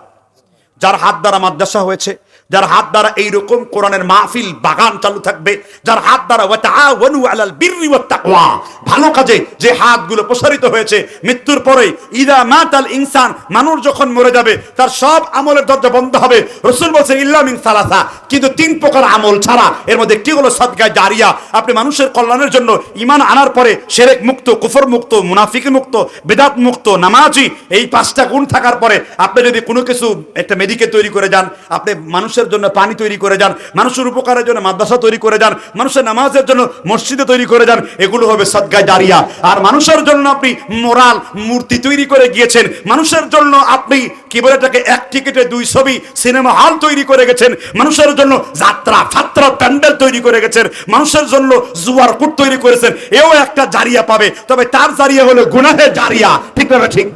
যার হাত দ্বারা মাদ্রাসা হয়েছে, যার হাত দ্বারা এইরকম কোরআনের মাহফিল বাগান চালু থাকবে, যার হাত দ্বারা ওয়া তাআওয়ানু আলাল বিররি ওয়াত তাকওয়া, ভালো কাজে যে হাতগুলো প্রসারিত হয়েছে, মৃত্যুর পরে ইদা মাতাল ইনসান, মানুষ যখন মরে যাবে তার সব আমলের দরজা বন্ধ হবে। রাসূল বলেছেন ইল্লা মিন সালাসা, কিন্তু 3 প্রকার আমল ছাড়া, এর মধ্যে একটি হলো সদকা জারিয়া। আপনি মানুষের কল্যাণের জন্য ঈমান আনার পরে শিরক মুক্ত, কুফর মুক্ত, মুনাফিকি মুক্ত, বিদআত মুক্ত, নামাজি, এই 5টা গুণ থাকার পরে আপনি যদি কোনো কিছু একটা মেডিকেল তৈরি করে যান, আপনি মানুষের মানুষের জন্য পানি তৈরি করে যান, মানুষের উপকারের জন্য মাদ্রাসা তৈরি করে যান, মানুষের নামাজের জন্য মসজিদে তৈরি করে যান, এগুলো হবে সদকা জারিয়া। আর মানুষের জন্য আপনি মোরাল মূর্তি তৈরি করে গিয়েছেন, মানুষের জন্য আপনি কি বলে এটাকে এক টিকিটে 2 ছবি সিনেমা হল তৈরি করে গেছেন, মানুষের জন্য যাত্রা ফাত্রা প্যান্ডেল তৈরি করে গেছেন, মানুষের জন্য জুয়ার কুট তৈরি করেছেন, এও একটা জারিয়া পাবে। তবে তার জারিয়া হলো গুনাহে জারিয়া, ঠিক না ঠিক?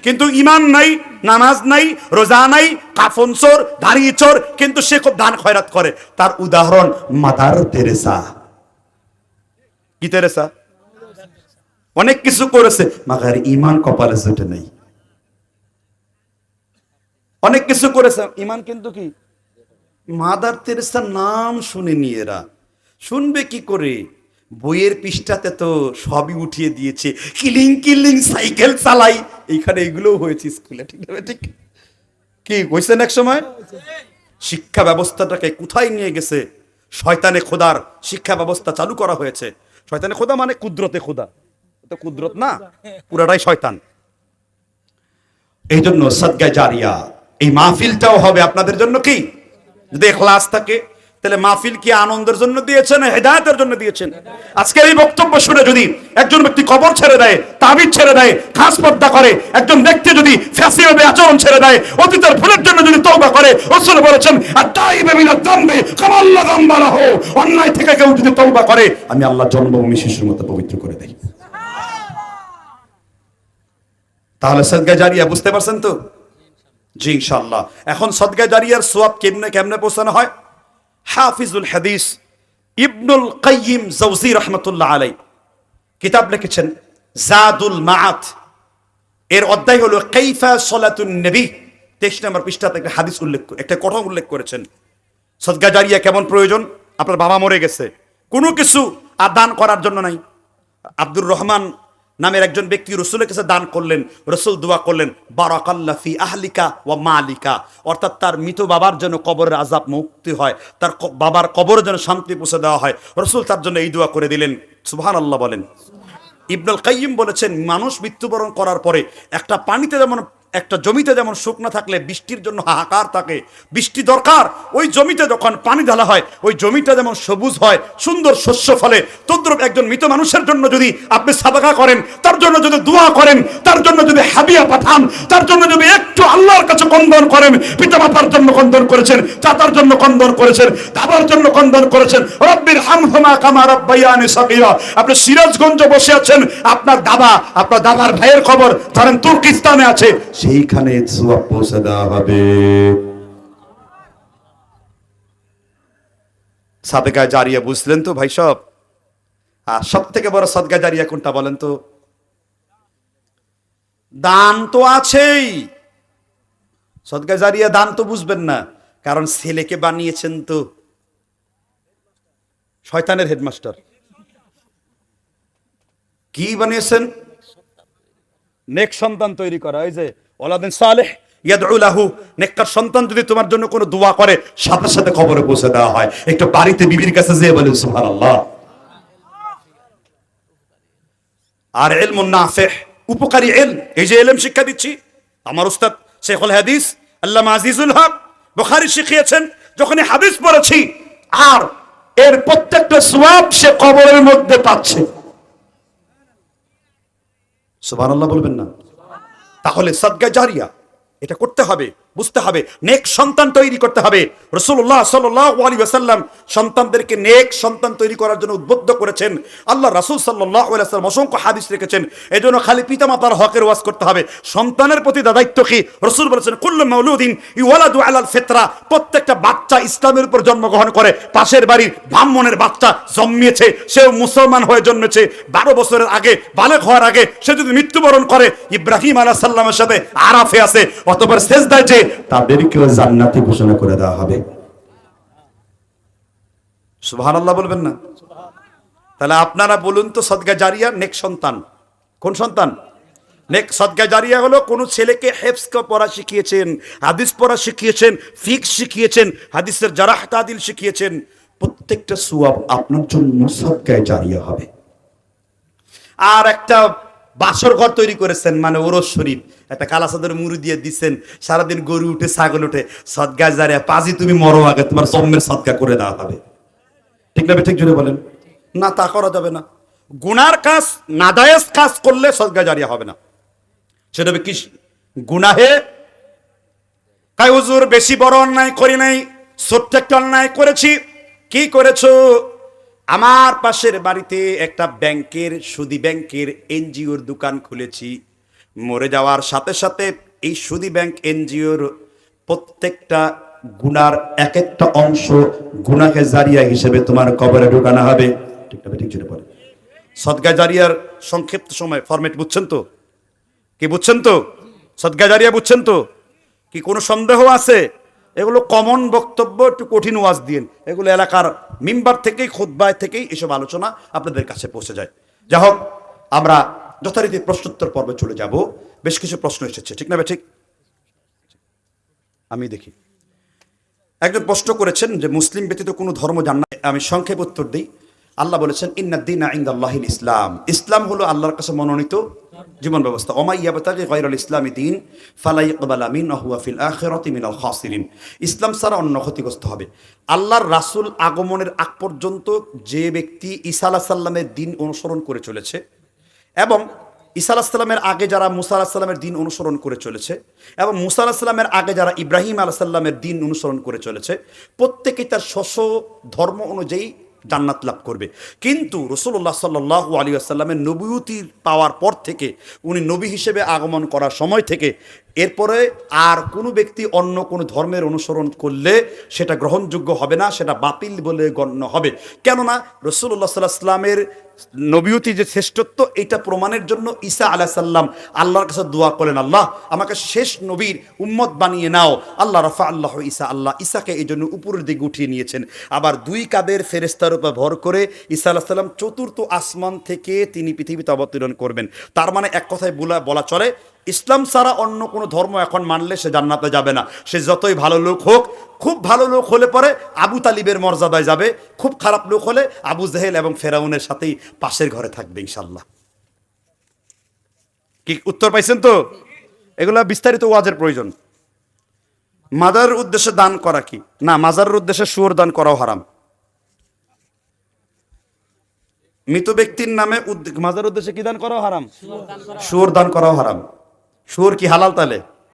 কিন্তু ঈমান নাই, নামাজ নাই, রোজা নাই, কাফন চোর, দাড়ি চোর, কিন্তু সে খুব দান খয়রাত করে। তার উদাহরণ মাদার তেরেসা। কি তেরেসা? অনেক কিছু করেছে, মাগার ঈমান কপালে জুটে নেই। অনেক কিছু করেছে, ঈমান কিন্তু কি? মাদার তেরেসার নাম শুনেনি এরা। শুনবে কি করে? বইয়ের পৃষ্ঠাতে তো সবই উঠিয়ে দিয়েছে, কিলিং কিলিং সাইকেল চালাই, এইখানে এগুলোও হয়েছে স্কুলে, ঠিক না ঠিক? কি হয়েছেন এক সময়? শিক্ষা ব্যবস্থাটাকে কোথায় নিয়ে গেছে? শয়তানে খোদার শিক্ষা ব্যবস্থা চালু করা হয়েছে। শয়তানে খোদা মানে কুদরতে খোদা, তো কুদরত না, পুরাটাই শয়তান। এই জন্য সদকা জারিয়া, এই মাহফিলটাও হবে আপনাদের জন্য কি? যদি ইখলাস থাকে তাহলে মাহফিল কি আনন্দের জন্য দিয়েছেন, হেদায়েতের জন্য দিয়েছেন? আজকের এই বক্তব্য শুনে যদি একজন ব্যক্তি কবর ছেড়ে দেয়, তাবিজ ছেড়ে দেয়, খাস পর্দা করে, একজন ব্যক্তি যদি ফ্যাসিবাদী আচরণ ছেড়ে দেয়, অতীতের ভুলের জন্য যদি তওবা করে, রাসূল বলেছেন আত-তাইবু মিনাদ যামবি কামা আল্লাহ যামবালাহু, অন্যায় থেকে কেউ যদি তওবা করে আমি আল্লাহ জন্মভূমি শিশুর মতো পবিত্র করে দেই। তাহলে সদকা জারিয়া বুঝতে পারছেন তো? জি ইনশাআল্লাহ। এখন সদকা জারিয়ার সওয়াব কেমনে কেমনে পৌঁছানো হয়? হাফিজুল হাদিস ইবনুল কাইয়িম জাওজি রাহমাতুল্লাহ আলাইহি কিতাব লিখেছেন জাদুল মাআত, এর অধ্যায় হলো কাইফা সালাতুন নবী। 23 নম্বর পৃষ্ঠাতে একটা হাদিস উল্লেখ, একটা কথা উল্লেখ করেছেন সদকা জারিয়া কেমন প্রয়োজন। আপনার বাবা মরে গেছে, কোনো কিছু আর দান করার জন্য নাই। আব্দুর রহমান নামের একজন ব্যক্তি রাসূলের কাছে দান করলেন, রাসূল দোয়া করলেন বারাকাল্লাহু ফি আহলিকা ওয়া মালিকা, অর্থাৎ তার মৃত বাবার জন্য কবরের আযাব মুক্তি হয়, তার বাবার কবরে যেন শান্তি পৌঁছে দেওয়া হয়। রাসূল তার জন্য এই দোয়া করে দিলেন। সুবহানাল্লাহ বলেন। ইবনুল কাইয়িম বলেছেন মানুষ মৃত্যুবরণ করার পরে একটা পানিতে যেমন, একটা জমিতে যেমন শুকনো থাকলে বৃষ্টির জন্য হাহাকার থাকে, বৃষ্টি দরকার, ওই জমিতে যখন পানি ঢালা হয় ওই জমিটা যেমন সবুজ হয়, সুন্দর শস্য ফলে, তদ্রূপ একজন মৃত মানুষের জন্য যদি আপনি সাদাকা করেন, তার জন্য যদি দোয়া করেন, তার জন্য যদি হাদিয়া পাঠান, তার জন্য যদি একটু আল্লাহর কাছে কন্দন করেন, পিতামাতার জন্য কন্দন করেছেন, চাচার জন্য কন্দন করেছেন, দাদার জন্য কন্দন করেছেন, রব্বির হামহুমা কামা রাব্বায়ানি সাগীরা। আপনি সিরাজগঞ্জে বসে আছেন, আপনার দাদার ভাইয়ের খবর ধরেন তুর্কিস্তানে আছে, সেইখানে সওয়াব পৌঁছে দেওয়া হবে। সাদকা জারিয়া বুঝলেন তো ভাই সব? আর সব থেকে বড় সদকা জারিয়া কোনটা বলেন তো? দান তো আছেই, সদকা জারিয়া দান তো বুঝবেন না, কারণ ছেলেকে বানিয়েছেন তো শয়তানের হেডমাস্টার। কি বানিয়েছেন? নেক সন্তান তৈরি করা। ওই যে ওলাদিন সালেহ ইয়াদউ লাহু, নেককার সন্তান যদি তোমার জন্য কোনো দোয়া করে সাথে সাথে কবরে পৌঁছে দেওয়া হয়। একটু বাড়িতে বিবির কাছে যেয়ে বলেন সুবহানাল্লাহ। আর ইলমুন নাফিহ, উপকারী ইলম, এই যে ইলম শিক্ষা দিচ্ছি, আমার উস্তাদ শেখুল হাদিস আল্লামা আজিজুল হক বুখারী শিখিয়েছেন, যখন হাদিস পড়েছি আর এর প্রত্যেকটা সওয়াব সে কবরের মধ্যে পাচ্ছে। সুবহানাল্লাহ বলবেন না? তাহলে সদকা জারিয়া এটা করতে হবে, বুঝতে হবে, নেক সন্তান তৈরি করতে হবে। রাসূলুল্লাহ সাল্লাল্লাহু আলাইহি ওয়াসাল্লাম সন্তানদেরকে নেক সন্তান তৈরি করার জন্য উদ্বুদ্ধ করেছেন। আল্লাহ রাসূল সাল্লাল্লাহু আলাইহি ওয়াসাল্লাম অসংখ্য হাদিস রেখেছেন। এজন্য খালি পিতামাতার হকের ওয়াজ করতে হবে, সন্তানের প্রতি দায়িত্ব কি? রাসূল বলেছেন কুল্লু মাউলুদিন ইউলাদু আলাল ফিতরা, প্রত্যেকটা বাচ্চা ইসলামের উপর জন্মগ্রহণ করে। পাশের বাড়ির ব্রাহ্মণের বাচ্চা জন্মেছে, সেও মুসলমান হয়ে জন্মেছে, 12 বছরের আগে, বালেগ হওয়ার আগে সে যদি মৃত্যুবরণ করে, ইব্রাহিম আলাইহিস সালামের সাথে আরাফে আছে, অতঃপর সেজদায় যে তাদেরকেও জান্নাতি ঘোষণা করে দেওয়া হবে। সুবহানাল্লাহ বলবেন না? তাহলে আপনারা বলুন তো সদকা জারিয়া নেক সন্তান কোন সন্তান? নেক সদকা জারিয়া হলো কোন ছেলেকে হেফজ পড়া শিখিয়েছেন, হাদিস পড়া শিখিয়েছেন, ফিকহ শিখিয়েছেন, হাদিসের জারাহ তাদিল শিখিয়েছেন, প্রত্যেকটা সওয়াব আপনার জন্য সদকা জারিয়া হবে। আর একটা বাসর ঘর তৈরি করেছেন, মানে ওরস শরীফ, একটা কালা চাদর মুড়ি দিয়ে দিচ্ছেন, সারাদিন গরু উঠে ছাগল উঠে, সদগা জারিয়া, পাজি তুমি মরো আগে তোমার জন্মের সদকা করে দেওয়া হবে। ঠিক না ঠিক জুড়ে বলেন না, তা করা যাবে না। গুনার কাজ, নাজায়েজ কাজ করলে সদকা জারিয়া হবে না। সেটা হবে কি? গুনাহে তাই হুজুর বেশি বড় অন্যায় করি নাই, ছোট্ট একটা অন্যায় করেছি। কি করেছো? আমার পাশের বাড়িতে একটা ব্যাংকের, সুদী ব্যাংকের এনজিওর দোকান খুলেছি। মরে যাওয়ার সাথে সাথে এই সুদী ব্যাংক এনজিওর প্রত্যেকটা গুনার এক একটা অংশ গুনাহে জারিয়া হিসেবে তোমার কবরে ঢোকানো হবে। ঠিক না ঠিক জুড়ে বলে। সদকা জারিয়ার সংক্ষিপ্ত সময় ফরম্যাট বুঝছেন তো? কি বুঝছেন তো? সদকা জারিয়া বুঝছেন তো? কি কোনো সন্দেহ আছে? এগুলো কমন বক্তব্য, একটু কঠিন ওয়াজ দিন। এগুলো এলাকার মিম্বার থেকেই, খুতবায় থেকেই এসব আলোচনা আপনাদের কাছে পৌঁছে যায়। যা হোক, আমরা যথারীতি প্রশ্নোত্তর পর্বে চলে যাব। বেশ কিছু প্রশ্ন এসেছে, ঠিক না ঠিক? আমি দেখি একজন প্রশ্ন করেছেন যে মুসলিম ব্যতীত কোনো ধর্ম জান্নাত। আমি সংক্ষেপ উত্তর দিই। আল্লাহ বলেছেন ইন্নাদ-দীনা ইনদাল্লাহিল ইসলাম। ইসলাম হলো আল্লাহর কাছে মনোনীত জীবন ব্যবস্থা। ওমা ইয়াবতাগি গায়রাল ইসলামি দীন ফালা ইকবালা মিনহু ওয়া ফিল আখিরাতি মিনাল খাসিরিন। ইসলাম ছাড়া অন্য ক্ষতিগ্রস্ত হবে। আল্লাহর রাসূল আগমনের আগ পর্যন্ত যে ব্যক্তি ঈসা আলাইহিস সালামের দিন অনুসরণ করে চলেছে, এবং ঈসা আলাইহিস সালামের আগে যারা মুসা আলাইহিস সালামের দিন অনুসরণ করে চলেছে, এবং মুসা আলাইহিস সালামের আগে যারা ইব্রাহিম আলাইহিস সালামের দিন অনুসরণ করে চলেছে, প্রত্যেকেই তার স্ব ধর্ম অনুযায়ী জান্নাত লাভ করবে। কিন্তু রাসূলুল্লাহ সাল্লাল্লাহু আলাইহি ওয়াসাল্লামের নবুয়তি পাওয়ার পর থেকে, উনি নবী হিসেবে আগমন করার সময় থেকে, এরপরে আর কোনো ব্যক্তি অন্য কোনো ধর্মের অনুসরণ করলে সেটা গ্রহণযোগ্য হবে না, সেটা বাতিল বলে গণ্য হবে। কেননা রাসূলুল্লাহ সাল্লাল্লাহু আলাইহি ওয়াসাল্লামের নবীয়তি যে শ্রেষ্ঠত্ব, এটা প্রমাণের জন্য ঈসা আলাইহিস সালাম আল্লাহর কাছে দোয়া করেন, আল্লাহ আমাকে শেষ নবীর উম্মত বানিয়ে নাও। আল্লাহ রাফা আল্লাহ ঈসা, আল্লাহ ঈসাকে এই জন্য উপরের দিকে উঠিয়ে নিয়েছেন। আবার দুই কাঁধের ফেরেশতার উপর ভর করে ঈসা আলাইহিস সালাম চতুর্থ আসমান থেকে তিনি পৃথিবীতে অবতরণ করবেন। তার মানে এক কথায় বলা চলে, ইসলাম ছাড়া অন্য কোনো ধর্ম এখন মানলে সে জান্নাতে যাবে না। সে যতই ভালো লোক হোক, খুব ভালো লোক হলে পরে আবু তালিবের মর্যাদায় যাবে, খুব খারাপ লোক হলে আবু জেহেল এবং ফেরাউনের সাথেই পাশের ঘরে থাকবে ইনশাল্লাহ। কি উত্তর পাইছেন তো? এগুলা বিস্তারিত ওয়াজের প্রয়োজন। মাজারের উদ্দেশ্যে দান করা কি? না, মাজারের উদ্দেশ্যে শুয়োর দান করাও হারাম। মৃত ব্যক্তির নামে মাজারের উদ্দেশ্যে কি দান করাও হারাম? শুয়োর দান করাও হারাম। শুয়োর কি হালাল তাহলে?